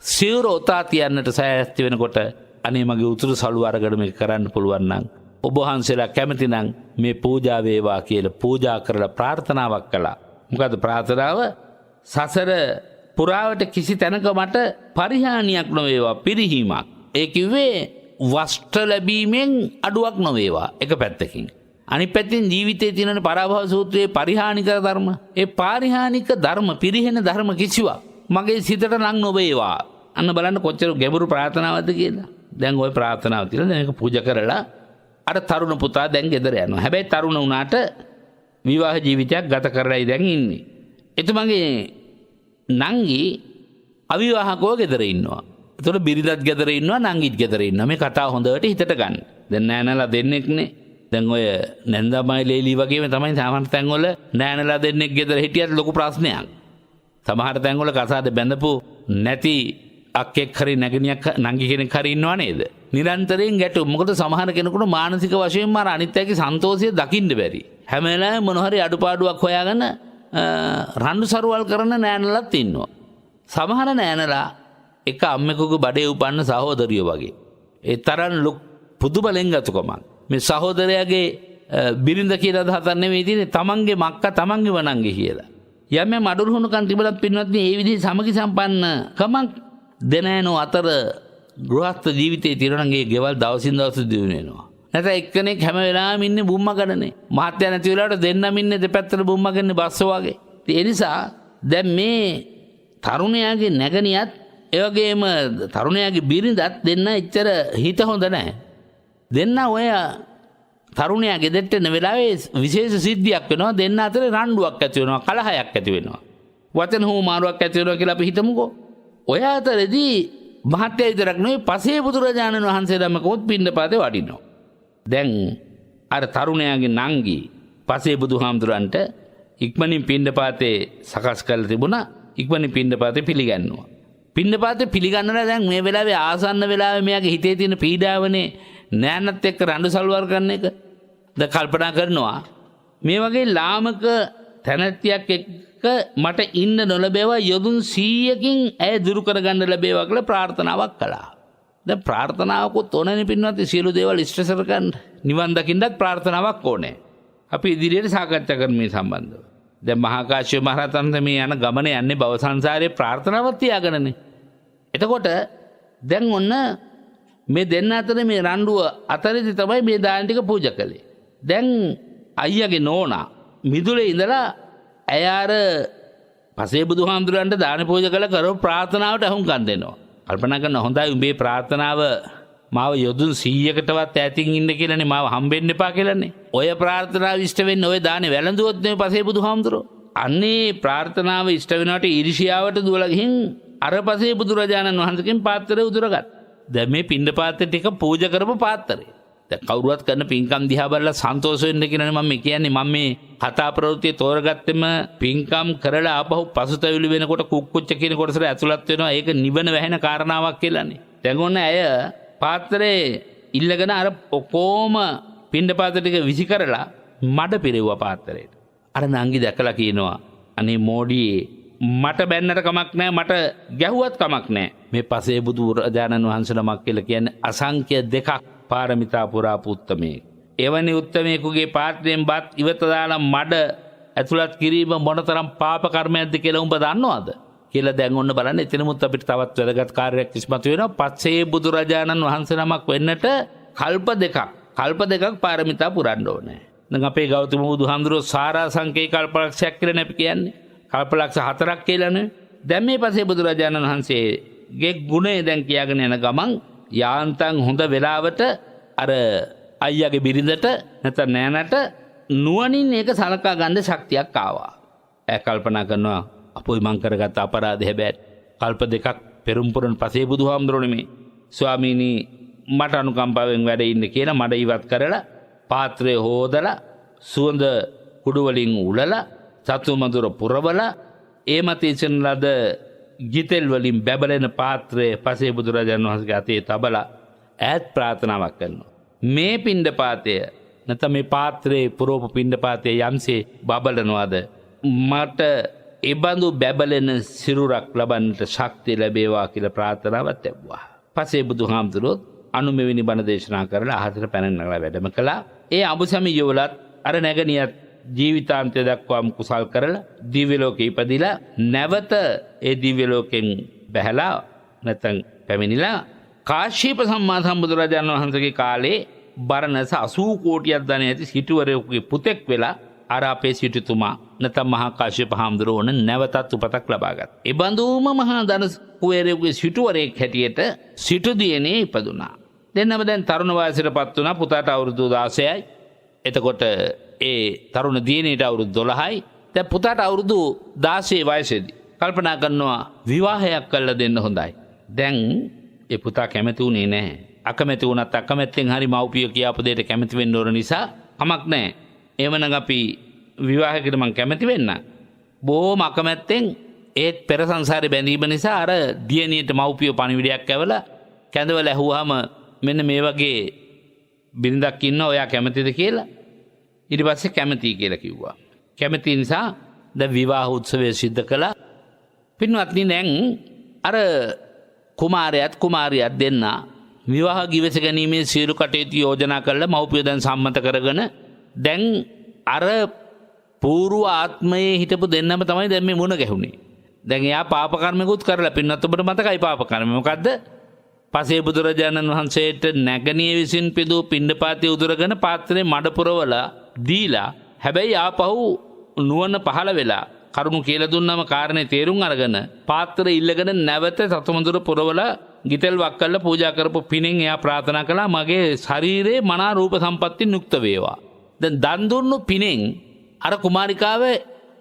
සිවුර ඔතා තියන්නට සෑස්ති වෙනකොට අනේ මගේ උතුරු සළුව අරගෙන මේක කරන්න පුළුවන් නම් ඔබ වහන්සේලා කැමති නම් මේ පූජා වේවා කියලා පූජා කරලා ප්‍රාර්ථනාවක් කළා. මොකද ප්‍රාර්ථනාව සසර පුරාවට කිසි තැනක මට පරිහානියක් නොවේවා පිරිහීමක්. ඒ කිව්වේ වස්ත්‍ර ලැබීමෙන් අඩුවක් නොවේවා එක පැත්තකින්. අනිත් පැත්තෙන් ජීවිතයේ තියෙන පරාභව සූත්‍රයේ පරිහානික ධර්ම ඒ පරිහානික ධර්ම පිරිහෙන ධර්ම කිසිවක් මගේ සිතට නම් නොවේවා. අන්න බලන්න කොච්චර ගැඹුරු ප්‍රාර්ථනාවක්ද කියලා. දැන් ওই ප්‍රාර්ථනාව තියෙන දැන් ඒක පූජා කරලා අර තරුණ පුතා දැන් ගෙදර යනවා. හැබැයි තරුණ වුණාට විවාහ ජීවිතයක් ගත කරලායි දැන් ඉන්නේ. එතුමගේ නංගි අවිවාහකව ගෙදර ඉන්නවා. ඒතකොට බිරිඳත් ගෙදර ඉන්නවා නංගිත් ගෙදර ඉන්නවා. මේ කතාව හොඳට හිතට ගන්න. දැන් නෑනලා දෙන්නෙක්නේ. දැන් ඔය නැන්දාමයි ලේලි වගේම තමයි සමහර තැන්වල නෑනලා දෙන්නෙක් ගෙදර හිටියත් ලොකු ප්‍රශ්නයක්. සමහර තැන්වල කසාද බැඳපු නැති අක්කෙක් හරි නැගණියක් නංගි කෙනෙක් හරි ඉන්නව නේද? නිරන්තරයෙන් ගැටුම්. මොකද සමහර කෙනෙකුට මානසික වශයෙන්ම අර අනිත් අයගේ සන්තෝෂය දකින්න බැරි. හැම වෙලාවෙම මොන හරි අඩුපාඩුවක් හොයාගෙන රණ්ඩු සරුවල් කරන නෑනලත් ඉන්නවා. සමහර නෑනලා එක අම්මෙකුගේ බඩේ උපන්න සහෝදරියෝ වගේ. ඒ තරම් පුදුම ලෙන්ගතුකමක්. මේ සහෝදරයාගේ බිරිඳ කියලා අදහසක් නෙවෙයි තියෙන්නේ තමන්ගේ මක්කා තමන්ගේ වණංගේ කියලා. යම් යම් අඩුරුණුකම් තිබලත් පින්වත්නි මේ විදිහේ සමගි සම්පන්න කමක් දෙනෑනෝ අතර ගෘහස්ත ජීවිතයේ තිරණගේ ගෙවල් දවසින් දවස දිනු වෙනවා. නැත්නම් එක්කෙනෙක් හැම වෙලාවෙම ඉන්නේ බුම්මකඩනේ. මහත්ය නැති වෙලාවට දෙන්නම ඉන්නේ දෙපැත්තට බුම්මකන්නේ බස්ස වගේ. ඒ නිසා දැන් මේ තරුණයාගේ නැගණියත් ඒ වගේම තරුණයාගේ බිරිඳත් දෙන්න එච්චර හිත හොඳ නැහැ. දෙන්න ඔය තරුණයා ගෙදරට එන වෙලාවේ විශේෂ සිද්ධියක් වෙනවා. දෙන්න අතර රණ්ඩුවක් ඇති වෙනවා, කලහයක් ඇති වෙනවා. වචන හුමාරුවක් ඇති වෙනවා කියලා අපි හිතමුකෝ. ඔය අතරදී මහත්ය විතරක් නෙවෙයි පසේ බුදුරජාණන් වහන්සේ ධම්මකොත් පිණ්ඩපාතේ වඩිනවා. දැන් අර තරුණයාගේ නංගි පසේ බුදුහාමුදුරන්ට ඉක්මනින් පිණ්ඩපාතේ සකස් කරලා තිබුණා. ඉක්මනින් පිණ්ඩපාතේ පිළිගන්නවා. පිණ්ඩපාතේ පිළිගන්නලා දැන් මේ වෙලාවේ ආසන්න වෙලාවේ මෙයාගේ හිතේ තියෙන පීඩාවනේ නෑනත් එක්ක රණ්ඩු සල්වාර කරන එක. ද කල්පනා කරනවා මේ වගේ ලාමක තැනැත්තියක් එක්ක මට ඉන්න නොලැබේවා යොදුන් 100කින් ඇය දුරු කරගන්න ලැබේවා කියලා ප්‍රාර්ථනාවක් කළා. දැන් ප්‍රාර්ථනාවකුත් ඕනනේ පින්වත්නි, සියලු දේවල් ඉෂ්ට කරගන්න. නිවන් දකින්නත් ප්‍රාර්ථනාවක් ඕනේ. අපි ඉදිරියට සාකච්ඡා කරමු මේ සම්බන්ධව. දැන් මහා කාශ්‍යප මහ රහතන් මේ යන ගමන යන්නේ භව සංසාරයේ ප්‍රාර්ථනාවක් තියාගෙනනේ. එතකොට දැන් ඔන්න මේ දෙන්න අතර මේ රණ්ඩුව අතරේදී තමයි මේ දාන ටික පූජා කළේ. දැන් අයියාගේ නෝනා මිදුලේ ඉඳලා ඇය අර පසේ බුදුහාමුදුරන්ට දාන පූජා කළ කරව ප්‍රාර්ථනාවට අහුම්කම් දෙනවා. කල්පනා කරන හොඳයි උඹේ ප්‍රාර්ථනාව මාව යොදුන් 100කටවත් ඈතින් ඉන්න කියලානේ, මාව හම්බෙන්න එපා කියලානේ. ඔය ප්‍රාර්ථනාව ඉෂ්ට වෙන්නේ ඔය දානේ වැළඳුවොත් නේ පසේ බුදුහාමුදුරෝ. අන්නේ ප්‍රාර්ථනාව ඉෂ්ට වෙනවට ඊර්ෂියාවට දුවලා ගිහින් අර පසේ බුදුරජාණන් වහන්සේගෙන් පාත්‍රය උදුරගත්. දැන් මේ පිණ්ඩපාතේ ටික පූජා කරපු පාත්‍රය. දැන් කවුරුවත් කරන පින්කම් දිහා බලලා සන්තෝෂ වෙන්න කියලානේ මම කියන්නේ. මම මේ කතා ප්‍රවෘත්තිය තෝරගත්තෙම පින්කම් කරලා ආපහු පසුතැවිලි වෙනකොට කුක්කුච්ච කියන කොටසට ඇතුළත් වෙනවා. ඒක නිවන වැහෙන කාරණාවක් කියලානේ. දැන් ඔන්න ඇය පාත්‍රේ ඉල්ලගෙන අර ඔකෝම පිණ්ඩපාත ටික විසි කරලා මඩ පිරෙව්වා පාත්‍රයට. අර නංගි දැකලා කියනවා අනේ මෝඩියේ මට බැන්නට කමක් නැහැ, මට ගැහුවත් කමක් නැහැ. මේ පසේ බුදු රජාණන් වහන්සේ නමක් කියලා කියන්නේ අසංඛ්‍ය දෙකක් පාරමිතා පුරාපු උත්තමයෙක්. එවැනි උත්තමයෙකුගේ පාත්‍රයෙන් බත් ඉවත දාලා මඩ ඇතුළත් කිරීම මොනතරම් පාප කර්මයක්ද කියලා උඹ දන්නවද කියලා දැන් ඔන්න බලන්න. එතනමුත් අපිට තවත් වැදගත් කාර්යයක් ඉස්මතු වෙනවා. පසේ බුදු රජාණන් වහන්සේ නමක් වෙන්නට කල්ප දෙකක් පාරමිතා පුරන්න ඕනේ. දැන් අපේ ගෞතම බුදුහාමුදුරුවෝ සාරාංශකේ කල්පලක්ෂයක් කියලා නේ අපි කියන්නේ. කල්පලක්ෂ 4ක් කියලානේ. දැන් මේ පසේ බුදුරජාණන් වහන්සේගේ ගුණය දැන් කියාගෙන යන ගමන් යාන්තම් හොඳ වෙලාවට අර අයියාගේ බිරිඳට නැත්නම් නෑනට නුවණින් ඒක සලකා ගන්න ශක්තියක් ආවා. ඈ කල්පනා කරනවා අපොයි මං කරගත්ත අපරාධය හැබැයි කල්ප දෙකක් පෙරම්පුරන් පසේ බුදුහාමුදුරුවෝ නෙමේ. ස්වාමීනි මට අනුකම්පාවෙන් වැඩ ඉන්න කියලා මඩ ඉවත් කරලා පාත්‍රය හොදලා සුවඳ කුඩු වලින් උලලා සතු මధుර පුරවලා ඒ මත ඉසන ලද ගිතෙල් වලින් බැබලෙන පාත්‍රයේ පසේ බුදුරජාණන් වහන්සේගේ අතේ තබලා ඈත් ප්‍රාර්ථනාවක් කරනවා. මේ පිණ්ඩපාතය නැත්නම් මේ පාත්‍රයේ පුරෝප පිණ්ඩපාතයේ යම්සේ බබලනවාද මට ඒබඳු බැබලෙන සිරුරක් ලබන්නට ශක්තිය ලැබේවා කියලා ප්‍රාර්ථනාවක් ලැබුවා. පසේ බුදුහාමුදුරුවෝ අනුමෙවෙනි බණ දේශනා කරලා අහතර පැනනලා වැඩම කළා. ඒ අඹසැමි යුවලත් අර නැගණියත් ජීවිතාන්තය දක්වාම කුසල් කරලා දිව්‍ය ලෝකෙ ඉපදිලා නැවත ඒ දිව්‍ය ලෝකෙන් බැහැලා නැත්නම් පැමිණිලා කාශ්‍යප සම්මා සම්බුදුරජාණන් වහන්සේගේ කාලේ බරණැස 80 කෝටියක් ධන ඇති සිටුවරයෙකුගේ පුතෙක් වෙලා අර අපේ සිටුතුමා නැත්නම් මහා කාශ්‍යප හාමුදුරුවෝ නැවතත් උපතක් ලබා ගත්තා. ඒ බඳුම මහා ධන කුවරයෙකුගේ සිටුවරයෙක් හැටියට සිටු දියණිය ඉපදුනා. දෙන්නම දැන් තරුණ වයසටපත් වුණා. පුතාට අවුරුදු 16යි. එතකොට ඒ තරුණ දියණියට අවුරුදු 12යි. දැන් පුතාට අවුරුදු 16 වයසේදී කල්පනා කරනවා විවාහයක් කරලා දෙන්න හොඳයි. දැන් ඒ පුතා කැමති උනේ නැහැ. අකමැති වුණත් අකමැත්තෙන් හරි මව්පිය කියාපු දෙයට කැමති වෙන්න ඕන නිසා කමක් නැහැ. එවනම් අපි විවාහයකට මං කැමති වෙන්න. බොහොම අකමැත්තෙන් ඒත් පෙර සංසාරේ බැඳීම නිසා අර දියණියට මව්පිය පණිවිඩයක් ඇවලා කැඳවල ඇහුවාම මෙන්න මේ වගේ බිරිඳක් ඉන්නවා ඔයා කැමතිද කියලා. ඊට පස්සේ කැමතියි කියලා කිව්වා. කැමති නිසා දැන් විවාහ උත්සවය සිද්ධ කළා. පින්වත්නි දැන් අර කුමාරයාත් කුමාරියත් දෙන්න විවාහ ගිවිස ගැනීමේ සියලු කටයුතු යෝජනා කරලා මව්පිය දැන් සම්මත කරගෙන දැන් අර පූර්ව ආත්මයේ හිටපු දෙන්නම තමයි දැන් මේ මුණ ගැහුනේ. දැන් එයා පාප කර්මයකුත් කරලා පින්නත් ඔබට මතකයි පාප කර්ම මොකද්ද? පසේ බුදුරජාණන් වහන්සේට නැගණිය විසින් පිදූ පිණ්ඩපාතය උදුරගෙන පාත්‍රයේ මඩ පුරවලා දීලා හැබැයි ආපහු නුවණ පහළ වෙලා කරුණු කියලා දුන්නම කාරණේ තේරුම් අරගෙන පාත්‍රය ඉල්ලගෙන නැවත සතුමඳුර පුරවලා ගිතෙල් වක් කරලා පූජා කරපු පිනෙන් එයා ප්‍රාර්ථනා කළා මගේ ශරීරයේ මනා රූප සම්පත්තියෙන් යුක්ත වේවා. දැන් දන් දුන්නු පිනෙන් අර කුමාරිකාව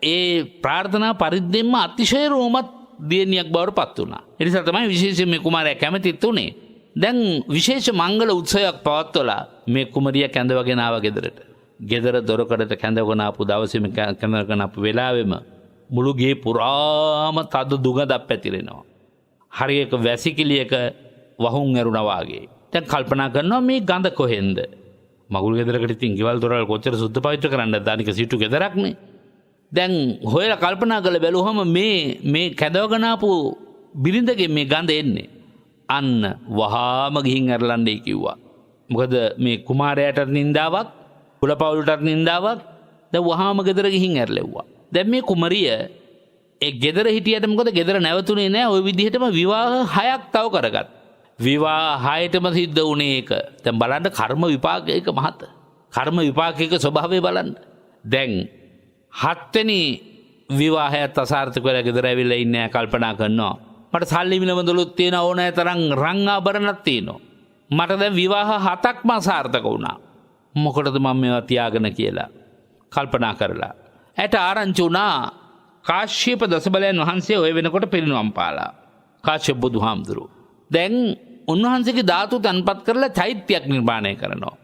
ඒ ප්‍රාර්ථනා පරිද්දෙන්ම අතිශය රෝමත් දියණියක් බවට පත් වුණා. ඒ නිසා තමයි විශේෂයෙන් මේ කුමාරයා කැමතිත් උනේ. දැන් විශේෂ මංගල උත්සවයක් පවත්වලා මේ කුමරිය කැඳවගෙන ආවා ගෙදරට. ගෙදර දොරකඩට කැඳවගෙන ආපු දවසේ මේ කැඳවගෙන ආපු වෙලාවෙම මුළු ගේ පුරාම තද දුගඳක් පැතිරෙනවා. හරියක වැසිකිළියක වහුන් ඇරුණා වාගේ. දැන් කල්පනා කරනවා මේ ගඳ කොහෙන්ද? මගුල් ගෙදරකට ඉතින් ගෙවල් දොරවල් කොච්චර සුද්ධ පවිත්‍ර කරන්නද? දානික සිටු ගෙදරක්නේ. දැන් හොයලා කල්පනා කරලා බැලුවම මේ කැඳවගෙන ආපු බිරිඳගෙන් මේ ගඳ එන්නේ. අන්න වහාම ගිහින් ඇරලන්නයි කිව්වා. මොකද මේ කුමාරයාටත් නින්දාවක්, කුලපවුලටත් නින්දාවක්. දැන් වහාම ගෙදර ගිහින් ඇරලෙව්වා. දැන් මේ කුමරිය ඒ ගෙදර හිටියට මොකද ගෙදර නැවතුනේ නැහැ. ওই විදිහටම විවාහ 6ක් තව කරගත්තා. විවාහ 6ටම සිද්ධ වුණේ ඒක. දැන් බලන්න කර්ම විපාකයක මහත. කර්ම විපාකයක ස්වභාවය බලන්න. දැන් 7 වෙනි විවාහයත් අසාර්ථක වෙලා ගෙදර ඇවිල්ලා ඉන්නේ කල්පනා කරනවා. මට සල්ලි මිලමුදලුත් තියෙන ඕනෑ තරම් රන් ආභරණත් තියෙනවා. මට දැන් විවාහ 7ක්ම අසාර්ථක වුණා. මොකටද මම මේවා තියාගෙන කියලා කල්පනා කරලා. ඇට ආරංචි වුණා කාශ්‍යප දසබලයන් වහන්සේ ඔය වෙනකොට පිරිනුවම් පාලා. කාශ්‍යප බුදුහාමුදුරුවෝ. දැන් උන්වහන්සේගේ ධාතු තන්පත් කරලා චෛත්‍යයක් නිර්මාණය කරනවා.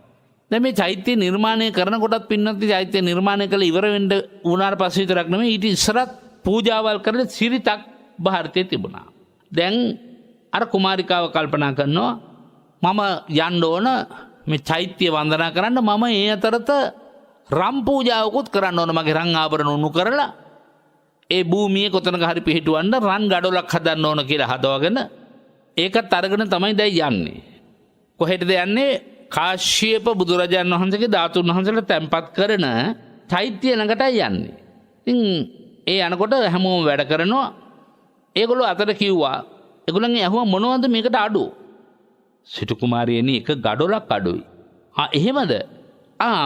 දැන් මේ චෛත්‍ය නිර්මාණය කරනකොටත් පින්නත් චෛත්‍ය නිර්මාණය කළ ඉවර වෙන්න වුණාට පස්සේ විතරක් නෙමෙයි ඊට ඉස්සරත් පූජාවල් කරලා සිරිතක් ಭಾರತයේ තිබුණා. දැන් අර කුමාරිකාව කල්පනා කරනවා මම යන්න ඕන මේ චෛත්‍ය වන්දනා කරන්න. මම ඒ අතරත රම් පූජාවකුත් කරන්න ඕන. මගේ රන් ආභරණ උණු කරලා ඒ භූමියේ කොතනක හරි පිහිටවන්න රන් ගඩොලක් හදන්න ඕන කියලා හදවගෙන ඒකත් අරගෙන තමයි දැන් යන්නේ. කොහෙටද යන්නේ? කාශ්‍යප බුදුරජාණන් වහන්සේගේ ධාතුන් වහන්සේලා තැන්පත් කරන චෛත්‍ය ළඟටයි යන්නේ. ඉතින් ඒ යනකොට හැමෝම වැඩ කරනවා. ඒගොල්ලෝ අතර කිව්වා ඒගොල්ලන්ගේ අහුව මොනවද මේකට අඩු? සිටු කුමාරියනි එක ගඩොලක් අඩුයි. එහෙමද?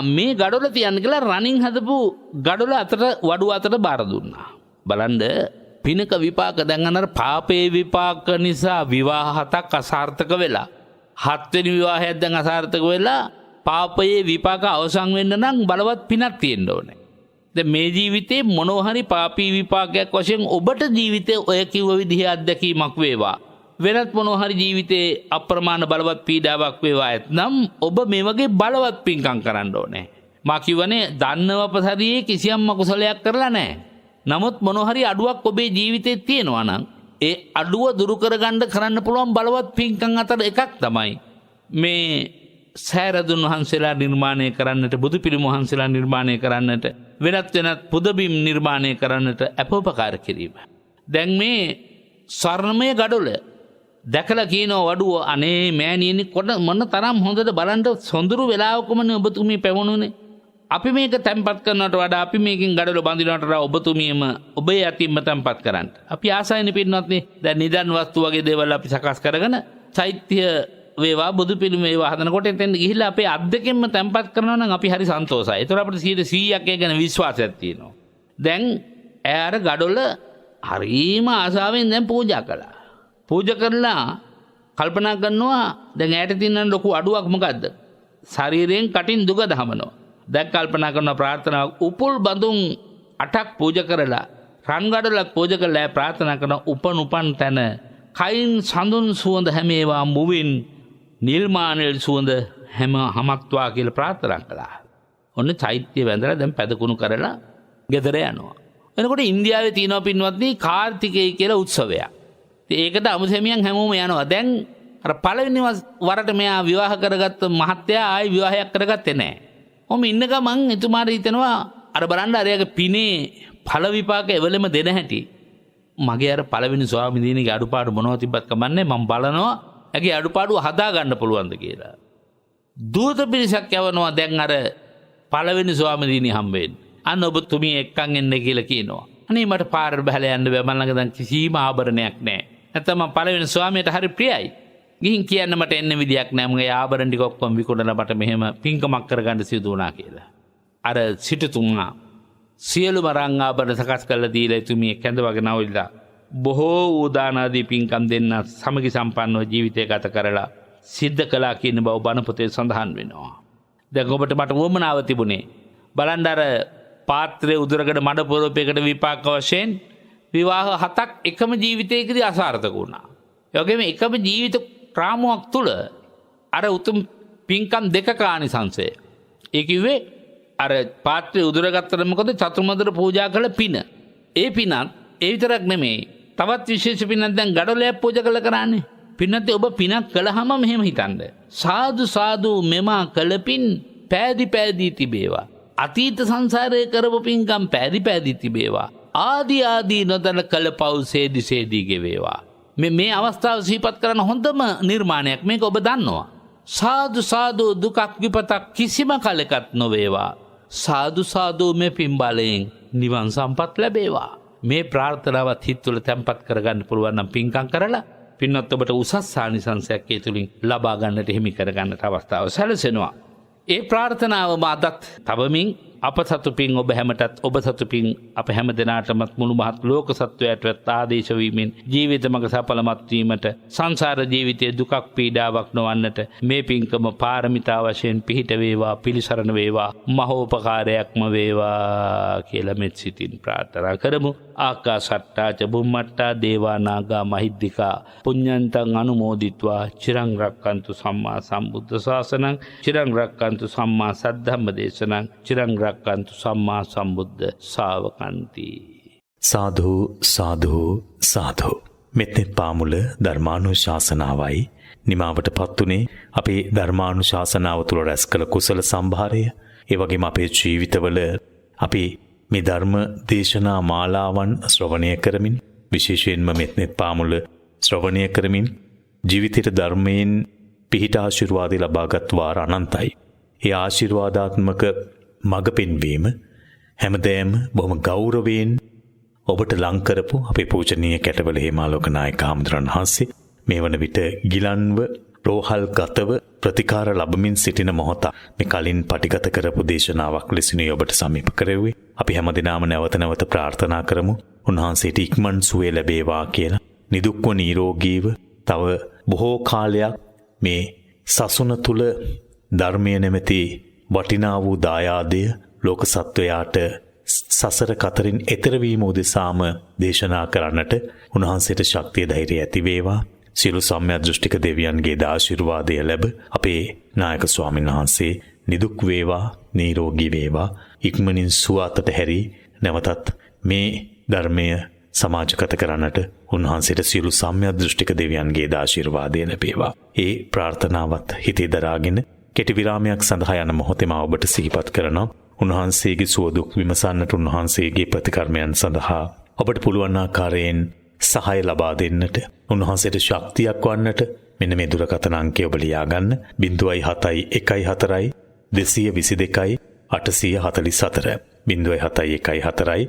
මේ ගඩොල තියන්න කියලා රණින් හදපු ගඩොල අතට වඩුව අතට බාර දුන්නා. බලන්න පිනක විපාක. දැන් අර පාපේ විපාක නිසා විවාහ 7ක් අසාර්ථක වෙලා 7 වෙනි විවාහයක් දැන් අසාර්ථක වෙලා පාපයේ විපාක අවසන් වෙන්න නම් බලවත් පිනක් තියෙන්න ඕනේ. දැන් මේ ජීවිතේ මොනවා හරි පාපී විපාකයක් වශයෙන් ඔබට ජීවිතේ ඔය කිව්ව විදිහේ අත්දැකීමක් වේවා. වෙනත් මොනවා හරි ජීවිතේ අප්‍රමාණ බලවත් පීඩාවක් වේවා ඇතනම් ඔබ මේ වගේ බලවත් පින්කම් කරන්න ඕනේ. මා කියවනේ දන්නවපසරියේ කිසියම් අකුසලයක් කරලා නැහැ. නමුත් මොනවා හරි අඩුවක් ඔබේ ජීවිතේ තියෙනවා නම් ඒ අඩුව දුරු කරගන්න කරන්න පුළුවන් බලවත් පින්කම් අතර එකක් තමයි මේ සෑරදුන් වහන්සේලා නිර්මාණය කරන්නට, බුදු පිළිම වහන්සේලා නිර්මාණය කරන්නට, වෙනත් පුදබිම් නිර්මාණය කරන්නට අපෝපකාර කිරීම. දැන් මේ ස්වර්ණමය ගඩොල දැකලා කියනවා වඩුව අනේ මෑණියනි කොට මොන තරම් හොඳට බලන්න සොඳුරු වෙලාවකමනේ ඔබතුමී පැවණුනේ. අපි මේක තැම්පත් කරනවට වඩා අපි මේකෙන් ගඩොල බඳිනවට වඩා ඔබතුමියම ඔබේ අතින්ම තැම්පත් කරන්න. අපි ආසයිනේ පින්නත් නේ. දැන් නිදන් වස්තු වගේ දේවල් අපි සකස් කරගෙන චෛත්‍ය වේවා බුදු පිළිම වේවා හදනකොට එතෙන් ගිහිල්ලා අපේ අත් දෙකෙන්ම තැම්පත් කරනවා නම් අපි හරි සන්තෝෂයි. ඒතර අපිට 100%ක් ඒ ගැන විශ්වාසයක් තියෙනවා. දැන් ඈර ගඩොල හරීම ආසාවෙන් දැන් පූජා කළා. පූජා කරලා කල්පනා කරනවා දැන් ඈට තියෙන ලොකු අඩුවක් මොකද්ද? ශරීරයෙන් කටින් දුක දහමනවා. දැන් කල්පනා කරන ප්‍රාර්ථනාවක් උපුල් බඳුන් 8ක් පූජා කරලා රන් ගඩොලක් පූජා කරලා ප්‍රාර්ථනා කරන උපන් තැන කයින් සඳුන් සුවඳ හැමේවා මුවින් නිල්මානෙල් සුවඳ හැම හමත්වා කියලා ප්‍රාර්ථනා කළා. ඔන්න චෛත්‍ය වැඳලා දැන් පැදකුණු කරලා ගෙදර යනවා. එනකොට ඉන්දියාවේ තියෙනවා පින්වත්නි කාර්තිකේ කියලා උත්සවයක්. ඒකට අමුසෙමියන් හැමෝම යනවා. දැන් අර පළවෙනි වරට මෙයා විවාහ කරගත්ත මහත්තයා ආයි විවාහයක් කරගත්තේ නැහැ. ඔහොම ඉන්න ගමන් එතුමාට හිතෙනවා අර බලන්න අරයාගේ පිනේ ඵල විපාක එවලෙම දෙන හැටි. මගේ අර පළවෙනි ස්වාමී දිනේගේ අඩුපාඩු මොනවද තිබ්බත් කමන්නේ මම බලනවා ඇගේ අඩුපාඩු හදා ගන්න පුළුවන්ද කියලා. දූත පිරිසක් යවනවා දැන් අර පළවෙනි ස්වාමී දිනේ හම්බෙන්න. අන්න ඔබතුමිය එක්කන් එන්න කියලා කියනවා. අනේ මට පාරට බහලා යන්න බෑ. මම ළඟ දැන් කිසිම ආභරණයක් නැහැ. නැත්නම් මම පළවෙනි ස්වාමියාට හරි ප්‍රියයි. ගිහින් කියන්න මට එන්න විදියක් නැහැ. මගේ ආභරණ ටික ඔක්කොම විකුණලා මට මෙහෙම පින්කමක් කරගන්න සිදු වුණා කියලා. අර සිටුතුමා සියලුම රන් ආභරණ සකස් කරලා දීලා එතුමිය කැඳවගෙන ආවිලා බොහෝ උදානාදී පින්කම් දෙන්න සමගි සම්පන්නව ජීවිතය ගත කරලා සිද්ධ කළා කියන බව බණ පොතේ සඳහන් වෙනවා. දැන් ඔබට මට වොමනාව තිබුණේ බලන්න අර පාත්‍රයේ උදුරකට මඩ පොරොපයකට විපාක වශයෙන් විවාහ 7ක් එකම ජීවිතයකදී අසාර්ථක වුණා. ඒ වගේම එකම ජීවිත ක්‍රාමුවක් තුල අර උතුම් පින්කම් දෙකක ආනිසංසය. ඒ කිව්වේ අර පාත්‍රයේ උදුරගත්තට මොකද චතුර්මදර පූජා කළ පින. ඒ පිනත් ඒ විතරක් නෙමෙයි. තවත් විශේෂ පිනක් දැන් ගඩොලයක් පූජා කළ කරන්නේ. පින්නත් ඔබ පිනක් කළාම මෙහෙම හිතන්න. සාදු සාදු මෙමා කළ පින් පෑදි පෑදී තිබේවා. අතීත සංසාරයේ කරපු පින්කම් පෑදි පෑදී තිබේවා. ආදී නොදැන කළ පව් සේදි සේදී ගෙවේවා. මේ අවස්ථාව සිහිපත් කරන හොඳම නිර්මාණයක් මේක ඔබ දන්නවා. සාදු සාදු දුකක් විපතක් කිසිම කලකත් නොවේවා. සාදු සාදු මේ පින් බලයෙන් නිවන් සම්පත් ලැබේවා. මේ ප්‍රාර්ථනාවත් හිත තුළ තැන්පත් කරගන්න පුළුවන් නම් පින්කම් කරලා පින්වත් ඔබට උසස් ආනිසංසයක් ඒ තුලින් ලබා ගන්නට හිමි කරගන්නට අවස්ථාව සැලසෙනවා. ඒ ප්‍රාර්ථනාවම අදත් තවමින් අප සතු පින් ඔබ හැමටත් ඔබ සතු පින් අප හැම දෙනාටමත් මුළු මහත් ලෝක සත්වයාටත් ආදේශ වීමෙන් ජීවිත මඟ සඵලමත් වීමට සංසාර ජීවිතයේ දුකක් පීඩාවක් නොවන්නට මේ පින්කම පාරමිතා වශයෙන් පිහිට වේවා පිළිසරණ වේවා මහෝපකාරයක්ම වේවා කියලා මෙත් සිතින් ප්‍රාර්ථනා කරමු. ආකාසට්ටා ච බුම්මට්ටා දේවා නාග මහිද්దికා පුඤ්ඤන්තං අනුමෝදිත්වා චිරං රක්칸තු සම්මා සම්බුද්ධ ශාසනං චිරං රක්칸තු සම්මා සද්ධම්ම දේශනං චිරං රක්칸තු සම්මා සම්බුද්ධ ශාවකන්ති. සාධු සාධු සාධු. මෙත්නෙත් පාමුල ධර්මානුශාසනාවයි නිමාවට පත්තුනේ අපේ ධර්මානුශාසනාව තුළ රැස් කළ කුසල සම්භාරය. ඒ වගේම අපේ ජීවිතවල අපි මේ ධර්ම දේශනා මාලාවන් ශ්‍රවණය කරමින් විශේෂයෙන්ම මෙත්නෙත් පාමුල ශ්‍රවණය කරමින් ජීවිතයට ධර්මයෙන් පිහිට ආශිර්වාද ලබාගත් වාර අනන්තයි. ඒ ආශිර්වාදාත්මක මඟ පෙන්වීම හැමදෑම බොහොම ගෞරවයෙන් ඔබට ලං කරපු අපේ පූජනීය කැටවල හේමාලෝක නායක හාමුදුරන් වහන්සේ මේ වන විට ගිලන්ව රෝහල් ගතව ප්‍රතිකාර ලැබමින් සිටින මොහොත මේ කලින් පටිගත කරපු දේශනාවක් ලෙසිනුයි ඔබට සමීප කරෙව්වේ. අපි හැමදෙනාම නැවත නැවත ප්‍රාර්ථනා කරමු උන්වහන්සේට ඉක්මන් සුවය ලැබේවා කියලා. නිදුක්ව නිරෝගීව තව බොහෝ කාලයක් මේ සසුන තුල ධර්මය නැමැති වටිනා වූ දායාදය ලෝක සත්වයාට සසර කතරින් එතර වීම උදෙසාම දේශනා කරන්නට උන්වහන්සේට ශක්තිය ධෛර්යය ඇති වේවා. සියලු සම්‍යක් දෘෂ්ටික දෙවියන්ගේ ආශිර්වාදය ලැබ අපේ නායක ස්වාමීන් වහන්සේ නිදුක් වේවා නිරෝගී වේවා ඉක්මනින් සුවතට හැරි නැවතත් මේ ධර්මය සමාජගත කරන්නට උන්වහන්සේට සියලු සම්‍යක් දෘෂ්ටික දෙවියන්ගේ ආශිර්වාදය ලැබේවා. ඒ ප්‍රාර්ථනාවත් හිතේ දරාගෙන කෙටි විරාමයක් සඳහා යන මොහොතේම ඔබට සිහිපත් කරනවා උන්වහන්සේගේ සුව දුක් විමසන්නට උන්වහන්සේගේ ප්‍රතිකර්මයන් සඳහා ඔබට පුළුවන් ආකාරයෙන් සහාය ලබා දෙන්නට උන්වහන්සේට ශක්තියක් වන්නට මෙන්න මේ දුරකථන අංකය ඔබ ලියා ගන්න 07114 222 844 07114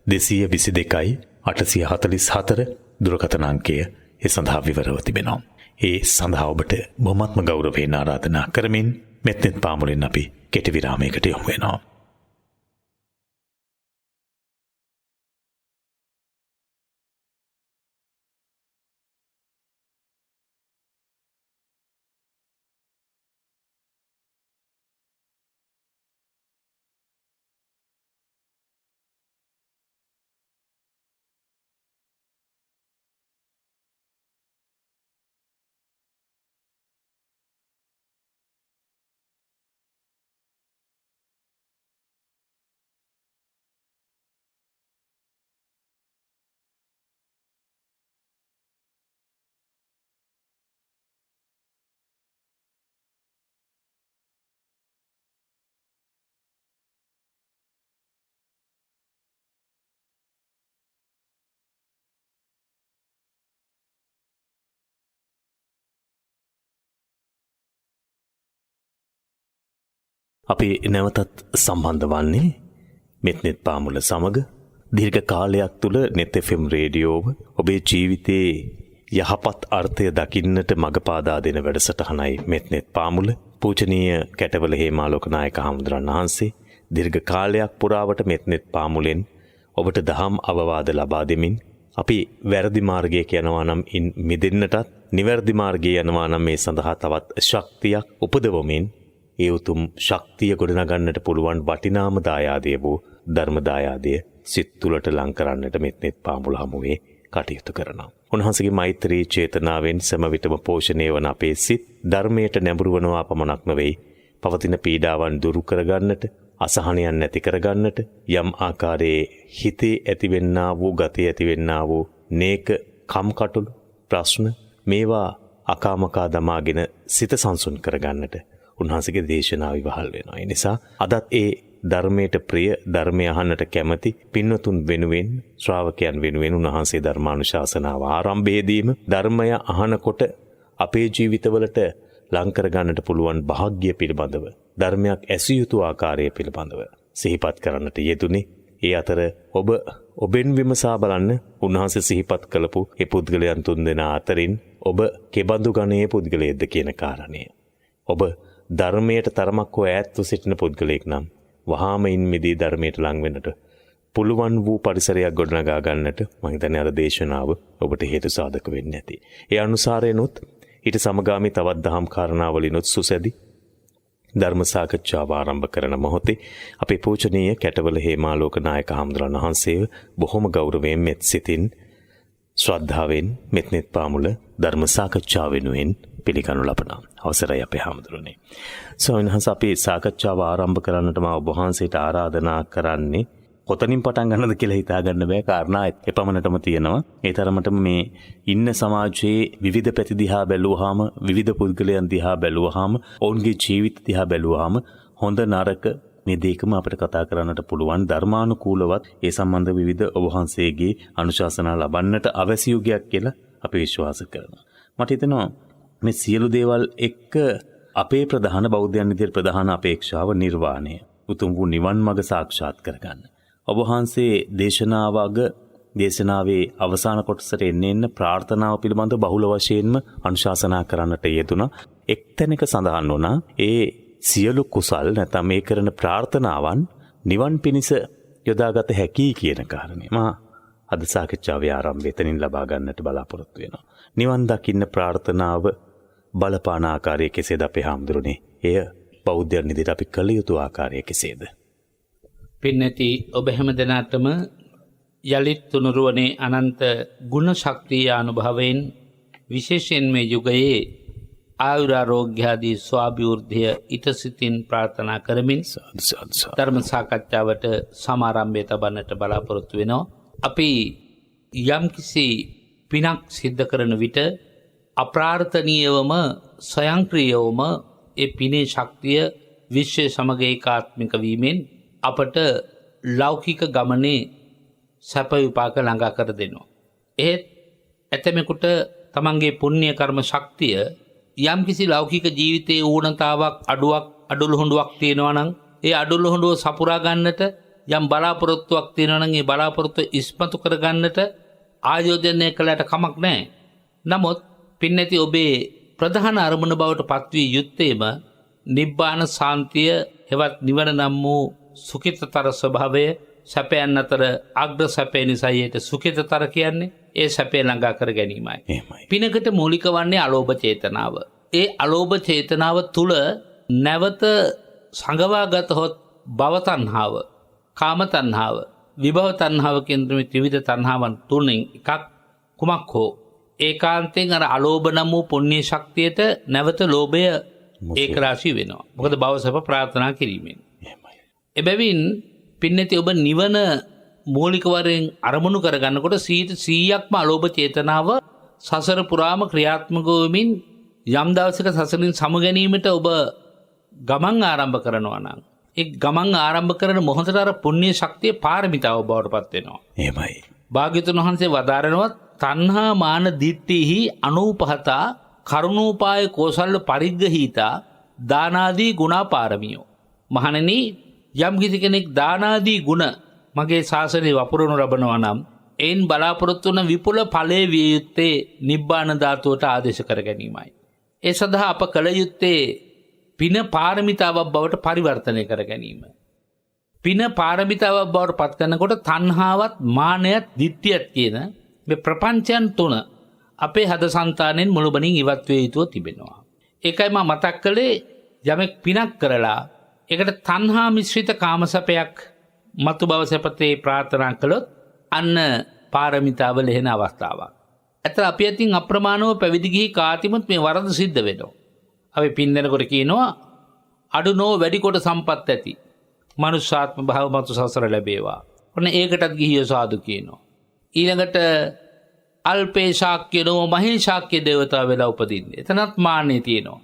222 844 දුරකථන අංකය ඒ සඳහා විවරව තිබෙනවා. ඒ සඳහා ඔබට බොහොමත්ම ගෞරවයෙන් ආරාධනා කරමින් මෙත්නෙත් පාමුලෙන් අපි කෙටි විරාමයකට යමු වෙනවා. අපි නැවතත් සම්බන්ධ වන්නේ මෙත්නෙත් පාමුල සමග දීර්ඝ කාලයක් තුල net FM රේඩියෝව ඔබේ ජීවිතයේ යහපත් අර්ථය දකින්නට මඟ පාදා දෙන වැඩසටහනයි මෙත්නෙත් පාමුල. පූජනීය කැටවල හේමාලෝක නායක හාමුදුරන් වහන්සේ දීර්ඝ කාලයක් පුරාවට මෙත්නෙත් පාමුලෙන් ඔබට දහම් අවවාද ලබා දෙමින් අපි වැරදි මාර්ගයක යනවා නම් ඉන් මිදෙන්නටත් නිවැරදි මාර්ගයේ යනවා නම් මේ සඳහා තවත් ශක්තියක් උපදවමින් ඒ උතුම් ශක්තිය ගොඩනගන්නට පුළුවන් වටිනාම දායාදය වූ ධර්ම දායාදය සිත් තුළට ලං කරන්නට මෙත්නෙත් පාමුල හමුවේ කටයුතු කරනවා. උන්වහන්සේගේ මෛත්‍රී චේතනාවෙන් සෑම විටම පෝෂණය වන අපේ සිත් ධර්මයට නැඹුරු වනවා පමණක් නෙවෙයි, පවතින පීඩාවන් දුරු කරගන්නට, අසහනයන් නැති කරගන්නට, යම් ආකාරයේ හිතේ ඇතිවෙන්නා වූ ගතිය ඇතිවෙන්නා වූ නේක කම්කටොළු ප්‍රශ්න මේවා අකාමකා දමාගෙන සිත සංසුන් කරගන්නට උන්වහන්සේගේ දේශනාව විවහල් වෙනවා. ඒ නිසා අදත් ඒ ධර්මයට ප්‍රිය, ධර්මය අහන්නට කැමති පින්වතුන් වෙනුවෙන්, ශ්‍රාවකයන් වෙනුවෙන් උන්වහන්සේ ධර්මානුශාසනාව ආරම්භයේදීම ධර්මය අහනකොට අපේ ජීවිතවලට ලං කරගන්නට පුළුවන් වාග්ය පිළිබඳව, ධර්මයක් ඇසිය යුතු ආකාරය පිළිබඳව සිහිපත් කරන්නට යෙදුනේ. ඒ අතර ඔබෙන් විමසා බලන්න උන්වහන්සේ සිහිපත් කළපු ඒ පුද්ගලයන් 3 දෙනා අතරින් ඔබ කෙබඳු ගණයේ පුද්ගලයෙක්ද කියන කාරණය. ඔබ ධර්මයට තරමක් හෝ ඈත්ව සිටින පුද්ගලයෙක් නම් වහාම ඉන් මිදී ධර්මයට ලං වෙන්නට පුළුවන් වූ පරිසරයක් ගොඩනගා ගන්නට මම හිතන්නේ අර දේශනාව ඔබට හේතු සාධක වෙන්නේ නැති. ඒ අනුසාරයෙන්ුත් ඊට සමගාමී තවත් දහම් කාරණාවලිනුත් සුසැදි ධර්ම සාකච්ඡාව ආරම්භ කරන මොහොතේ අපේ පූජනීය කැටවල හේමාලෝක නායක හාමුදුරන් වහන්සේව බොහොම ගෞරවයෙන් මෙත් සිතින් ශ්‍රද්ධාවෙන් මෙත්නෙත් පාමුල ධර්ම සාකච්ඡාව වෙනුවෙන් පිළිගනු ලබන අවසරයි අපේ හාමුදුරනේ. ස්වාමීන් වහන්සේ අපි සාකච්ඡාව ආරම්භ කරන්නට මම ඔබ වහන්සේට ආරාධනා කරන්නේ කොතනින් පටන් ගන්නද කියලා හිතා ගන්න බෑ. කාරණා එපමණටම තියෙනවා. ඒ තරමටම මේ ඉන්න සමාජයේ විවිධ පැති දිහා බැලුවාම, විවිධ පුද්ගලයන් දිහා බැලුවාම, ඔවුන්ගේ ජීවිත දිහා බැලුවාම හොඳ නරක මේ දෙකම අපිට කතා කරන්නට පුළුවන්. ධර්මානුකූලවත් ඒ සම්බන්ධ විවිධ ඔබ වහන්සේගේ අනුශාසනා ලබන්නට අවශ්‍ය යුගයක් කියලා අපි විශ්වාස කරනවා. මට හිතෙනවා මේ සියලු දේවල් එක්ක අපේ ප්‍රධාන බෞද්ධයන් විදිහට ප්‍රධාන අපේක්ෂාව නිර්වාණය, උතුම් වූ නිවන් මඟ සාක්ෂාත් කරගන්න. ඔබ වහන්සේ දේශනාවේ අවසාන කොටසට එන්න ප්‍රාර්ථනාව පිළිබඳ බහුල වශයෙන්ම අනුශාසනා කරන්නට යෙදුණා. එක් තැනක සඳහන් වුණා ඒ සියලු කුසල් නැත්නම් මේ කරන ප්‍රාර්ථනාවන් නිවන් පිණිස යොදාගත හැකි කියන කාරණය. අද සාකච්ඡාවේ ආරම්භය එතනින් ලබා ගන්නට බලාපොරොත්තු වෙනවා. නිවන් දකින්න ප්‍රාර්ථනාව බලපාන ආකාරය කෙසේද අපේ හාමුදුරනේ? එය බෞද්ධයන් විදිහට අපි කළ යුතු ආකාරය කෙසේද? පින්නති ඔබ හැම දෙනාටම යලිත් තුනුරුවනේ අනන්ත ගුණ ශක්තිය අනුභවයෙන් විශේෂයෙන් මේ යුගයේ ආයුරාරෝග්‍යාදී ස්වාභිවෘද්ධිය ඉතසිතින් ප්‍රාර්ථනා කරමින් ධර්ම සාකච්ඡාවට සමාරම්භය තබන්නට බලාපොරොත්තු වෙනවා. අපි යම්කිසි පිනක් සිද්ධ කරන විට අප්‍රාර්ථනීයවම ස්වයංක්‍රීයවම ඒ පිනේ ශක්තිය විශ්වය සමග ඒකාත්මික වීමෙන් අපට ලෞකික ගමනේ සැප විපාක ළඟා කර දෙනවා. ඒත් ඇතමෙකුට තමන්ගේ පුණ්‍ය කර්ම ශක්තිය යම්කිසි ලෞකික ජීවිතයේ ඌනතාවක් අඩුළු හොඬුවක් තියෙනවා නම් ඒ අඩුළු හොඬුව සපුරා ගන්නට යම් බලාපොරොත්තුවක් තියෙනවා නම් ඒ බලාපොරොත්තුව ඉස්මතු කර ගන්නට ආයෝජනය කළාට කමක් නැහැ. නමුත් පින්නැති ඔබේ ප්‍රධාන අරමුණ බවට පත්වී යුත්තේම නිබ්බාන සාන්තිය හෙවත් නිවන නම් වූ සුඛිතතර ස්වභාවය, සැපයන් අතර අග්‍ර සැපේ නිසායට සුඛිතතර කියන්නේ ඒ සැපේ ළඟා කර ගැනීමයි. පිනකට මූලික වන්නේ අලෝභ චේතනාව. ඒ අලෝභ චේතනාව තුල නැවත සංගවාගතහොත් භව තණ්හාව, කාම තණ්හාව, විභව තණ්හාව කියන මේ ත්‍රිවිධ තණ්හාවන් තුනෙන් එකක් කුමක් හෝ ඒකාන්තයෙන් අර අලෝභ නම් වූ පුණ්‍ය ශක්තියට නැවත ලෝභය ඒක රාශී වෙනවා. මොකද භව සැප ප්‍රාර්ථනා කිරීමෙන්. එබැවින් පින්නති ඔබ නිවන මූලික වශයෙන් අරමුණු කරගන්නකොට 100%ක්ම අලෝභ චේතනාව සසර පුරාම ක්‍රියාත්මක වෙමින් යම් දවසක සසරින් සමුගැනීමට ඔබ ගමන් ආරම්භ කරනවා නම් ඒ ගමන් ආරම්භ කරන මොහොතට අර පුණ්‍ය ශක්තිය පාරමිතාව බවට පත් වෙනවා. එහෙමයි. භාග්‍යවතුන් වහන්සේ වදාරනවා තණ්හා මාන දිට්ඨිහි අනූපහතා කරුණෝපාය කෝසල්ල පරිග්ගහීතා දානාදී ගුණා පාරමියෝ. මහණෙනි යම් කිසි කෙනෙක් දානාදී ගුණ මගේ ශාසනය වපුරනු ලබනවා නම් එයින් බලාපොරොත්තු වන විපුල ඵලයේ විය යුත්තේ නිබ්බාන ධාතුවට ආදේශ කර ගැනීමයි. ඒ සඳහා අප කළ යුත්තේ පින පාරමිතාවක් බවට පරිවර්තනය කර ගැනීම. පින පාරමිතාවක් බවට පත් කරනකොට තණ්හාවත් මානයත් දිට්ඨියත් කියන මේ ප්‍රපංචයන් 3 අපේ හද సంతානෙන් මුළුමනින් ඉවත් වේ යුතුව තිබෙනවා. ඒකයි මම මතක් කළේ යමෙක් පිනක් කරලා ඒකට තණ්හා මිශ්‍රිත කාමසපයක් මතු බව සැපතේ ප්‍රාර්ථනා කළොත් අන්න පාරමිතාව ලෙහෙන අවස්ථාවක්. ඇත්තට අපි අතින් අප්‍රමාණව පැවිදි ගිහි කාතිමුත් මේ වරද සිද්ධ වෙනවා. අපි පින් දෙනකොට කියනවා අඩු නෝ වැඩි කොට සම්පත් ඇති මනුෂ්‍යාත්ම භාව මතු සසර ලැබේවා. ඔන්න ඒකටත් ගිහියෝ සාදු කියනවා. ඊළඟට අල්පේ ශාක්‍ය නෝ මහේ ශාක්‍ය දේවතාව වෙලා උපදින්නේ. එතනත් මාන්නේ තියෙනවා.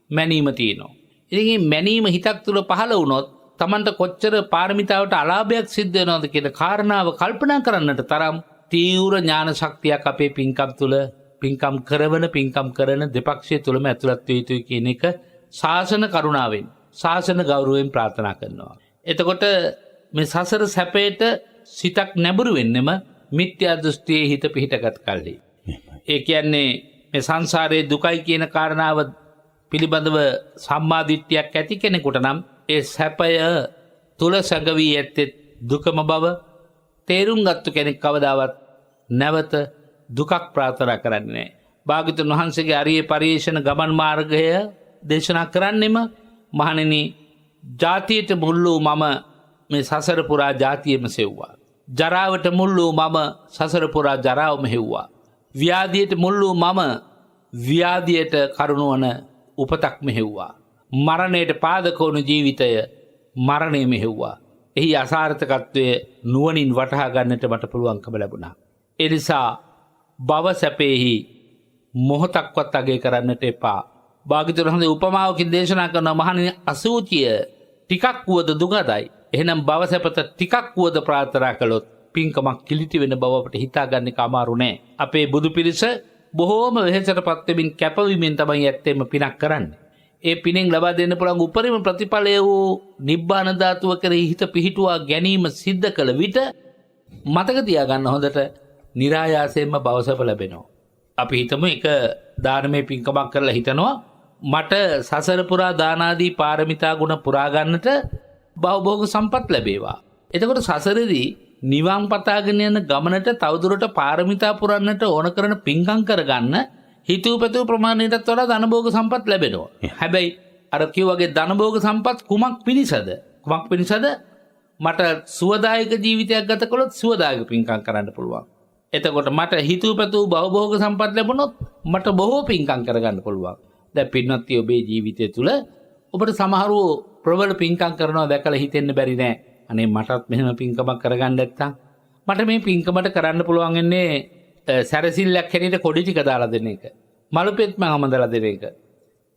මැනීම තියෙනවා. ඉතින් මේ මැනීම හිතක් තුල පහළ වුණොත් Tamanට කොච්චර පාරමිතාවට අලාභයක් සිද්ධ වෙනවද කියන කාරණාව කල්පනා කරන්නට තරම් තීව්‍ර ඥාන ශක්තියක් අපේ පින්කම් තුල පින්කම් කරන දෙපක්ෂය තුලම ඇතුළත් වේ යුතුයි කියන එක ශාසන කරුණාවෙන් ශාසන ගෞරවයෙන් ප්‍රාර්ථනා කරනවා. එතකොට මේ සසර සැපේට සිතක් නැඹුරු වෙන්නෙම මිත්‍යා දෘෂ්ටියේ හිත පිහිටගත් කල්හි. ඒ කියන්නේ මේ සංසාරයේ දුකයි කියන කාරණාව පිළිබඳව සම්මා දිට්ඨියක් ඇති කෙනෙකුට නම් ඒ සැපය තුල සැඟවී ඇත්තේ දුකම බව තේරුම් ගත්ත කෙනෙක් කවදාවත් නැවත දුකක් ප්‍රාර්ථනා කරන්නේ නැහැ. භාග්‍යවතුන් වහන්සේගේ අරිය පරිේශන ගමන් මාර්ගය දේශනා කරන්නෙම මහණෙනි ජාතියට මුල් වූ මම මේ සසර පුරා ජාතියම සෙව්වා. ජරාවට මුල් වූ මම සසර පුරා ජරාවම හෙව්වා. ව්‍යාධියට මුල් වූ මම ව්‍යාධියට කරුණවන උපතක් මෙහෙව්වා. මරණයට පාදක වුණු ජීවිතය මරණය මෙහෙව්වා. එහි අසාර්ථකත්වය නුවණින් වටහා ගන්නට මට පුළුවන්කම ලැබුණා. ඒ නිසා භව සැපේහි මොහොතක්වත් අගය කරන්නට එපා. භාග්‍යවතුන් වහන්සේ උපමාවකින් දේශනා කරන මහණෙනි අසූචිය ටිකක් වුවද දුකදයි. එහෙනම් භව සැපත ටිකක් වුවද ප්‍රාර්ථනා කළොත් පින්කමක් කිලිටි වෙන බව අපට හිතාගන්න එක අමාරු නෑ. අපේ බුදු පිරිස බොහෝම වෙහෙසටපත් වෙමින් කැපවීමෙන් තමයි ඇත්තෙම පිනක් කරන්නේ. ඒ පිනෙන් ලබා දෙන්න පුළුවන් උපරිම ප්‍රතිඵලය වූ නිබ්බාන ධාතුව කෙරෙහි හිත පිහිටුවා ගැනීම සිද්ධ කළ විට මතක තියාගන්න හොඳට નિરાයාසයෙන්ම භවසප ලැබෙනවා. අපි හිතමු එක දානමය පින්කමක් කරලා හිතනවා මට සසර පුරා දාන ආදී පාරමිතා ගුණ පුරා ගන්නට භවභෝග සම්පත් ලැබේවා. එතකොට සසරේදී නිවන් පතාගෙන යන ගමනට තවදුරට පාරමිතා පුරන්නට ඕන කරන පින්කම් කරගන්න හිතුව පැතුව ප්‍රමාණයටත් වඩා ධනභෝග සම්පත් ලැබෙනවා. හැබැයි අර කිව්වාගේ ධනභෝග සම්පත් කුමක් පිණිසද? මට සුවදායක ජීවිතයක් ගත කළොත් සුවදායක පින්කම් කරන්න පුළුවන්. එතකොට මට හිතුව පැතුව භවභෝග සම්පත් ලැබුණොත් මට බොහෝ පින්කම් කරගන්න පුළුවන්. දැන් පින්වත්නි ඔබේ ජීවිතය තුළ ඔබට සමහරව ප්‍රබල පින්කම් කරනවා දැකලා හිතෙන්න බැරි නෑ. අනේ මටත් මෙහෙම පින්කමක් කරගන්න නැත්තම් මට මේ පින්කමට කරන්න පුළුවන් වෙන්නේ සැරසිල්ලක් හැටියට කොඩි ටික දාලා දෙන එක. මලුපෙත්ම හමදලා දෙන එක.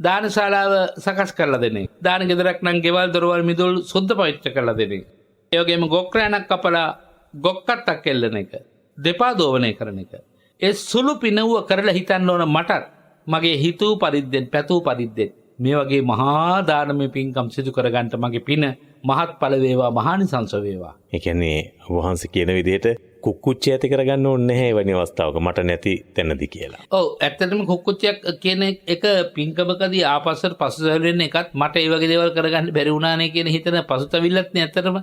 දානශාලාව සකස් කරලා දෙන එක. දාන ගෙදරක් නම් ගෙවල් දොරවල් මිදුල් සුද්ධ පවිත්‍ර කරලා දෙන එක. ඒ වගේම ගොක්රෑනක් කපලා ගොක්කටක් එල්ලන එක. දෙපා දෝවණය කරන එක. ඒ සුළු පිනවුව කරලා හිතන්න ඕන මටත් මගේ හිතූ පරිද්දෙන් පැතූ පරිද්දෙන් මේ වගේ මහා දානමය පින්කම් සිදු කරගන්න මගේ පින මහත්ඵල වේවා මහානිසංස වේවා. ඒ කියන්නේ වහන්සේ කියන විදිහට කුක්කුච්චය ඇති කරගන්න ඕනේ නැහැ වෙන අවස්ථාවක මට නැති තැනදී කියලා. ඔව් ඇත්තටම කුක්කුච්චයක් කියන එක පින්කමකදී ආපස්සට පසුතැවෙන්න එකත් මට ඒ වගේ දේවල් කරගන්න බැරි වුණානේ කියන හිතන පසුතැවිල්ලත් නේ ඇත්තටම.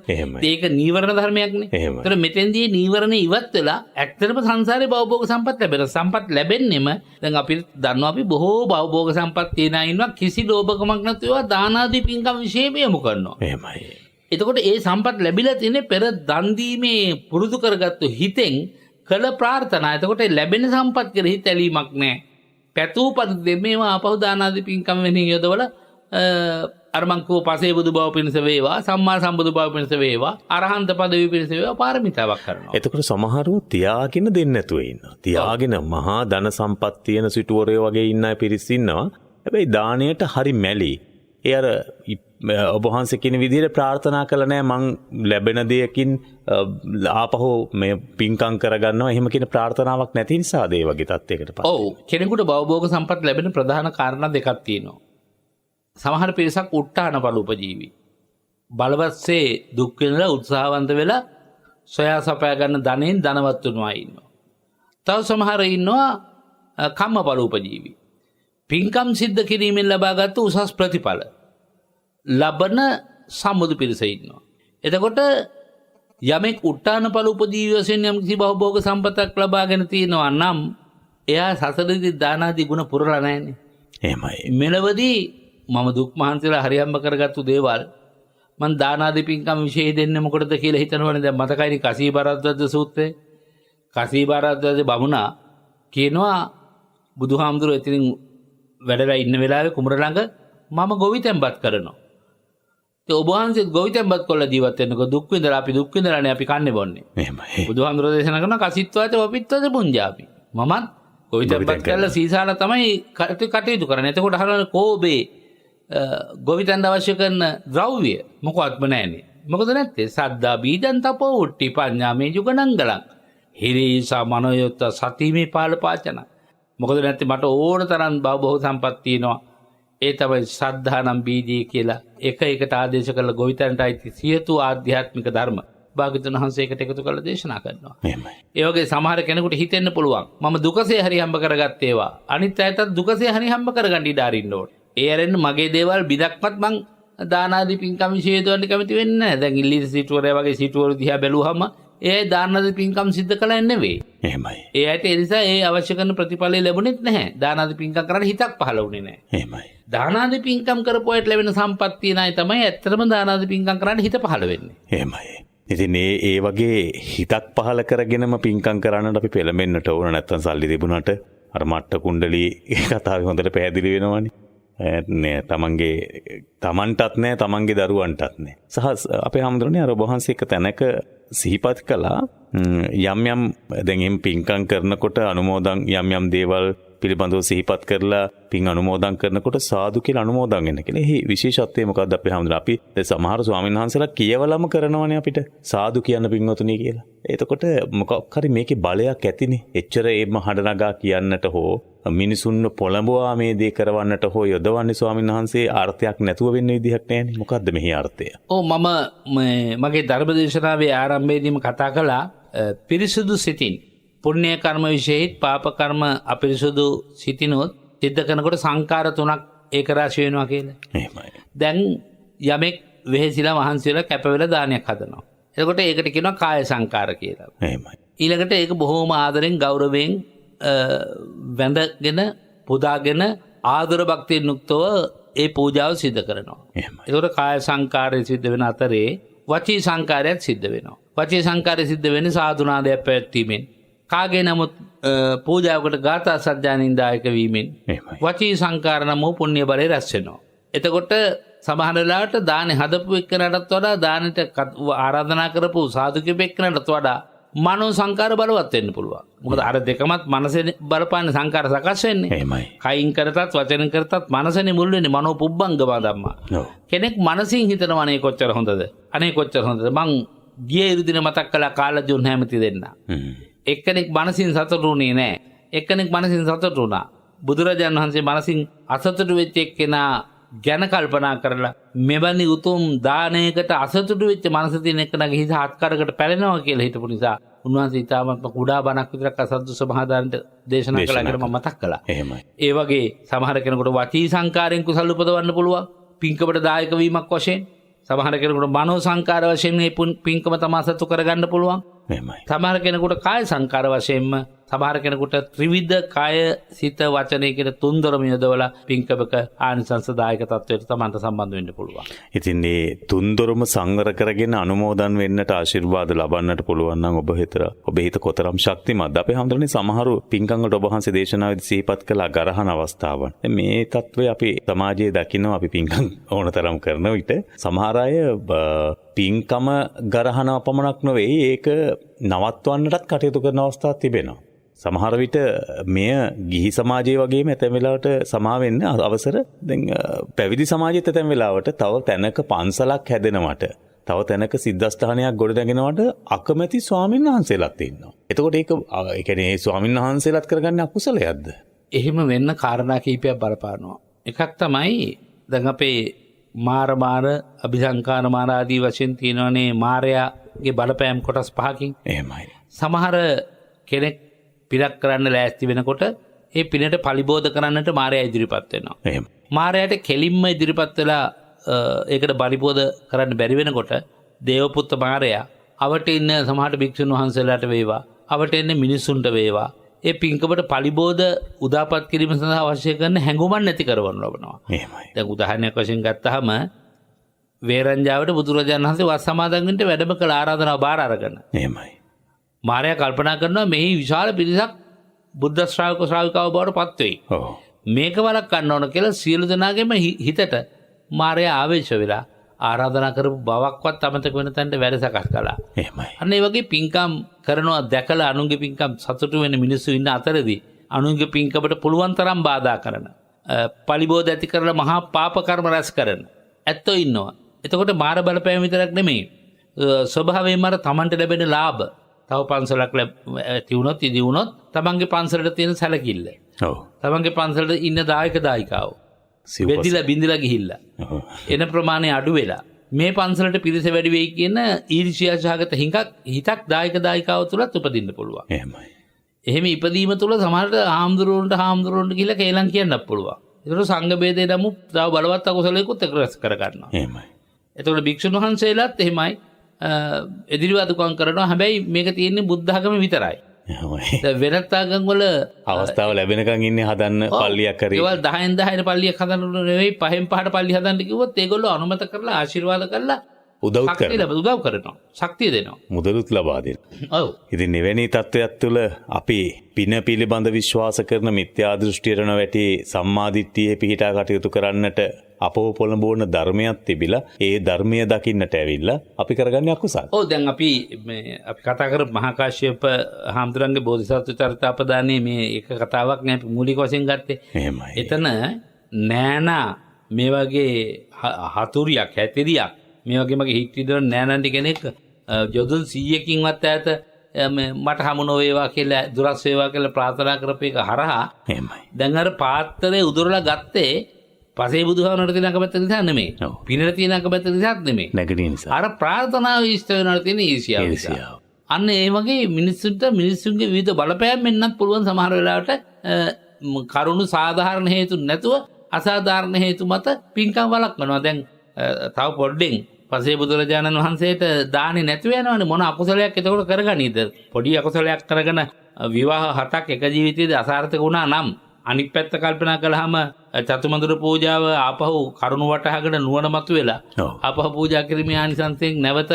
ඒක නීවරණ ධර්මයක්නේ. ඒතර මෙතෙන්දී නීවරණ ඉවත් වෙලා ඇත්තටම සංසාරේ භවභෝග සම්පත් ලැබෙන. සම්පත් ලැබෙන්නෙම දැන් අපි දන්නවා අපි බොහෝ භවභෝග සම්පත් තියන අය ඉන්නවා කිසි ලෝභකමක් නැතුව ඒවා දාන ආදී පින්කම් විශේෂම යොමු කරනවා. එහෙමයි. එතකොට ඒ සම්පත් ලැබිලා තියෙන්නේ පෙර දන් දීමේ පුරුදු කරගත්තු හිතෙන් කළ ප්‍රාර්ථනා. එතකොට ලැබෙන සම්පත් කෙරෙහි තැලීමක් නැහැ. පැතූ පරිද්දෙන් මේවා ආපහු දාන ආදී පින්කම් වෙනින් යොදවල අර මං කෝ පසේ බුදු බව පිණිස වේවා සම්මා සම්බුදු බව පිණිස වේවා අරහන්ත පදවි පිණිස වේවා පාරමිතාවක් කරනවා. එතකොට සමහරව තියාගෙන දෙන්නේ නැතුව ඉන්නවා. තියාගෙන මහා ධන සම්පත් තියෙන සිටුවරයෝ වගේ ඉන්න අය පිරිස් ඉන්නවා. හැබැයි දාණයට හරි මැලි. ඒ අර ඔබ වහන්සේ කියන විදිහට ප්‍රාර්ථනා කළා නෑ මං ලැබෙන දෙයකින් ආපහු මේ පින්කම් කරගන්නවා එහෙම කියන ප්‍රාර්ථනාවක් නැති නිසා ඒ වගේ තත්යකට ඔව් කෙනෙකුට භවභෝග සම්පත් ලැබෙන ප්‍රධාන කාරණා දෙකක් තියෙනවා. සමහර පිරිසක් උට්ටාන බලූපජීවි. බලවත්සේ දුක් වෙනලා උත්සාහවන්ත වෙලා සොයා සපයා ගන්න ධනෙන් ධනවත් වුණා ඉන්නවා. තව සමහර ඉන්නවා කම්ම බලූපජීවි. පින්කම් සිද්ධ කිරීමෙන් ලබාගත් උසස් ප්‍රතිඵල ලබන සම්මුදු පිරිස ඉන්නවා. එතකොට යමෙක් උට්ටාන පළ උපදී වශයෙන් යම් කිසි භවභෝග සම්පතක් ලබාගෙන තියෙනවා නම් එයා සසරදී දාන ආදී ගුණ පුරලා නැහැනේ. එහෙමයි. මෙලවදී මම දුක් මහන්සිලා හරියම්බ කරගත්තු දේවල් මං දාන ආදී පින්කම් විශේෂ දෙන්නේ මොකටද කියලා හිතනවනේ. දැන් මතකයිනේ කසී බරද්දජ සූත්‍රය. කසී බරද්දජ බමුණා කියනවා බුදුහාමුදුරුවෝ එතනින් වැඩලා ඉන්න වෙලාවේ කුමර ළඟ මම ගොවිතැන්පත් කරනවා. ඒ ඔබ වහන්සේත් ගොවිතැන්පත් කොල්ල ජීවත් වෙනකොට දුක් විඳලා අපි දුක් විඳලානේ අපි කන්නේ බොන්නේ. එහෙමයි. බුදුහාමුදුරුවෝ දේශනා කරන කසිත්වාච වපිත්වාච පුඤ්ජාපි. මමත් ගොවිතැන්පත් කරලා සීසාල තමයි කටයුතු කරන්නේ. එතකොට අහනවා කෝබේ ගොවිතැන්ට අවශ්‍ය කරන ද්‍රව්‍ය මොකවත්ම නැහැනේ. මොකද නැත්තේ? සද්දා බීජං තපෝ උට්ටි පඤ්ඤාමේ යුගනංගලං. හිරීසා මනෝයොත් සතිමේ පාල පාචන. මොකද නැත්තේ මට ඕන තරම් භවභෝග සම්පත් තියෙනවා. ඒ තමයි ශ්‍රද්ධානම් බීජී කියලා එක එකට ආදේශ කරලා ගොවිතැනට අයිති සියතු ආධ්‍යාත්මික ධර්ම භාග්‍යවතුන් වහන්සේ එකට එකතු කරලා දේශනා කරනවා. එහෙමයි. ඒ වගේ සමහර කෙනෙකුට හිතෙන්න පුළුවන් මම දුකසේ හරි හම්බ කරගත්ත ඒවා අනිත් අයටත් දුකසේ හරි හම්බ කරගන්න ඉඩ අරින්න ඕනේ. ඒ ඇරෙන්න මගේ දේවල් බිදක්වත් මං දාන ආදී පින්කම් විශේෂයෙන් කැමති වෙන්නේ නැහැ. දැන් ඉල්ලීස් සිටුවරය වගේ සිටුවරු දිහා බැලුවහම ඒ දාන ආදී පින්කම් සිද්ධ කළා නෙවෙයි. එහෙමයි. ඒ ඇයිට ඒ නිසා ඒ අවශ්‍ය කරන ප්‍රතිඵලය ලැබුණෙත් නැහැ. දාන ආදී පින්කම් කරන්න හිතක් පහළ වුණේ නැහැ. එහෙමයි. දාන ආදී පින්කම් කරපු අයට ලැබෙන සම්පත්තිය නයි තමයි ඇත්තටම දාන ආදී පින්කම් කරන්න හිත පහළ වෙන්නේ. එහෙමයි. ඉතින් ඒ වගේ හිතක් පහළ කරගෙනම පින්කම් කරන්නට අපි පෙළඹෙන්නට ඕන. නැත්තම් සල්ලි තිබුණාට අර මට්ට කුණ්ඩලී කතාවේ හොඳට පැහැදිලි වෙනවනේ. තමන්ටත් නෑ තමන්ගේ දරුවන්ටත් නෑ. සහ අපේ හැමදෙරෝනේ අර ඔබ වහන්සේ එක තැනක සිහිපත් කළා යම් යම් දැන් එම් පින්කම් කරනකොට අනුමෝදන් යම් දේවල් පිළිබඳව සිහිපත් කරලා පින් අනුමෝදන් කරනකොට සාදු කියලා අනුමෝදන් වෙන්න කියලා. එහි විශේෂත්වය මොකක්ද අපේ හැමදෙරෝ? අපි සමහර ස්වාමීන් වහන්සේලා කියවලම කරනවනේ අපිට සාදු කියන්න පින්වතුනි කියලා. එතකොට මොකක් හරි මේකේ බලයක් ඇතිනේ. එච්චර එම හඬනගා කියන්නට හෝ මිනිසුන්ව පොළඹවා මේ දේ කරවන්නට හෝ යොදවන්නේ ස්වාමීන් වහන්සේ අර්ථයක් නැතුව වෙන්න විදිහක් නැහැනේ. මොකද්ද මෙහි අර්ථය? මම මගේ ධර්මදේශනාවේ ආරම්භයේදීම කතා කළා පිරිසුදු සිතින් පුණ්‍ය කර්ම විශේෂිත පාප කර්ම අපිරිසුදු සිතිනොත් සිද්ධ කරනකොට සංකාර තුනක් ඒක රාශි වෙනවා කියලා. එහෙමයි. දැන් යමෙක් වෙහෙසිලා මහන්සි වෙලා කැප වෙලා දානයක් හදනවා. එතකොට ඒකට කියනවා කාය සංකාර කියලා. එහෙමයි. ඊළඟට ඒක බොහොම ආදරෙන් ගෞරවයෙන් වැඳගෙන පුදාගෙන ආදර භක්තියෙන් යුක්තව ඒ පූජාව සිදු කරනවා. එහෙමයි. ඒකට කාය සංකාරය සිද්ධ වෙන අතරේ වචී සංකාරයත් සිද්ධ වෙනවා. වචී සංකාරය සිද්ධ වෙන්නේ සාධුනාදයක් පැවැත්වීමෙන්. කාගේ නමුත් පූජාවකට ගාථා සජ්ජායනින් දායක වීමෙන් වචී සංකාර නම් වූ පුණ්‍ය බලය රැස් වෙනවා. එතකොට සමහර වෙලාවට දානේ හදපු එක්කනටත් වඩා දානෙට ආරාධනා කරපු සාදු කෙනෙක්ට වඩා මනෝ සංකාර බලවත් වෙන්න පුළුවන්. මොකද අර දෙකමත් මනසේ බලපාන සංකාර සකස් වෙන්නේ. එහෙමයි. කයින් කරතත් වචනෙන් කරතත් මනසනේ මුල් වෙන්නේ. මනෝ පුබ්බංගම ධම්මා. කෙනෙක් මනසින් හිතනවා අනේ කොච්චර හොඳද? අනේ කොච්චර හොඳද? මං ගිය ඉරුදින මතක් කළා කාලජුන් හැමති දෙන්න. එක්කෙනෙක් මනසින් සතුටු වුණේ නැහැ. එක්කෙනෙක් මනසින් සතුටු වුණා. බුදුරජාණන් වහන්සේ මනසින් අසතුටු වෙච්ච එක්කෙනා ගැන කල්පනා කරලා මෙවැනි උතුම් දානයකට අසතුටු වෙච්ච මනස තියෙන එක්කෙනාගේ හිත හත්කරකට පැලෙනවා කියලා හිතපු නිසා උන්වහන්සේ ඊටමත් කුඩා බණක් විතරක් අසද්දුස මහදානට දේශනා කළා කියලා මම මතක් කළා. එහෙමයි. ඒ වගේ සමහර කෙනෙකුට වචී සංකාරයෙන් කුසල උපදවන්න පුළුවන්. පින්කමට දායක වීමක් වශයෙන්. සමහර කෙනෙකුට මනෝ සංකාර වශයෙන් මේ පින්කම තමා සතු කරගන්න පුළුවන්. එහෙමයි. සමහර කෙනෙකුට කාය සංකාර වශයෙන්ම සමහර කෙනෙකුට ත්‍රිවිධ කාය සිත වචනය කියන තුන්දරම යොදවලා පින්කමක ආනිසංසදායක තත්වයට තමන්ට සම්බන්ධ වෙන්න පුළුවන්. ඉතින් මේ තුන්දරම සංවර කරගෙන අනුමෝදන් වෙන්නට ආශිර්වාද ලබන්නට පුළුවන් නම් ඔබ හිත කොතරම් ශක්තිමත්ද? අපේ හැමදෙරෝනේ සමහරු පින්කම් වලට ඔබ වහන්සේ දේශනාවේදී සිහිපත් කළ ගරහන අවස්ථාවන්. මේ තත්වය අපි සමාජයේ දකිනවා. අපි පින්කම් ඕනතරම් කරන විට සමහර අය පින්කම ගරහන පමණක් නෙවෙයි ඒක නවත්වන්නටත් කටයුතු කරන අවස්ථාවක් තිබෙනවා. සමහර විට මෙය ගිහි සමාජයේ වගේම ඇතැම් වෙලාවට සමා වෙන්න අවසර දැන් පැවිදි සමාජයේත් ඇතැම් වෙලාවට තව තැනක පන්සලක් හැදෙනවට තව තැනක සිද්ධාස්ථානයක් ගොඩනගෙනවට අකමැති ස්වාමීන් වහන්සේලාත් ඉන්නවා. එතකොට ඒක ඒ කියන්නේ මේ ස්වාමීන් වහන්සේලාත් කරගන්නේ අකුසලයක්ද? එහෙම වෙන්න කාරණා කීපයක් බලපානවා. එකක් තමයි දැන් අපේ මාර අභිසංකාර මාර ආදී වශයෙන් තියෙනවානේ මාරයාගේ බලපෑම් කොටස් පහකින්. එහෙමයි. සමහර කෙනෙක් පිනක් කරන්න ලෑස්ති වෙනකොට ඒ පිනට පලිබෝධ කරන්නට මාරයා ඉදිරිපත් වෙනවා. එහෙම. මාරයාට කෙලින්ම ඉදිරිපත් වෙලා ඒකට පලිබෝධ කරන්න බැරි වෙනකොට දේවපුත්ත මාරයා අවට ඉන්න සමහරට භික්ෂුන් වහන්සේලාට වේවා, අවට එන්න මිනිස්සුන්ට වේවා, ඒ පින්කමට පලිබෝධ උදාපත් කිරීම සඳහා අවශ්‍ය කරන හැඟුමක් නැති කරවන්න ලබනවා. එහෙමයි. දැන් උදාහරණයක් වශයෙන් ගත්තාම වේරංජාවට බුදුරජාණන් වහන්සේ වස් සමාදන් වෙන්න වැඩම කළ ආරාධනාව බාර අරගෙන. එහෙමයි. මාරයා කල්පනා කරනවා මෙහි විශාල පිරිසක් බුද්ධ ශ්‍රාවක ශ්‍රාවිකාව බවට පත් වෙයි. ඔව්. මේක වළක්වන්න ඕන කියලා සියලු දෙනාගේම හිතට මාරයා ආවේශ වෙලා ආරාධනා කරපු බවක්වත් අමතක වෙන තැනට වැඩ සකස් කළා. එහෙමයි. අන්න ඒ වගේ පින්කම් කරනවා දැකලා අනුන්ගේ පින්කම් සතුටු වෙන මිනිස්සු ඉන්න අතරදී අනුන්ගේ පින්කමට පුළුවන් තරම් බාධා කරන, පලිබෝධ ඇති කරලා මහා පාප කර්ම රැස් කරන ඇත්තෝ ඉන්නවා. එතකොට මාර බලපෑම විතරක් නෙමෙයි, ස්වභාවයෙන්ම අර තමන්ට ලැබෙන ලාභ, තව පන්සලක් ඇති වුණොත් ඉදි වුණොත් තමන්ගේ පන්සලට තියෙන සැලකිල්ල, ඔව්. තමන්ගේ පන්සලට ඉන්න දායක දායිකාව වෙදිලා බින්දිලා ගිහිල්ලා ඔව්. එන ප්‍රමාණය අඩු වෙලා මේ පන්සලට පිරිස වැඩි වෙයි කියන ඊර්ෂ්‍යා සහගත හිතක් දායක දායිකාව තුලත් උපදින්න පුළුවන්. එහෙමයි. එහෙම ඉපදීම තුල සමහරට හාමුදුරුවන්ට ගිහිල්ලා කේලම් කියන්නත් පුළුවන්. ඒතර සංඝ ભેදේ නමු තව බලවත් අකුසලයකුත් එක්රස් කර ගන්නවා. එහෙමයි. එතකොට භික්ෂුන් වහන්සේලාත් එහෙමයි එදිරිවාදුකම් කරනවා. හැබැයි මේක තියෙන්නේ බුද්ධ ආගමේ විතරයි. එහෙමයි. දැන් වෙනත් ආගම් වල අවස්ථාව ලැබෙනකන් ඉන්නේ හදන්න පල්ලියක් කරේ. ඒවල් 10න් 10ට පල්ලියක් හදන්න නෙවෙයි 5න් 5ට පල්ලිය හදන්න කිව්වොත් ඒගොල්ලෝ අනුමත කරලා ආශිර්වාද කරලා උදව් කරනවා. ශක්තිය දෙනවා. මුදලුත් ලබා දෙන. ඔව්. ඉතින් එවැනි තත්ත්වයක් තුළ අපි පින පිළිබඳ විශ්වාස කරන මිත්‍යා දෘෂ්ටියට නොවැටි සම්මාදිට්ඨියේ පිහිටා කටයුතු කරන්නට අපව පොළඹවන ධර්මයක් තිබිලා ඒ ධර්මය දකින්නට ඇවිල්ලා අපි කරගන්නේ අකුසල්. ඔව් දැන් අපි කතා කරපු මහා කාශ්‍යප හාමුදුරන්ගේ බෝධිසත්ව චරිතාපදානයේ මේ එක කතාවක් නේ අපි මූලික වශයෙන් ගත්තේ. එහෙමයි. එතන නෑනා මේ වගේ හතුරියක් හැතිරියක් මේ වගේ මගේ හිත විදවන නෑනන්ටි කෙනෙක් යොදුන් 100කින්වත් ඈත මට හමු නොවේවා කියලා දුරස් වේවා කියලා ප්‍රාර්ථනා කරපු එක හරහා එහෙමයි. දැන් අර පාත්‍රේ උදුරලා ගත්තේ පසේ බුදුහාමරට තියෙන අකමැත්ත නිසා නෙමෙයි. පිනට තියෙන අකමැත්ත නිසාත් නෙමෙයි. නැගණිය නිසා. අර ප්‍රාර්ථනාව ඉෂ්ට වෙනවට තියෙන ඊර්ෂ්‍යාව නිසා. අන්න ඒ වගේ මිනිස්සුන්ගේ විවිධ බලපෑම් වෙන්නත් පුළුවන් සමහර වෙලාවට කරුණු සාධාරණ හේතු නැතුව අසාධාරණ හේතු මත පින්කම් වළක්වනවා. දැන් තව පොඩ්ඩෙන් පසේ බුදුරජාණන් වහන්සේට දාන්නේ නැතුව යනවනේ මොන අකුසලයක් එතකොට කරගනීද? පොඩි අකුසලයක් කරගෙන විවාහ 7ක් එක ජීවිතයේදී අසාර්ථක වුණා නම් අනිත් පැත්ත කල්පනා කළාම චතුමදුර පූජාව ආපහු කරුණ වටහාගෙන නුවණ මතුවෙලා ආපහු පූජා කිරීමේ ආනිසංසයෙන් නැවත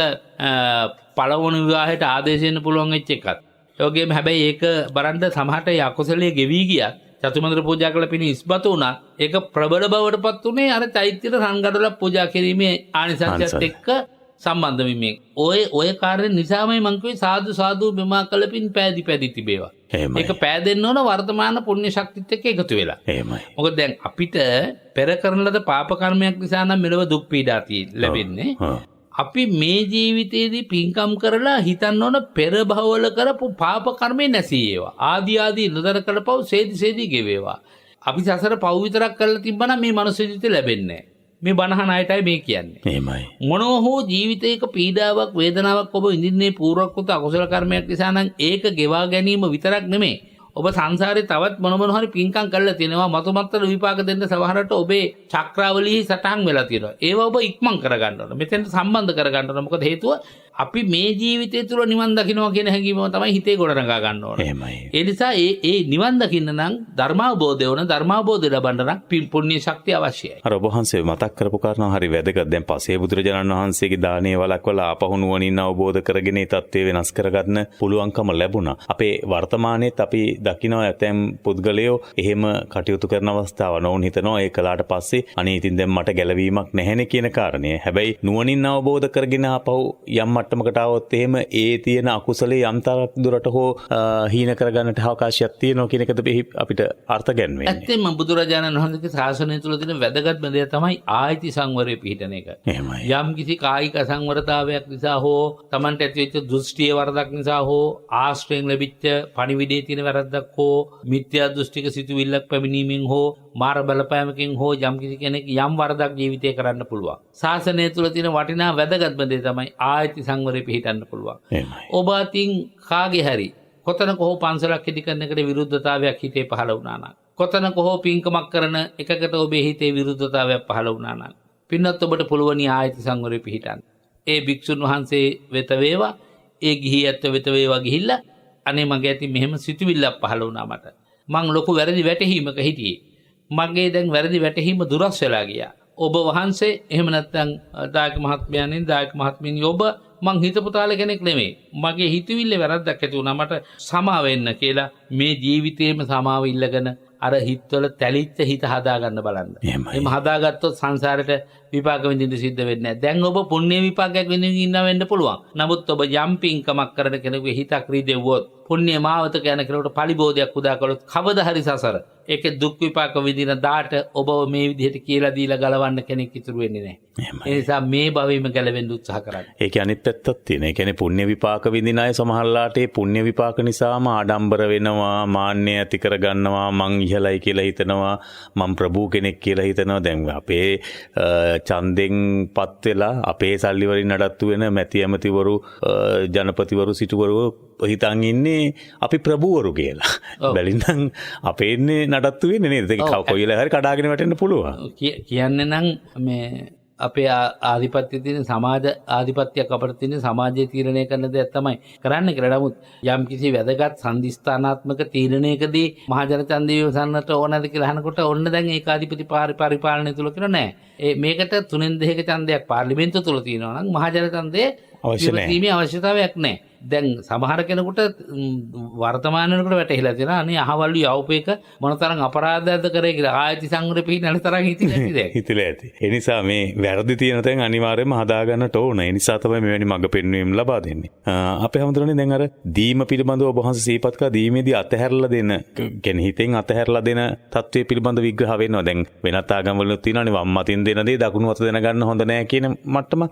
පළවන විවාහයට ආදේශ වෙන්න පුළුවන් වෙච්ච එකක්. ඒ වගේම හැබැයි ඒක බලන්න සමහරට ඒ අකුසලයේ ගෙවි ගියා. චතුමදුර පූජා කළ පිණි ඉස්මතු වුණා. ඒක ප්‍රබල බවටපත් උනේ අර චෛත්‍යයට සංගඩොල පූජා කිරීමේ ආනිසංසයත් එක්ක සම්බන්ධ වීමෙන්. ඔය කාර්ය නිසාමයි මං කිව්වේ සාදු මෙමා කළ පින් පෑදි තිබේවා. ඒක පෑදෙන්න ඕන වර්තමාන පුණ්‍ය ශක්තියත් එක්ක එකතු වෙලා. එහෙමයි. මොකද දැන් අපිට පෙර කරන ලද පාප කර්මයක් නිසා නම් මෙලව දුක් පීඩා ලැබෙන්නේ. අපි මේ ජීවිතයේදී පින්කම් කරලා හිතන්න ඕන පෙර භවවල කරපු පාප කර්මේ නැසී ඒවා. ආදී නතර කරපව සේදි ගෙවේවා. අපි සසර පව් විතරක් කරලා තිබ්බනම් මේ මනුස්ස ජීවිතේ ලැබෙන්නේ නැහැ. මේ බණහන අයටයි මේ කියන්නේ. එහෙමයි. මොනවා හෝ ජීවිතයක පීඩාවක් වේදනාවක් ඔබ ඉඳින්නේ පූර්වකృత අකුසල කර්මයක් නිසා නම් ඒක ගෙවා ගැනීම විතරක් නෙමෙයි. ඔබ සංසාරේ තවත් මොන හරි පින්කම් කරලා තියෙනවා. මතුමත්තර විපාක දෙන්න සමහරට ඔබේ චක්‍රාවලියේ සටහන් වෙලා තියෙනවා. ඒව ඔබ ඉක්මන් කරගන්න ඕන. මෙතෙන්ට සම්බන්ධ කරගන්න ඕන. මොකද හේතුව අපි මේ ජීවිතය තුළ නිවන් දකින්නවා කියන හැඟීම තමයි හිතේ ගොඩනගා ගන්න ඕන. එහෙමයි. ඒ නිසා ඒ නිවන් දකින්න නම් ධර්මාවබෝධය ඕන. ධර්මාවබෝධය ලබන්න නම් පුණ්‍ය ශක්තිය අවශ්‍යයි. අර ඔබ වහන්සේ මතක් කරපු කාරණා හරි වැදගත්. දැන් පසේ බුදුරජාණන් වහන්සේගේ දානීය වළක්වලා ආපහු නුවණින් අවබෝධ කරගෙන ඒ தත්ත්වය වෙනස් කරගන්න පුළුවන්කම ලැබුණා. අපේ වර්තමානයේත් අපි දකිනවා ඇතැම් පුද්ගලයෝ එහෙම කටයුතු කරන අවස්ථාව නොවුන් හිතනවා ඒ කලාට පස්සේ අනේ ඉතින් දැන් මට ගැලවීමක් නැහැනේ කියන කාරණය. හැබැයි නුවණින් අවබෝධ කරගෙන ආපහු යම් මට්ටමකට આવොත් එහෙම ඒ තියෙන අකුසලේ යම් තරක් දුරට හෝ හීන කරගන්නට අවකාශයක් තියෙනවා කියන එකද අපිට අර්ථ ගැන්වෙන්නේ. ඇත්තෙන්ම බුදුරජාණන් වහන්සේගේ ශාසනය තුළ තියෙන වැදගත්ම දේ තමයි ආයති සංවරය පිහිටන එක. එහෙමයි. යම් කිසි කායික අසංවරතාවයක් නිසා හෝ Tamanට ඇතිවෙච්ච දෘෂ්ටියේ වරදක් නිසා හෝ ආශ්‍රයෙන් ලැබිච්ච පණිවිඩයේ තියෙන වැරද්දක් හෝ මිත්‍යා දෘෂ්ටික සිතුවිල්ලක් පැමිණීමෙන් හෝ මාර බලපෑමකින් හෝ යම් කිසි කෙනෙක් යම් වරදක් ජීවිතේ කරන්න පුළුවන්. ශාසනය තුළ තියෙන වටිනා වැදගත්ම දේ තමයි ආයති සංවරය පිහිටන්න පුළුවන්. ඔබ අතින් කාගේ හරි කොතනක හෝ පන්සලක් ඉදි කරන එකට විරුද්ධතාවයක් හිතේ පහළ වුණා නම්, කොතනක හෝ පින්කමක් කරන එකකට ඔබේ හිතේ විරුද්ධතාවයක් පහළ වුණා නම්, පින්නත් ඔබට පුළුවනි ආයති සංවරය පිහිටන්න. ඒ භික්ෂුන් වහන්සේ වෙත වේවා, ඒ ගිහි ඇත්ත වෙත වේවා ගිහිල්ලා අනේ මගේ ඇති මෙහෙම සිතුවිල්ලක් පහළ වුණා මට. මං ලොකු වැරදි වැටහීමක හිටියේ. මගේ දැන් වැරදි වැටහීම දුරස් වෙලා ගියා. ඔබ වහන්සේ එහෙම නැත්නම් දායක මහත්මයාණන් දායක මහත්මියනි ඔබ මං හිතපු තාලේ කෙනෙක් නෙමෙයි. මගේ හිතවිල්ලේ වැරද්දක් ඇති වුණා මට සමාව වෙන්න කියලා මේ ජීවිතේම සමාව ඉල්ලගෙන අර හිතවල තැලිච්ච හිත හදා ගන්න බලන්න. එහෙම හදාගත්තොත් සංසාරෙට විපාක විඳින්න සිද්ධ වෙන්නේ නැහැ. දැන් ඔබ පුණ්‍ය විපාකයක් විඳින්න ඉන්න වෙන්න පුළුවන්. නමුත් ඔබ යම් පින්කමක් කරන කෙනෙකුගේ හිතක් රිදෙව්වොත් පුණ්‍ය මාවත යන කෙනෙකුට පරිබෝධයක් උදා කළොත් කවදා හරි සසර ඒකේ දුක් විපාක විඳින දාට ඔබ මේ විදිහට කියලා දීලා ගලවන්න කෙනෙක් ඉතුරු වෙන්නේ නැහැ. ඒ නිසා මේ භවෙම ගැලවෙන්න උත්සාහ කරන්න. ඒකේ අනිත් පැත්තක් තියෙනවා. ඒ කියන්නේ පුණ්‍ය විපාක විඳින අය සමහරලාට ඒ පුණ්‍ය විපාක නිසාම ආඩම්බර වෙනවා, මාන්නය ඇති කර ගන්නවා, මං ඉහළයි කියලා හිතනවා, මං ප්‍රභූ කෙනෙක් කියලා හිතනවා. දැන් අපේ ඡන්දෙන් පත් වෙලා අපේ සල්ලි වලින් නඩත්තු වෙන මැති ඇමතිවරු, ජනපතිවරු, සිටුවරු හිතන් ඉන්නේ අපි ප්‍රභූවරු කියලා. බැලින්නම් අපේ ඉන්නේ නඩත්තු වෙන්නේ නේද? ඒක කොයිලා හරි කඩාගෙන වැටෙන්න පුළුවන්. කියන්නේ නම් මේ අපේ ආධිපත්‍ය තියෙන සමාජ ආධිපත්‍යයක් අපිට තියෙන සමාජයේ තීරණය කරන දෙයක් තමයි කරන්න කියලා. නමුත් යම් කිසි වැදගත් සම්දිස්ථානාත්මක තීරණයකදී මහජන ඡන්දය විසන්නට ඕනද කියලා අහනකොට ඔන්න දැන් ඒකාධිපති පරිපාලනය තුල කියලා නෑ. මේකට 3/2 ඡන්දයක් පාර්ලිමේන්තුව තුල තියෙනවා නම් මහජන ඡන්දයේ අවශ්‍යතාවයක් අවශ්‍යතාවයක් නෑ. දැන් සමහර කෙනෙකුට වර්තමාන වෙනකොට වැටහිලා තියෙනවා අනේ අහවලු යවපේක මොනතරම් අපරාධයක්ද කරේ කියලා ආයති සංවරේ පිටින් තරම් හිතිලා ඇති. ඒ නිසා මේ වැරදි තියෙන තැන් අනිවාර්යයෙන්ම හදා ගන්නට ඕන. ඒ නිසා තමයි මෙවැනි මඟ පෙන්වීම් ලබා දෙන්නේ. අපේ හැමදෙරෝනේ දැන් අර දීම පිළිබඳව ඔබ වහන්සේ සිහිපත් කළා දීමේදී අතහැරලා දෙන කියන්නේ හිතෙන් අතහැරලා දෙන තත්ත්වයේ පිළිබඳ විග්‍රහ වෙනවා. දැන් වෙනත් ආගම් වල තියෙනවානේ වම් අතින් දෙන දේ දකුණු අත දෙන ගන්න හොඳ නෑ කියන මට්ටම.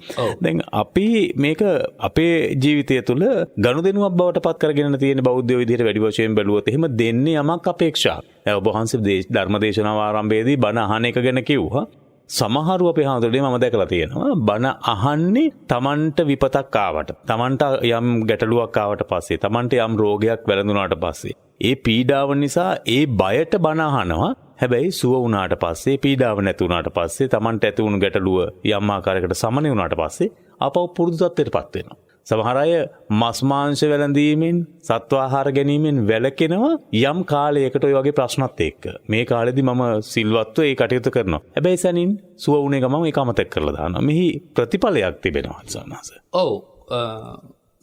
දැන් අපි මේක අපේ ජීවිතය තුළ ගනුදෙනුවක් බවට පත් කරගෙන තියෙන බෞද්ධ විදිහට වැඩි වශයෙන් බැලුවොත් එහෙම දෙන්නේ යමක් අපේක්ෂාවක්. ඔබ වහන්සේ ධර්මදේශනාව ආරම්භයේදී බණ අහන එක ගැන කිව්වා. සමහරව අපේ හාමුදුරුවෝ මම දැකලා තියෙනවා බණ අහන්නේ Tamanට විපතක් ආවට, Tamanට යම් ගැටලුවක් ආවට පස්සේ, Tamanට යම් රෝගයක් වැළඳුනාට පස්සේ ඒ පීඩාව නිසා ඒ බයට බණ අහනවා. හැබැයි සුව වුණාට පස්සේ පීඩාව නැති වුණාට පස්සේ Tamanට ඇති වුණු ගැටලුව යම් ආකාරයකට සමනය වුණාට පස්සේ ආපහු පුරුදු තත්ත්වයටපත් වෙනවා. සමහර අය මස් මාංශ වැළඳීමෙන් සත්ව ආහාර ගැනීමෙන් වැළකෙනවා යම් කාලයකට ඔය වගේ ප්‍රශ්නත් එක්ක. මේ කාලෙදි මම සිල්වත්ව ඒ කටයුතු කරනවා. හැබැයි සනින් සුව වුණේ ගමන් ඒක අමතක කරලා දානවා. මෙහි ප්‍රතිඵලයක් තිබෙනවා සන්නස. ඔව්.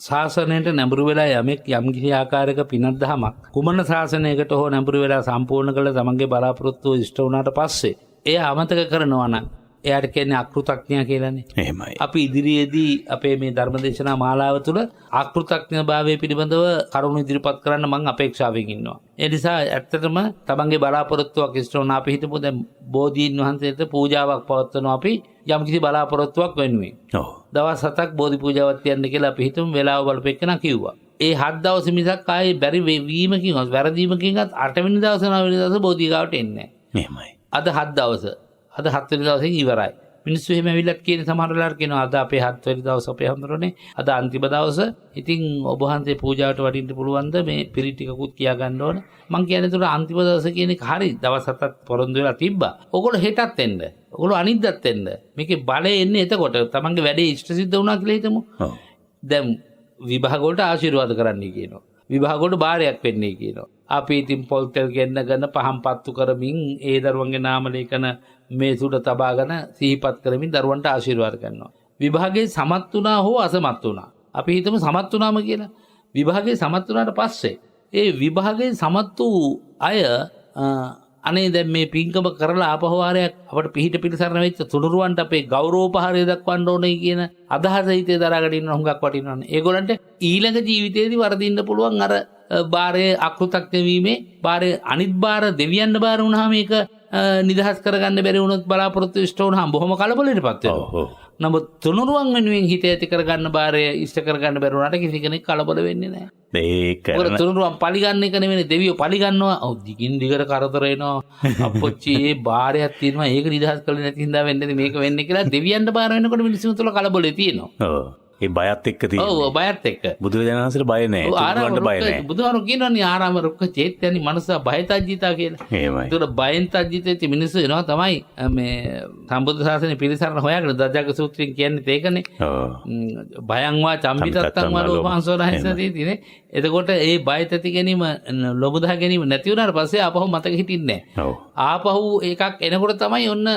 ශාසනයට නැඹුරු වෙලා යමෙක් යම් කිසි ආකාරයක පිනක් දහමක් කුමන ශාසනයකට හෝ නැඹුරු වෙලා සම්පූර්ණ කළ තමන්ගේ බලාපොරොත්තු ඉෂ්ට වුණාට පස්සේ එය අමතක කරනවා නම් එයාට කියන්නේ අකෘතඥයා කියලානේ. එහෙමයි. අපි ඉදිරියේදී අපේ මේ ධර්මදේශනා මාලාව තුළ අකෘතඥභාවය පිළිබඳව කරුණු ඉදිරිපත් කරන්න මම අපේක්ෂාවෙන් ඉන්නවා. ඒ නිසා ඇත්තටම තමන්ගේ බලාපොරොත්තුවක් ඉෂ්ට වුණා අපි හිතමු දැන් බෝධීන් වහන්සේට පූජාවක් පවත්වනවා අපි යම් කිසි බලාපොරොත්තුවක් වෙනුවෙන්. ඔව්. දවස් 7ක් බෝධි පූජාවක් තියන්න කියලා අපි හිතමු වෙලාව බලපෙන්න කිව්වා. ඒ 7 දවස් මිසක් ආයේ බැරි වීමකින්වත් වැරදීමකින්වත් 8 වෙනි දවස් 9 වෙනි දවස් බෝධි ගාවට එන්නේ නැහැ. එහෙමයි. අද 7 දවස් අද 7 වෙනි දවසේ ඉවරයි. මිනිස්සු එහෙම ඇවිල්ලා කියන සමහර වෙලාවට කියනවා අද අපේ 7 වෙනි දවස් අපේ හඳුරන්නේ අද අන්තිම දවස. ඉතින් ඔබ වහන්සේ පූජාවට වඩින්න පුළුවන්ද මේ පිළි ටිකකුත් කියා ගන්න ඕන. මං කියන්නේ ඒතර අන්තිම දවස කියන එක හරි. දවස් 7ක් පොරොන්දු වෙලා තිබ්බා. ඔයගොල්ලෝ හෙටත් එන්න. ඔයගොල්ලෝ අනිද්දාත් එන්න. මේකේ බලය එන්නේ එතකොට. තමන්ගේ වැඩේ ඉෂ්ට සිද්ධ වුණා කියලා හිතමු. ඔව්. දැන් විභාග වලට ආශිර්වාද කරන්නයි කියනවා. විභාග වලට බාරයක් වෙන්නේ කියනවා. අපි ඉතින් පොල් තෙල් ගෙන්නගෙන පහන් පත්තු කරමින් ඒ දරුවන්ගේ නාම ලේඛන මේ සුඩ තබාගෙන සිහිපත් කරමින් දරුවන්ට ආශිර්වාද කරනවා. විභාගයේ සමත් වුණා හෝ අසමත් වුණා. අපි හිතමු සමත් වුණාම කියලා. විභාගයේ සමත් වුණාට පස්සේ ඒ විභාගයේ සමත් වූ අය අනේ දැන් මේ පින්කම කරලා ආපහු වාරයක් අපට පිහිට පිළිසරණ වෙච්ච තුනුරුවන්ට අපේ ගෞරවෝපහාරය දක්වන්න ඕනේ කියන අදහස හිතේ දරාගෙන ඉන්න හුඟක් වටිනවනේ. ඒගොල්ලන්ට ඊළඟ ජීවිතේදී වරදින්න පුළුවන් අර බාරයේ අකෘතඥ වීමේ බාරයේ අනිත් බාර දෙවියන්ට බාර වුණාම මේක නිදහස් කරගන්න බැරි වුණොත් බලාපොරොත්තු ඉෂ්ට වුණාම බොහොම කලබලයටපත් වෙනවා. නමුත් තුනුරුවන් වෙනුවෙන් හිත ඇති කරගන්න බාරය ඉෂ්ට කරගන්න බැරි වුණාට කිසි කෙනෙක් කලබල වෙන්නේ නැහැ. ඒක තුනුරුවන් පරිගන්න එක නෙවෙයි දෙවියෝ පරිගන්නවා. ඔව් දිගින් දිගට කරදර එනවා. අපොච්චි මේ බාරයක් තියෙනවා ඒක නිදහස් කළේ නැති හින්දා වෙන්නේ මේක වෙන්නේ කියලා දෙවියන්ට බාර වෙනකොට මිනිස්සුන් තුල කලබලේ තියෙනවා. ඔව්. ඒ බයත් එක්ක තියෙන්නේ. ඔව් බයත් එක්ක. බුදුරජාණන් වහන්සේට බය නැහැ. තුන්වන්ට බය නැහැ. බුදුහාරු කියනවනේ ආරාම රුක්ක චේත්‍යනි මනස බයතජ්ජිතා කියලා. එහෙමයි. ඒතකොට බයෙන් තජ්ජිතෙච්ච මිනිස්සු එනවා තමයි මේ සම්බුද්ධ ශාසනය පිළිසරණ හොයාගෙන දජ්ජග සූත්‍රයෙන් කියන්නේ ඒකනේ. ඔව්. භයං වා චම්පිතත්තං වා ලෝභංසෝරහසති නේ. එතකොට ඒ බය තති ගැනීම ලොබු දහ ගැනීම නැති වුණාට පස්සේ ආපහු මතක හිටින්නේ නැහැ. ඔව්. ආපහු එකක් එනකොට තමයි ඔන්න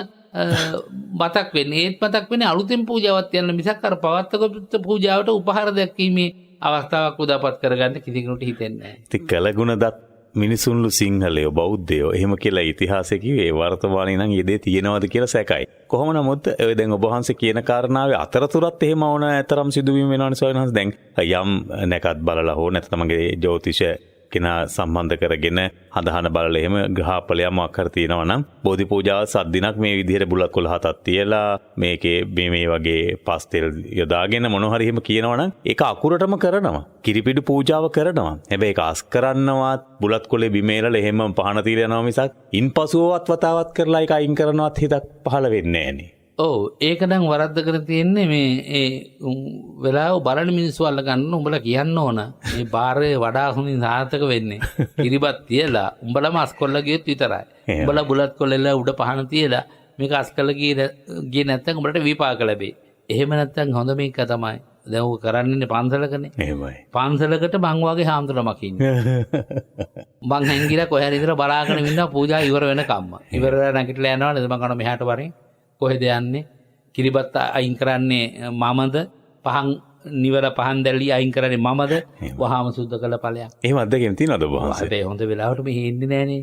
මතක් වෙන්නේ. ඒත් මතක් වෙන්නේ අලුතෙන් පූජාවක් යන මිසක් අර පවත්තක පූජාවට උපහාර දැක්වීමේ අවස්ථාවක් උදාපත් කරගන්න කිසි කෙනෙකුට හිතෙන්නේ නැහැ. ඉතින් කළගුණ දත් මිනිසුන්ලු සිංහලයෝ බෞද්ධයෝ එහෙම කියලා ඉතිහාසය කිව්වේ වර්තමානයේ නම් ඊදේ තියෙනවද කියලා සැකයි. කොහොම නමුත් ඔය දැන් ඔබ වහන්සේ කියන කාරණාවේ අතරතුරත් එහෙම වුණ ඇතරම් සිදුවීම් වෙනවනේ ස්වාමීන් වහන්සේ. දැන් යම් නැකත් බලලා හෝ නැත්නම් තමගේ ජ්‍යොතිෂ කෙනා සම්බන්ධ කරගෙන හදහන බලලා එහෙම ග්‍රහපලයක් මොකක් හරි තියෙනවා නම් බෝධි පූජාව සත් දිනක් මේ විදිහට බුලත් කොළ හතක් තියලා මේකේ මේ වගේ පස් තෙල් යොදාගෙන මොන හරි එහෙම කියනවා නම් ඒක අකුරටම කරනවා. කිරිපිඩු පූජාව කරනවා. හැබැයි ඒක අස් කරන්නවත් බුලත් කොළේ බිමේලලා එහෙම පහන තියලා යනවා මිසක් ඉන්පසුවවත් වතාවත් කරලා ඒක අයින් කරනවත් හිතක් පහළ වෙන්නේ නැහැ නේ. ඔව් ඒක නම් වරද්ද කර තියෙන්නේ මේ ඒ වෙලාව බලන මිනිස්සු අල්ල ගන්න උඹලා කියන්න ඕන මේ බාරේ වඩා හොඳින් සාර්ථක වෙන්නේ කිරිබත් තියලා උඹලම අස්කොල්ල ගියොත් විතරයි. උඹලා බුලත් කොල්ලෙලා උඩ පහන තියලා මේක අස්කොල්ල ගියේ නැත්නම් උඹලට විපාක ලැබේ. එහෙම නැත්නම් හොඳ මේක තමයි. දැන් ඔය කරන්නේ පන්සලකනේ. එහෙමයි. පන්සලකට මං වගේ හාමුදුරුවමක් ඉන්නේ. මං හැංගිලා කොහේ හරි ඉඳලා බලාගෙන ඉන්නවා පූජා ඉවර වෙනකම්ම. ඉවර වෙලා නැගිටලා යනවා නේද මං කන මෙහාට වරෙන්. කොහෙද යන්නේ? කිරිබත් අයින් කරන්නේ මමද? පහන් නිවර පහන් දැල්ලි අයින් කරන්නේ මමද? වහාම සුද්ධ කළ ඵලයක්. එහෙම අත්දැකීම් තියෙනවද ඔබ වහන්සේ? අපේ හොඳ වෙලාවට මේ හෙන්නේ නෑනේ.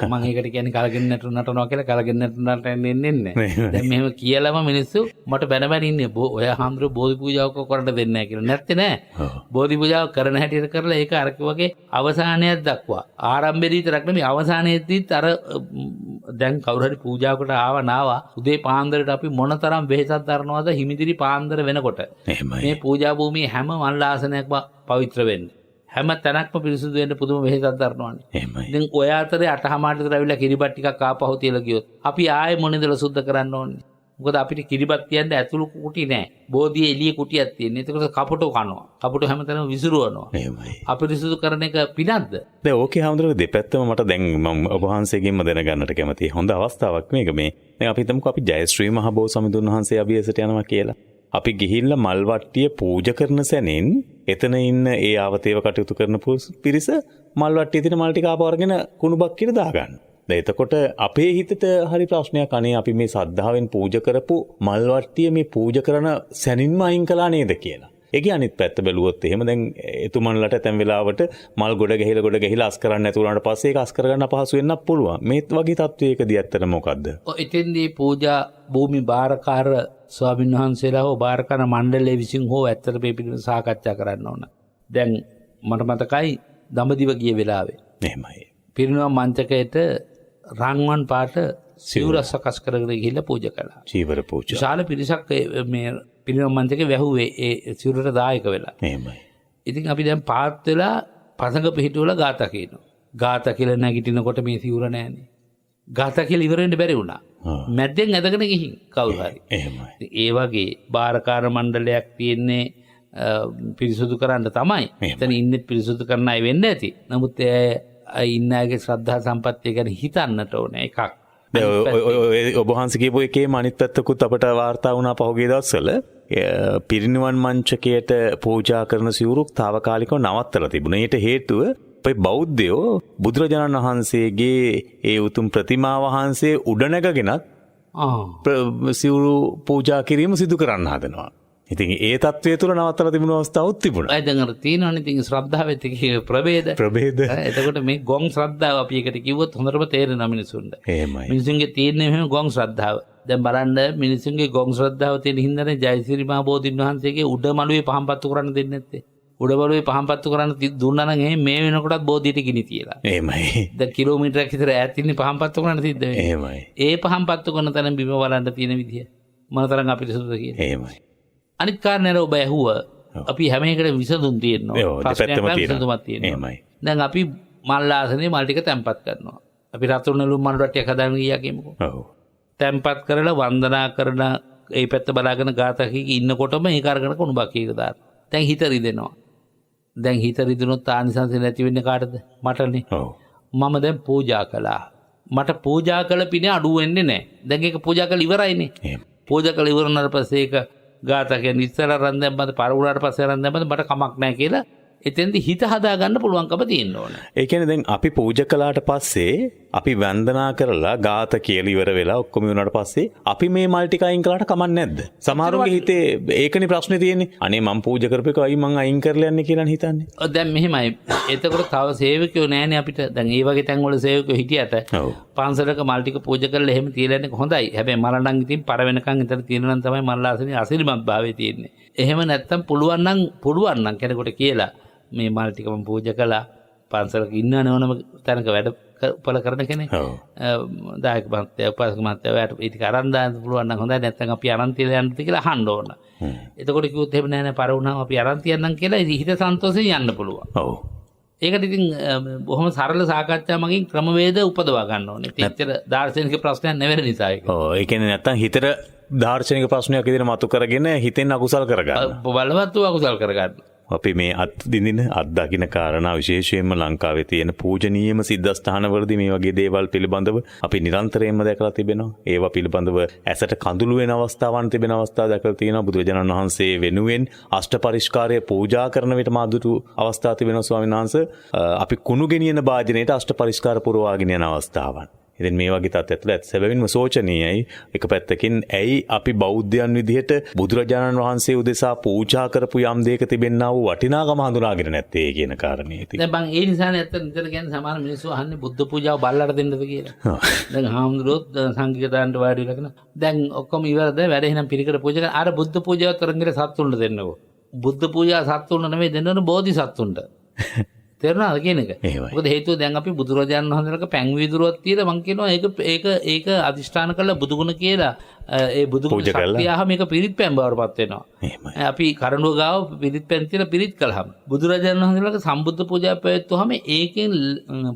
මම ඒකට කියන්නේ කලගෙන නටනවා කියලා කලගෙන නටනට එන්නේ නැහැ. දැන් මෙහෙම කියලාම මිනිස්සු මට බැන ඉන්නේ. ඔය හාමුදුරුවෝ බෝධි පූජාවක් කරන්න දෙන්නේ නැහැ කියලා. නැත්තේ නෑ. බෝධි පූජාව කරන හැටියට කරලා ඒක අර වගේ අවසානයක් දක්වා. ආරම්භයේදී විතරක් නෙමෙයි අවසානයේදීත් අර දැන් කවුරු හරි පූජාවකට ආවා උදේ පාන්දරට අපි මොනතරම් වෙහෙසක් දරනවද හිමිදිරි පාන්දර වෙනකොට. මේ පූජා භූමියේ හැම මල් ආසනයක්ම පවිත්‍ර වෙන්නේ. හැම තැනක්ම පිරිසුදු වෙන්න පුදුම වෙහෙසක් දරනවානේ. ඉතින් ඔය අතරේ 8:00 විතර ඇවිල්ලා කිරිබත් ටිකක් ආපහු තියලා ගියොත් අපි ආයෙ මොනේදලා සුද්ධ කරන්න ඕනේ. මොකද අපිට කිරිබත් තියන්න ඇතුළු කුටි නෑ. බෝධියේ එළිය කුටියක් තියෙනවා. ඒකට කපුටෝ කනවා. කපුටෝ හැමතැනම විසිරුවනවා. අපිරිසුදු කරන එක පිනක්ද? දැන් ඕකේ හාමුදුරුවෝ දෙපැත්තම මට දැන් මම ඔබ වහන්සේගෙන්ම දැනගන්නට කැමතියි. හොඳ අවස්ථාවක් මේක මේ. දැන් අපි හිතමුකෝ අපි ජයශ්‍රී මහ බෝසමිඳුන් වහන්සේ අභියසට යනවා කියලා. අපි ගිහිල්ලා මල් වට්ටිය පූජා කරන සැනින් එතන ඉන්න ඒ ආවතේව කටයුතු කරන පිරිස මල් වට්ටියේ තියෙන මල් ටික ආපහු අරගෙන කුණුබක් කියලා දාගන්න. එතකොට අපේ හිතට හරි ප්‍රශ්නයක් අනේ අපි මේ සද්ධාවෙන් පූජා කරපු මල් වට්ටිය මේ පූජා කරන සැනින්ම අයින් කළා නේද කියලා. ඒකේ අනිත් පැත්ත බැලුවොත් එහෙම දැන් එතුමන්ලට ඇතැම් වෙලාවට මල් ගොඩ ගහිලා අස් කරන්න නැති වුණාට පස්සේ ඒක අස් කරගන්න අපහසු වෙන්නත් පුළුවන්. මේ වගේ තත්වයකදී ඇත්තට මොකද්ද? එතෙන්දී පූජා භූමි බාරකාර ස්වාමීන් වහන්සේලා හෝ බාරකාර මණ්ඩලයේ විසින් හෝ ඇත්තට මේ පිළිබඳව සාකච්ඡා කරන්න ඕන. දැන් මට මතකයි දඹදිව ගිය වෙලාවේ. එහෙමයි. පිරිනමන මංචකයට රන්වන් පාට සිවුර සකස් කරගෙන ගිහිල්ලා පූජා කළා. චීවර පූජා. විශාල පිරිසක් මේ පිරිනමන මංචකේ වැහුවේ ඒ සිවුරට දායක වෙලා. එහෙමයි. ඉතින් අපි දැන් පාත් වෙලා පසඟ පිහිටුවලා ගාථා කියනවා. ගාථා කියලා නැගිටිනකොට මේ සිවුර නැහැනේ. ගාථා කියලා ඉවර වෙන්න බැරි වුණා. මැද්දෙන් ඇදගෙන ගිහින් කවුරු හරි. එහෙමයි. ඒ වගේ බාරකාර මණ්ඩලයක් තියෙන්නේ පිරිසුදු කරන්න තමයි. එතන ඉන්නේ පිරිසුදු කරන්න අය වෙන්න ඇති. නමුත් ඉන්න අයගේ ශ්‍රද්ධා සම්පත්තිය ගැන හිතන්නට ඕනේ එකක්. ඔබ වහන්සේ කියපු එකේම අනිත් පැත්තකුත් අපට වාර්තා වුණා පහුගිය දවස්වල පිරිනිවන් මංචකයට පූජා කරන සිවුරුක් తాවකාලිකව නවත්තලා තිබුණා. ඊට හේතුව අපේ බෞද්ධයෝ බුදුරජාණන් වහන්සේගේ ඒ උතුම් ප්‍රතිමා වහන්සේ උඩ නැගගෙනත් සිවුරු පූජා කිරීම සිදු කරන්න හදනවා. ඉතින් ඒ තත්ත්වය තුළ නවත්තලා තිබුණු අවස්ථාවක් තිබුණා. දැන් අර තියෙනවනේ ඉතින් ශ්‍රද්ධාවෙත් ප්‍රභේද. එතකොට මේ ගොන් ශ්‍රද්ධාව අපි එකට කිව්වොත් හොඳටම තේරෙනවා මිනිසුන්ට. එහෙමයි. මිනිසුන්ගේ තියෙන්නේ මෙහෙම ගොන් ශ්‍රද්ධාව. දැන් බලන්න මිනිසුන්ගේ ගොන් ශ්‍රද්ධාව තියෙන හින්දානේ ජයසිරි මහ බෝධින් වහන්සේගේ උඩමළුවේ පහන්පත්තු කරන්න දෙන්නේ නැත්තේ. උඩමළුවේ පහන්පත්තු කරන්න දුන්නා නම් එහෙම මේ වෙනකොටත් බෝධියට ගිනි තියලා. එහෙමයි. දැන් කිලෝමීටරයක් විතර ඈත ඉන්නේ පහන්පත්තු කරන්න සිද්ධ වෙන්නේ. එහෙමයි. ඒ පහන්පත්තු කරන තැන බිම බලන්න තියෙන විදිය මොනතරම් අපිට සුදුද කියන්නේ. එහෙමයි. අනිත් කාරණේ ඔබ ඇහුව අපි හැම එකටම විසඳුම් තියෙනවා. ප්‍රශ්නයක් විසඳුමක් තියෙනවා. දැන් අපි මල් ආසනේ මල් ටික තැම්පත් කරනවා. අපි රතුරු නෙළුම් මල් වට්ටියක් හදාගෙන ගියා කියමුකෝ. ඔව්. තැම්පත් කරලා වන්දනා කරන ඒ පැත්ත බලාගෙන ගාතක ඉන්නකොටම ඒ අරගෙන කුණු බක්කියක දාන. දැන් හිත රිදෙනවා. දැන් හිත රිදුනොත් ආනිසංස නැති වෙන්නේ කාටද? මටනේ. ඔව්. මම දැන් පූජා කළා. මට පූජා කළ පිනේ අඩු වෙන්නේ නැහැ. දැන් ඒක පූජා කළ ඉවරයිනේ. එහෙම. පූජා කළ ඉවර වුණාට පස්සේ ඒක ගාතකෙන් ඉස්සර රන් දැම්මද පර වුණාට පස්සේ රන් දැම්මද මට කමක් නැහැ කියලා එතෙන්දී හිත හදා ගන්න පුළුවන්කම තියෙන්න ඕන. ඒ කියන්නේ දැන් අපි පූජා කළාට පස්සේ අපි වන්දනා කරලා ගාත කියලා ඉවර වෙලා ඔක්කොම වුණාට පස්සේ අපි මේ මල් ටික අයින් කළාට කමක් නැද්ද? සමහරුන්ගේ හිතේ ඒකනේ ප්‍රශ්නේ තියෙන්නේ. අනේ මම පූජා කරපු එක අයි මං අයින් කරලා යන්නේ කියලා හිතන්නේ. දැන් මෙහෙමයි. එතකොට තව සේවකයෝ නැහැනේ අපිට. දැන් ඒ වගේ තැන් වල සේවකයෝ හිටියට ඔව්. පන්සලක මල් ටික පූජා කරලා එහෙම තියලා යන්නේ හොඳයි. හැබැයි මල නම් ඉතින් පර වෙනකන් එතන තියෙනවා නම් තමයි මල් ආසනේ අසිරිමත් භාවයේ තියෙන්නේ. එහෙම නැත්තම් පුළුවන් නම් කෙනෙකුට කියලා මේ මල් ටික මම පූජා කළා. පන්සලක ඉන්නවනේ ඕනම තැනක වැඩ පළ කරන කෙනෙක්. ඔව්. දායක මහත්තයා උපාසක මහත්තයා වැට ඒ ටික අරන් දාන්න පුළුවන් නම් හොඳයි. නැත්නම් අපි අරන් තියලා යන්නද කියලා අහන්න ඕන. එතකොට කිව්වොත් එහෙම නෑ පර වුණාම අපි අරන් තියන්නම් කියලා හිත සන්තෝෂයෙන් යන්න පුළුවන්. ඔව්. ඒකට ඉතින් බොහොම සරල සාකච්ඡා මගින් ක්‍රමවේද උපදවා ගන්න ඕනේ. ඒච්චර දාර්ශනික ප්‍රශ්නයක් නෙවෙයි නිසා ඒක. ඔව්. ඒ කියන්නේ නැත්තම් හිතට දාර්ශනික ප්‍රශ්නයක් විදිහට මතු කරගෙන හිතෙන් අකුසල් කරගන්න. බලවත් වූ අකුසල් කරගන්න. අපි මේ අත්දින අත්දකින්න කාරණා විශේෂයෙන්ම ලංකාවේ තියෙන පූජනීයම සිද්ධාස්ථානවලදී මේ වගේ දේවල් පිළිබඳව අපි නිරන්තරයෙන්ම දැකලා තිබෙනවා. ඒවා පිළිබඳව ඇසට කඳුළු වෙන අවස්ථාවන් තිබෙන අවස්ථා දැකලා තියෙනවා. බුදුරජාණන් වහන්සේ වෙනුවෙන් අෂ්ට පරිස්කාරය පූජා කරන විට මාදුතු අවස්ථා තිබෙනවා ස්වාමීන් වහන්සේ. අපි කුණු ගෙනියන භාජනයේට අෂ්ට පරිස්කාර පුරවාගෙන යන අවස්ථාවන්. ඉතින් මේ වගේ තත්ත්වයක් ඇතුළත සැබවින්ම සෝචනීයයි. එක පැත්තකින් ඇයි අපි බෞද්ධයන් විදිහට බුදුරජාණන් වහන්සේ උදෙසා පූජා කරපු යම් දෙයක තිබෙනා වූ වටිනාකම හඳුනාගෙන නැත්තේ කියන කාරණේ. දැන් බං ඒ නිසානේ ඇත්ත නිතර කියන්නේ සමහර මිනිස්සු අහන්නේ බුද්ධ පූජාව බල්ලට දෙන්නද කියලා. දැන් හාමුදුරුවෝ සංඝික දාන්න වාඩි වෙලා කරන. දැන් ඔක්කොම ඉවරද වැඩ එහෙනම් පිරිකර පූජා කරන. අර බුද්ධ පූජාව තරංගිර සත්තුන්ට දෙන්නකෝ. බුද්ධ පූජාව සත්තුන්ට නෙමෙයි දෙන්න ඕන බෝධි සත්තුන්ට. තේරුණාද කියන එක? මොකද හේතුව දැන් අපි බුදුරජාණන් වහන්සේලක පැන් වීදුරුවක් තියලා මම කියනවා ඒක අදිෂ්ඨාන කරලා බුදුගුණ කියලා ඒ බුදුගුණ ශක්තියහම මේක පිරිත් පැන් බවටපත් වෙනවා. අපි කරඬුව ගාව පිරිත් පැන් තියලා පිරිත් කළාම බුදුරජාණන් වහන්සේලක සම්බුද්ධ පූජා පැවැත්වුවාම ඒකෙන්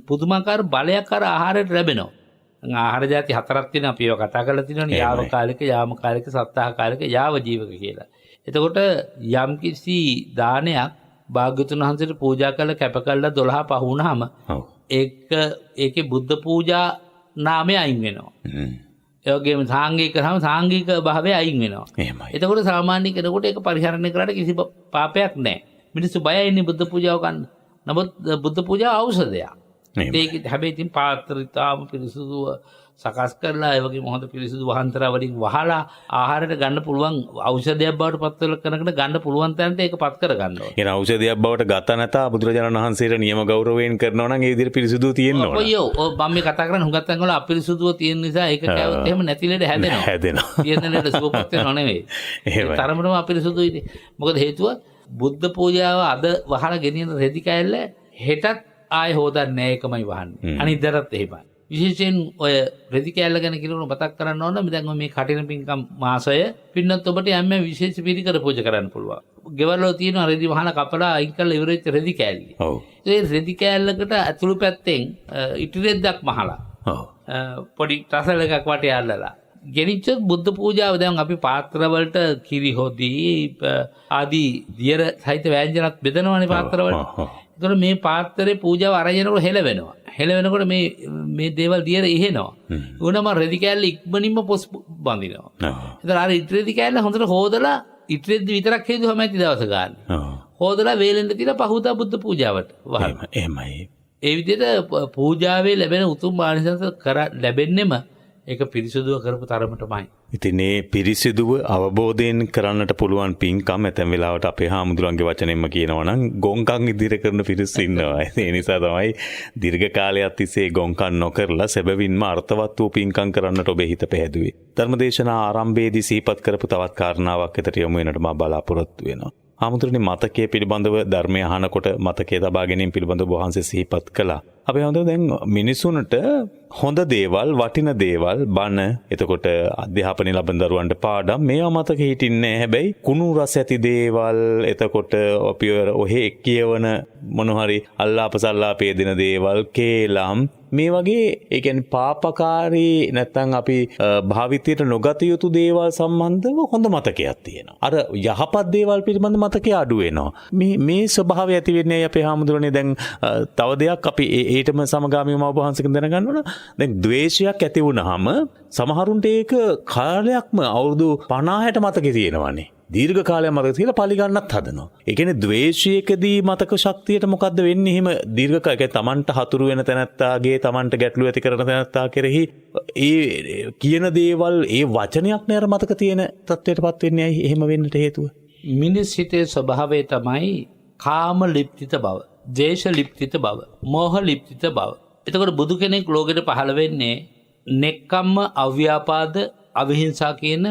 පුදුමාකාර බලයක් අර ආහාරයට ලැබෙනවා. ආහාර ಜಾති හතරක් තියෙනවා අපි ඒවා කතා කරලා තියෙනවානේ. යාව කාලික, යාම කාලික, සත්තාහ කාලික, යාව ජීවක කියලා. එතකොට යම්කිසි දානයක් භාග්‍යවතුන් වහන්සේට පූජා කළ කැප කළා 12 පහ වුණාම ඒකේ බුද්ධ පූජා නාමය අයින් වෙනවා. ඒ වගේම සාංගික කරාම සාංගික භාවය අයින් වෙනවා. එතකොට සාමාන්‍ය කෙනෙකුට ඒක පරිහරණය කරලා කිසි පාපයක් නැහැ. මිනිස්සු බයයි ඉන්නේ බුද්ධ පූජාව ගන්න. නමුත් බුද්ධ පූජාව ඖෂධයක්. ඒක හැබැයි ඉතින් පාත්‍රිතාම පිරිසුදුව සකස් කරලා ඒ වගේම හොඳ පිරිසුදු වහන්තරා වලින් වහලා ආහාරයට ගන්න පුළුවන් ඖෂධයක් බවට පත් කරනකට ගන්න පුළුවන් තැනට ඒක පත් කර ගන්න ඕනේ. ඒ ඖෂධයක් බවට ගත නැතා බුදුරජාණන් වහන්සේට නියම ගෞරවයෙන් කරනවා නම් ඒ විදිහට පිරිසුදුව තියෙන්න ඕන. ඔය මම මේ කතා කරන්නේ හුඟක් තැන් වල අපිරිසුදුව තියෙන නිසා ඒක කෑවොත් එහෙම නැති ලෙඩ හැදෙනවා. හැදෙනවා. තියෙන ලෙඩ සුවපත් වෙනව නෙවෙයි. එහෙමයි. තරමටම අපිරිසුදුයි ඉතින්. මොකද හේතුව බුද්ධ පූජාව අද වහලා ගෙනියන රෙදි කෑල්ල හෙටත් ආයෙ හොදන්නේ නැහැ ඒකමයි වහන්නේ. අනිද්දාටත් එහෙමයි. විශේෂයෙන් ඔය රෙදි කෑල්ල ගැන කියලා මතක් කරන්න ඕන. දැන් මේ කටින පින්කම් මාසය පින්නත් ඔබට යම් විශේෂ පිරිකර පූජා කරන්න පුළුවන්. ගෙවල් වල තියෙන රෙදි වහන කපලා අයින් කරලා ඉවරෙච්ච රෙදි කෑල්ල. ඔව්. ඒ රෙදි කෑල්ලකට අතුළු පැත්තෙන් ඉටි රෙද්දක් මහලා. ඔව්. පොඩි රසල එකක් වටේ අල්ලලා. ගෙනිච්ච බුද්ධ පූජාව දැන් අපි පාත්‍ර වලට කිරි හොදි ආදී දියර සහිත වෑංජනත් බෙදනවානේ පාත්‍ර වලට. ඒතකොට මේ පාත්‍රේ පූජාව අරගෙනකොට හෙලවෙනවා. හෙලවෙනකොට මේ දේවල් දියර ඉහෙනවා. උනම රෙදි කෑල්ල ඉක්මනින්ම පොස් බඳිනවා. ඒතර අර ඉටි රෙදි කෑල්ල හොඳට හොදලා ඉටි රෙදි විතරක් හේදුවම ඇති දවස ගන්න. හොදලා වේලෙන් තියලා පහුදා බුද්ධ පූජාවට වහන්න. එහෙමයි. ඒ විදිහට පූජාවේ ලැබෙන උතුම් ආනිසංස ලැබෙන්නෙම ඒක පිරිසිදුව කරපු තරමටමයි. ඉතින් මේ පිරිසිදුව අවබෝධයෙන් කරන්නට පුළුවන් පින්කම් ඇතැම් වෙලාවට අපේ හාමුදුරන්ගේ වචනෙන්ම කියනවා නම් ගොංකම් ඉදිරිය කරන පිරිස ඉන්නවා. ඒ නිසා තමයි දීර්ඝ කාලයක් තිස්සේ ගොංකම් නොකරලා සැබවින්ම අර්ථවත් වූ පින්කම් කරන්නට ඔබේ හිත පැහැදුවේ. ධර්මදේශනා ආරම්භයේදී සිහිපත් කරපු තවත් කාරණාවක් එතට යොමු වෙනට මම බලාපොරොත්තු වෙනවා. හාමුදුරනේ මතකයේ පිළිබඳව ධර්මය අහනකොට මතකයේ තබා ගැනීම පිළිබඳව වහන්සේ සිහිපත් කළා. අපි හොඳ දැන් මිනිසුන්ට හොඳ දේවල් වටින දේවල් බන එතකොට අධ්‍යාපනය ලබන දරුවන්ට පාඩම් මේවා මතක හිටින්නේ හැබැයි කුණු රස ඇති දේවල් එතකොට අපි ඔහෙ කියවන මොනහරි අල්ලාපසල්ලාපේ දෙන දේවල් කේලම් මේ වගේ ඒ කියන්නේ පාපකාරී නැත්නම් අපි භාවිතයට නොගත යුතු දේවල් සම්බන්ධව හොඳ මතකයක් තියෙනවා. අර යහපත් දේවල් පිළිබඳ මතකය අඩු වෙනවා. මේ ස්වභාවය ඇති වෙන්නේ අපේ හාමුදුරනේ දැන් තව දෙයක් අපි ඒටම සමගාමීව ඔබ වහන්සේගෙන් දැනගන්න ඕන. දැන් ද්වේෂයක් ඇති වුනහම සමහරුන්ට ඒක කාලයක්ම අවුරුදු 50ට මතකේ තියෙනවානේ. දීර්ඝ කාලයක් මතක තියලා පලි ගන්නත් හදනවා. ඒ කියන්නේ ද්වේෂයකදී මතක ශක්තියට මොකද්ද වෙන්නේ? එහෙම දීර්ඝ කාලයක තමන්ට හතුරු වෙන තැනැත්තාගේ තමන්ට ගැටලු ඇති කරන තැනැත්තා කෙරෙහි ඒ කියන දේවල් ඒ වචනයක් නෑර මතක තියෙන තත්ත්වයටපත් වෙන්නේ ඇයි? එහෙම වෙන්නට හේතුව මිනිස් හිතේ ස්වභාවය තමයි කාම ලිප්තිත බව, ද්වේෂ ලිප්තිත බව, මෝහ ලිප්තිත බව. එතකොට බුදු කෙනෙක් ලෝකෙට පහළ වෙන්නේ නෙක්කම්ම, අව්‍යාපාද, අවිහිංසා කියන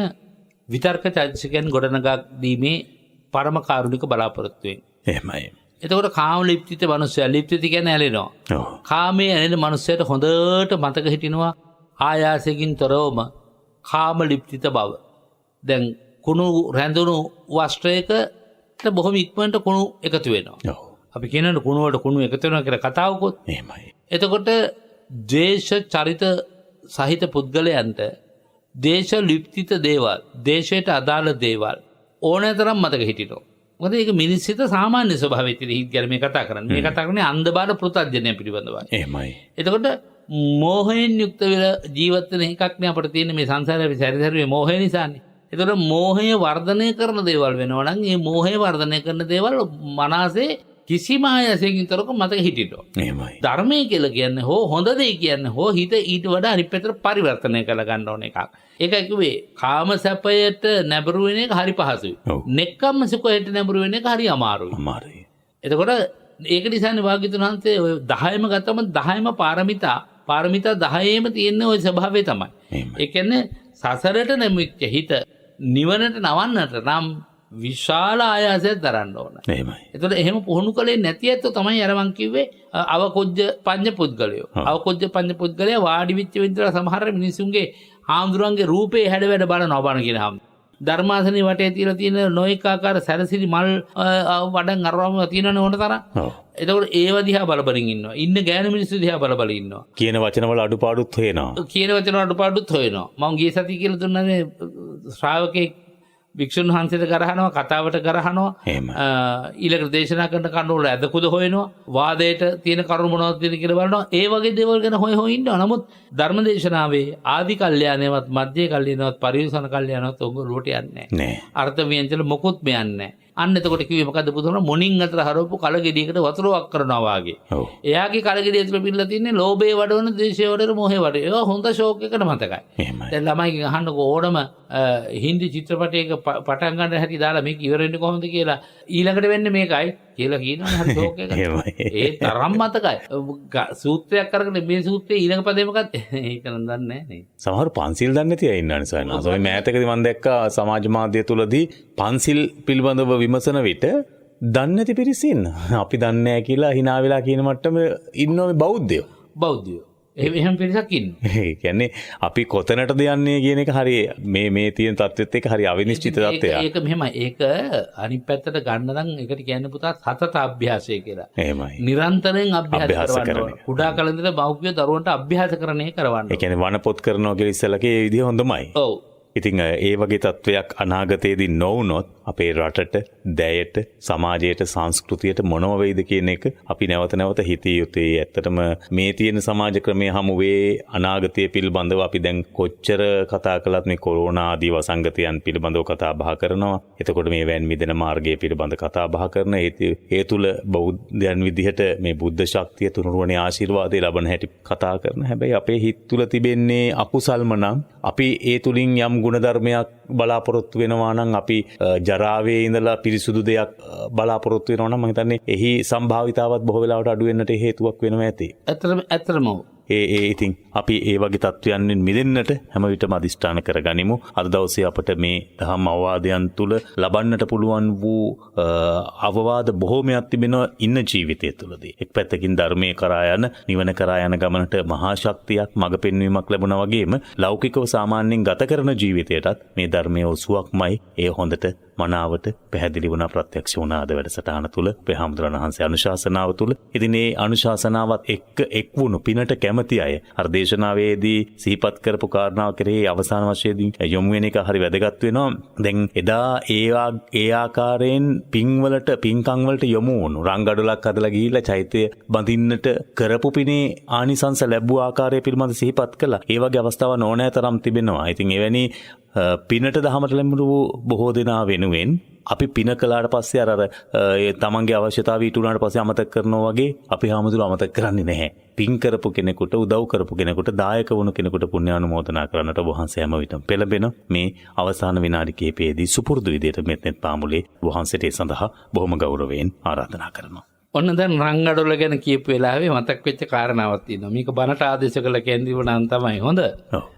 විතර්ක චෛතසිකයන් ගොඩනගා දීමේ පරම කාරුණික බලාපොරොත්තුවෙන්. එහෙමයි. එතකොට කාම ලිප්තිත මනුස්සයා, ලිප්තිත කියන්නේ ඇලෙනවා. කාමයේ ඇලෙන මනුස්සයාට හොඳට මතක හිටිනවා ආයාසයෙන් තොරවම කාම ලිප්තිත බව. දැන් කුණු රැඳුණු වස්ත්‍රයකට බොහොම ඉක්මනට කුණු එකතු වෙනවා. අපි කියනනේ කුණු වලට කුණු එකතු වෙනවා කියලා කතාවකුත්. එහෙමයි. එතකොට ද්වේෂ චරිත සහිත පුද්ගලයන්ට දේශ ලිප්තිත දේවල්, දේශයට අදාළ දේවල් ඕනෑතරම් මතක හිටිනවා. මොකද ඒක මිනිස් හිත සාමාන්‍ය ස්වභාවයේ තියෙන හිත් ගැන මේ කතා කරන්නේ. මේ කතා කරන්නේ අන්ධබාල පෘථග්ජනය පිළිබඳවයි. එහෙමයි. එතකොට මෝහයෙන් යුක්ත වෙලා ජීවත් වෙන එකක් නේ අපිට තියෙන මේ සංසාරයේ අපි සැරිසැරුවේ මෝහය නිසානේ. එතකොට මෝහය වර්ධනය කරන දේවල් වෙනවා නම් මේ මෝහය වර්ධනය කරන දේවල් මනසේ කිසිම ආයසයෙන් තරක මතක හිටිනවා. එහෙමයි. ධර්මය කියලා කියන්නේ හෝ හොඳ දේ කියන්නේ හෝ හිත ඊට වඩා අනිත් පැත්තට පරිවර්තනය කරලා ගන්න ඕන එකක්. ඒකයි කිව්වේ කාම සැපයට නැඹුරු වෙන එක හරි පහසුයි. නෙක්කම්ම සුඛයට නැඹුරු වෙන එක හරි අමාරුයි. එතකොට ඒක නිසානේ වාග්යතුන් වහන්සේ ඔය 10ම ගත්තම 10ම පාරමිතා 10ෙම තියෙන ওই ස්වභාවය තමයි. ඒ කියන්නේ සසරට නැමිච්ච හිත නිවනට නවන්නට නම් විශාල ආයාසයක් දරන්න ඕන. එහෙමයි. එතකොට එහෙම පුහුණු කලේ නැති ඇත්තෝ තමයි අර මං කිව්වේ අවකොජ්ජ පඤ්ඤ පුද්ගලයෝ. අවකොජ්ජ පඤ්ඤ පුද්ගලයා වාඩි වෙච්ච විතර සමහර මිනිසුන්ගේ හාමුදුරන්ගේ රූපේ හැඩ වැඩ බලනවා බණ කියන හැම. ධර්මාසනේ වටේ තියලා තියෙන නොඑක ආකාර සැරසිලි මල් වඩන් අරවම තියෙනවනේ ඕන තරම්. එතකොට ඒව දිහා බලබලින් ඉන්නවා. ඉන්න ගෑනු මිනිස්සු දිහා බලබලින් ඉන්නවා. කියන වචන වල අඩුපාඩුත් හොයනවා. මම ගිය සතිය කියලා දුන්නානේ ශ්‍රාවකෙක් වික්ෂුන් වහන්සේට ගරහනවා, කතාවට ගරහනවා, ඊළඟට දේශනා කරන කරුණු ඇදකුද හොයනවා, වාදයට තියෙන කරුණු මොනවද තියෙන කියලා බලනවා. ඒ වගේ දේවල් ගැන හොය ඉන්නවා. නමුත් ධර්ම දේශනාවේ ආදි කල්යාණයවත්, මධ්‍ය කල්යාණයවත්, පරිවසන කල්යාණයවත් ඔගොල්ලෝට යන්නේ නැහැ. අර්ථ ව්‍යංජන මොකුත් මෙයන්නේ නැහැ. අන්න එතකොට කිව්වේ මොකද්ද බුදුහාම මොණින් අතර හරවපු කලගෙඩියකට වතුර වක් කරනවා වාගේ. එයාගේ කලගෙඩිය ඇතුළේ පිරලා තින්නේ ලෝභය වඩවන, ද්වේෂය වඩවන, මොහය වඩවන. ඒක හොඳ ෂෝක් එකකට මතකයි. දැන් ළමයිගෙන් අහන්නකෝ ඕනම හින්දි චිත්‍රපටයක පටන් ගන්න හැටි දාලා මේක ඉවර වෙන්නේ කොහොමද කියලා ඊළඟට වෙන්නේ මේකයි කියලා කියනවනේ හරි ෂෝක් එකක්. ඒ තරම් මතකයි. සූත්‍රයක් අරගෙන මේ සූත්‍රයේ ඊළඟ පදේ මොකක්ද? ඒක නම් දන්නේ නැහැ නේ. සමහර පන්සිල් දන්නේ නැති අය ඉන්නවනේ සයන්ස්. ඔය මෑතකදී මම දැක්කා සමාජ මාධ්‍ය තුලදී පන්සිල් පිළිබඳව විමසන විට දන්නේ නැති පිරිස ඉන්න. අපි දන්නේ නැහැ කියලා hina වෙලා කියන මට්ටමේ ඉන්නෝ මේ බෞද්ධයෝ. එහෙම පිරිසක් ඉන්නවා. ඒ කියන්නේ අපි කොතැනටද යන්නේ කියන එක හරිය මේ තියෙන තත්ත්වෙත් එක්ක හරිය අවිනිශ්චිත තත්ත්වයක්. ඒක මෙහෙමයි. ඒක අනිත් පැත්තට ගන්න නම් ඒකට කියන්නේ පුතා සතත අභ්‍යාසය කියලා. එහෙමයි. නිරන්තරයෙන් අභ්‍යාස කරනවා. කුඩා කාලේ ඉඳලා බෞද්ධ දරුවන්ට අභ්‍යාසකරණය කරවන්න. ඒ කියන්නේ වනපොත් කරනවා කියලා ඉස්සෙල්ලාගේ ඒ විදිහ හොඳමයි. ඔව්. ඉතින් ඒ වගේ තත්ත්වයක් අනාගතයේදී නොවුනොත් අපේ රටට, දැයට, සමාජයට, සංස්කෘතියට මොනව වෙයිද කියන එක අපි නැවත හිතිය යුතුයි. ඇත්තටම මේ තියෙන සමාජ ක්‍රමයේ හමුවේ අනාගතය පිළිබඳව අපි දැන් කොච්චර කතා කළත් මේ කොරෝනා ආදී වසංගතයන් පිළිබඳව කතා බහ කරනවා. එතකොට මේ වැන් මිදෙන මාර්ගය පිළිබඳ කතා බහ කරන ඒ තුල බෞද්ධයන් විදිහට මේ බුද්ධ ශක්තිය තුනුරුවනේ ආශිර්වාදය ලබන හැටි කතා කරන. හැබැයි අපේ හිත තුල තිබෙන්නේ අකුසල්ම නම් අපි ඒ තුලින් යම් ගුණධර්මයක් බලාපොරොත්තු වෙනවා නම් අපි ජරාවේ ඉඳලා පිරිසුදු දෙයක් බලාපොරොත්තු වෙනවා නම් මම හිතන්නේ එහි සම්භාවිතාවත් බොහෝ වෙලාවට අඩු වෙන්නට හේතුවක් වෙනවා ඇති. ඇත්තටම ඉතින් අපි ඒ වගේ තත්ත්වයන්ෙන් මිදෙන්නට හැම විටම අධිෂ්ඨාන කරගනිමු. අද දවසේ අපට මේ දහම් අවවාදයන් තුළ ලබන්නට පුළුවන් වූ අවවාද බොහෝමයක් තිබෙනවා ඉන්න ජීවිතය තුළදී. එක් පැත්තකින් ධර්මයේ කරා යන නිවන කරා යන ගමනට මහා ශක්තියක් මඟ පෙන්වීමක් ලැබුණා වගේම ලෞකිකව සාමාන්‍යයෙන් ගත කරන ජීවිතයටත් මේ ධර්මයේ ඔසුවක්මයි. ඒ හොඳට මනාවට පැහැදිලි වුණා ප්‍රත්‍යක්ෂ වුණා අද වැඩසටහන තුළ අපේ හාමුදුරන් වහන්සේ අනුශාසනාව තුළ. ඉතින් මේ අනුශාසනාවත් එක් වුණු පිනට කැමති අය අර දේශනාවේදී සිහිපත් කරපු කාරණාව කෙරෙහි අවසාන වශයෙන් යොමු වෙන එක හරි වැදගත් වෙනවා. දැන් එදා ඒ ආකාරයෙන් පින්කම් වලට යොමු වුණු රංගඩොලක් හදලා ගිහිල්ලා චෛත්‍ය බඳින්නට කරපු පිනේ ආනිසංස ලැබුව ආකාරය පිළිබඳ සිහිපත් කළා. ඒ වගේ අවස්ථාවක් ඕනෑ තරම් තිබෙනවා. ඉතින් එවැනි පිනට දහමට ලැබුණු බොහෝ දෙනා වෙනුවෙන් අපි පින කළාට පස්සේ අර තමන්ගේ අවශ්‍යතාව ඊට උනාට පස්සේ අමතක කරනවා වගේ අපි හාමුදුරුවෝ අමතක කරන්නේ නැහැ. පින් කරපු කෙනෙකුට උදව් කරපු කෙනෙකුට දායක වුණු කෙනෙකුට පුණ්‍යානුමෝදනා කරන්නට වහන්සේ හැම විටම පෙළඹෙන මේ අවසාන විනාඩි කිහිපයේදී සුපුරුදු විදියට මෙත්නෙත් පාමුලේ වහන්සේට ඒ සඳහා බොහොම ගෞරවයෙන් ආරාධනා කරනවා. ඔන්න දැන් රංගඩොල ගැන කියපු වෙලාවේ මතක් වෙච්ච කාරණාවක් තියෙනවා. මේක බණට ආදේශ කළ කැන්දිව නම් තමයි හොඳ.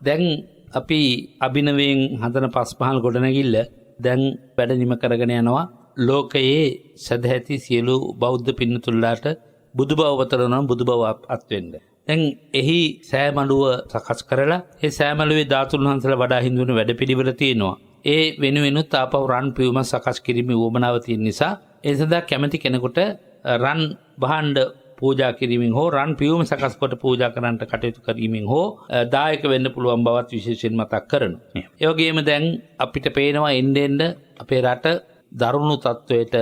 දැන් අපි අභිනවයෙන් හදන පස්පහල් ගොඩනැගිල්ල දැන් වැඩ නිම කරගෙන යනවා. ලෝකයේ සදැහැති සියලු බෞද්ධ පින්නතුල්ලාට බුදු බව වතරනම් බුදු බව අත්වෙන්න. දැන් එහි සෑමලුව සකස් කරලා ඒ සෑමලුවේ ධාතුන් වහන්සේලා වඩා හිඳුන වැඩපිළිවෙල තියෙනවා. ඒ වෙනුවෙනුත් ආපහු රන් පියුම සකස් කිරීමේ උවමනාව තියෙන නිසා ඒ සඳහා කැමති කෙනෙකුට රන් භාණ්ඩ පූජා කිරීමෙන් හෝ රන් පියුම සකස් කොට පූජා කරන්නට කටයුතු කිරීමෙන් හෝ දායක වෙන්න පුළුවන් බවත් විශේෂයෙන් මතක් කරනවා. ඒ වගේම දැන් අපිට පේනවා එන්න අපේ රට දරුණු තත්වයට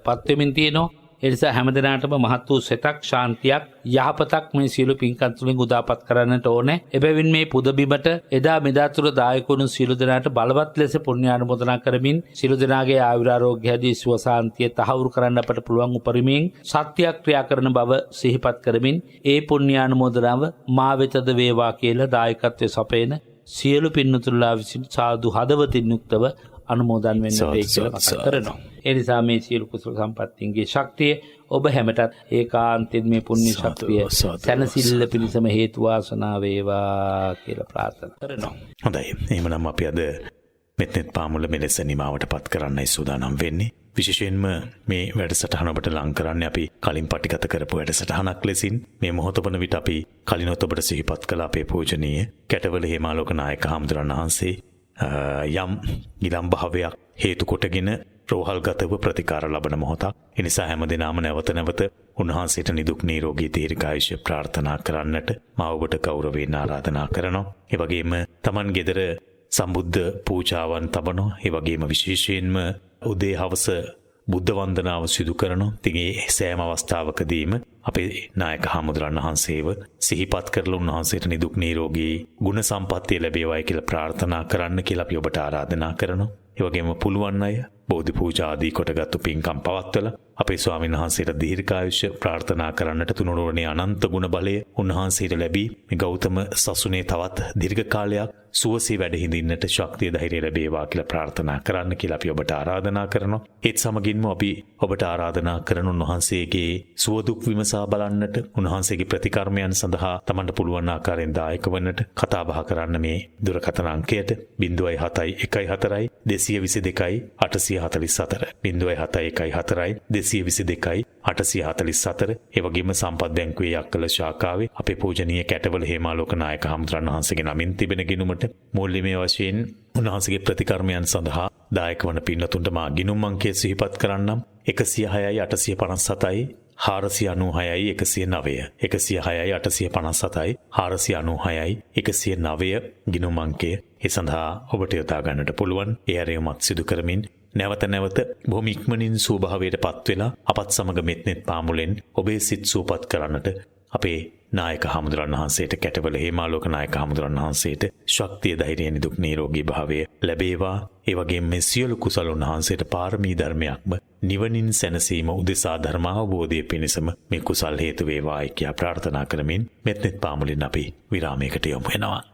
පත් වෙමින් තියෙනවා. ඒ නිසා හැමදෙනාටම මහත් වූ සෙතක් ශාන්තියක් යහපතක් මේ සියලු පින්කම් තුළින් උදාපත් කරන්නට ඕනේ. එබැවින් මේ පුදබිමට එදා මෙදා තුර දායකුණු සියලු දෙනාට බලවත් ලෙස පුණ්‍යානුමෝදනා කරමින් සියලු දෙනාගේ ආයුරාරෝග්‍ය ආදී සුව සාන්තිය තහවුරු කරන්න අපට පුළුවන් උපරිමයෙන් සත්‍යක්‍රියා කරන බව සිහිපත් කරමින් ඒ පුණ්‍යානුමෝදනාව මා වෙතද වේවා කියලා දායකත්වයේ සපයන සියලු පින්නතුල්ලා විසින් සාදු හදවතින් යුක්තව අනුමෝදන් වෙන්න වෙයි කියලා මතක් කරනවා. ඒ නිසා මේ සියලු කුසල සම්පත්තියන්ගේ ශක්තිය ඔබ හැමටත් ඒකාන්තයෙන් මේ පුණ්‍ය ශක්තිය සැනසෙල්ල පිණිසම හේතු වාසනා වේවා කියලා ප්‍රාර්ථනා කරනවා. හොඳයි. එහෙමනම් අපි අද මෙත්නෙත් පාමුල මෙලෙස නිමාවටපත් කරන්නයි සූදානම් වෙන්නේ. විශේෂයෙන්ම මේ වැඩසටහන ඔබට ලං කරන්නේ අපි කලින් පටිගත කරපු වැඩසටහනක් ලෙසින්. මේ මොහොත වන විට අපි කලිනොත් ඔබට සිහිපත් කළ අපේ පූජනීය කැටවල හේමාලෝක නායක හාමුදුරන් වහන්සේ යම් ගිලම් භාවයක් හේතු කොටගෙන රෝහල්ගතව ප්‍රතිකාර ලබන මොහොතක්. එනිසා හැම දිනම නැවත නැවත උන්වහන්සේට නිදුක් නිරෝගී දීර්ඝායුෂ ප්‍රාර්ථනා කරන්නට මා ඔබට ගෞරවයෙන් ආරාධනා කරනවා. ඒ වගේම Taman ගෙදර සම්බුද්ධ පූජාවන් තබනවා. ඒ වගේම විශේෂයෙන්ම උදේ හවස බුද්ධ වන්දනාව සිදු කරනවා. ඉතින් ඒ සෑම අවස්ථාවකදීම අපේ නායක හාමුදුරන් වහන්සේව සිහිපත් කරලා උන්වහන්සේට නිදුක් නිරෝගී ගුණ සම්පන්නිය ලැබේවායි කියලා ප්‍රාර්ථනා කරන්න කියලා අපි ඔබට ආරාධනා කරනවා. ඒ වගේම පුළුවන් අය බෝධි පූජා ආදී කොටගත්තු පින්කම් පවත්වලා අපේ ස්වාමීන් වහන්සේට දීර්ඝායුෂ ප්‍රාර්ථනා කරන්නට තුනුරුවනේ අනන්ත ගුණ බලය උන්වහන්සේට ලැබී මේ ගෞතම සසුනේ තවත් දීර්ඝ කාලයක් සුවසේ වැඩ හිඳින්නට ශක්තිය ධෛර්යය ලැබේවා කියලා ප්‍රාර්ථනා කරන්න කියලා අපි ඔබට ආරාධනා කරනවා. ඒත් සමගින්ම අපි ඔබට ආරාධනා කරන උන්වහන්සේගේ සුව දුක් විමසා බලන්නට උන්වහන්සේගේ ප්‍රතිකර්මයන් සඳහා Tamanට පුළුවන් ආකාරයෙන් දායක වන්නට කතා බහ කරන්න මේ දුරකථන අංකයට 07114 222 844 07114 222 844. ඒ වගේම සම්පත් බැංකුවේ යක්කල ශාඛාවේ අපේ පූජනීය කැටවල හේමාලෝක නායක හාමුදුරන් වහන්සේගේ නමින් තිබෙන ගිණුමට මූල්‍යමය වශයෙන් උන්වහන්සේගේ ප්‍රතිකර්මයන් සඳහා දායක වන පින්නතුන්ට මා ගිණුම් අංකය සිහිපත් කරන්නම්. 106යි 857යි 496යි 109 106යි 857යි 496යි 109 ගිණුම් අංකය. ඒ සඳහා ඔබට යොදා ගන්නට පුළුවන්. ඒ ආරයමත් සිදු කරමින් නැවත නැවත බොහොම ඉක්මනින් සූභාවයට පත් වෙලා අපත් සමග මෙත්නෙත් පාමුලෙන් ඔබේ සිත් සූපත් කරන්නට අපේ නායක හාමුදුරන් වහන්සේට කැටවල හේමාලෝක නායක හාමුදුරන් වහන්සේට ශක්තිය ධෛර්යය නිදුක් නිරෝගී භාවය ලැබේවා. ඒ වගේම මේ සියලු කුසල උන්වහන්සේට පාරමී ධර්මයක්ම නිවනින් සැනසීම උදෙසා ධර්මාවබෝධය පිණිසම මේ කුසල් හේතු වේවායි කියා ප්‍රාර්ථනා කරමින් මෙත්නෙත් පාමුලෙන් අපි විරාමයකට යමු වෙනවා.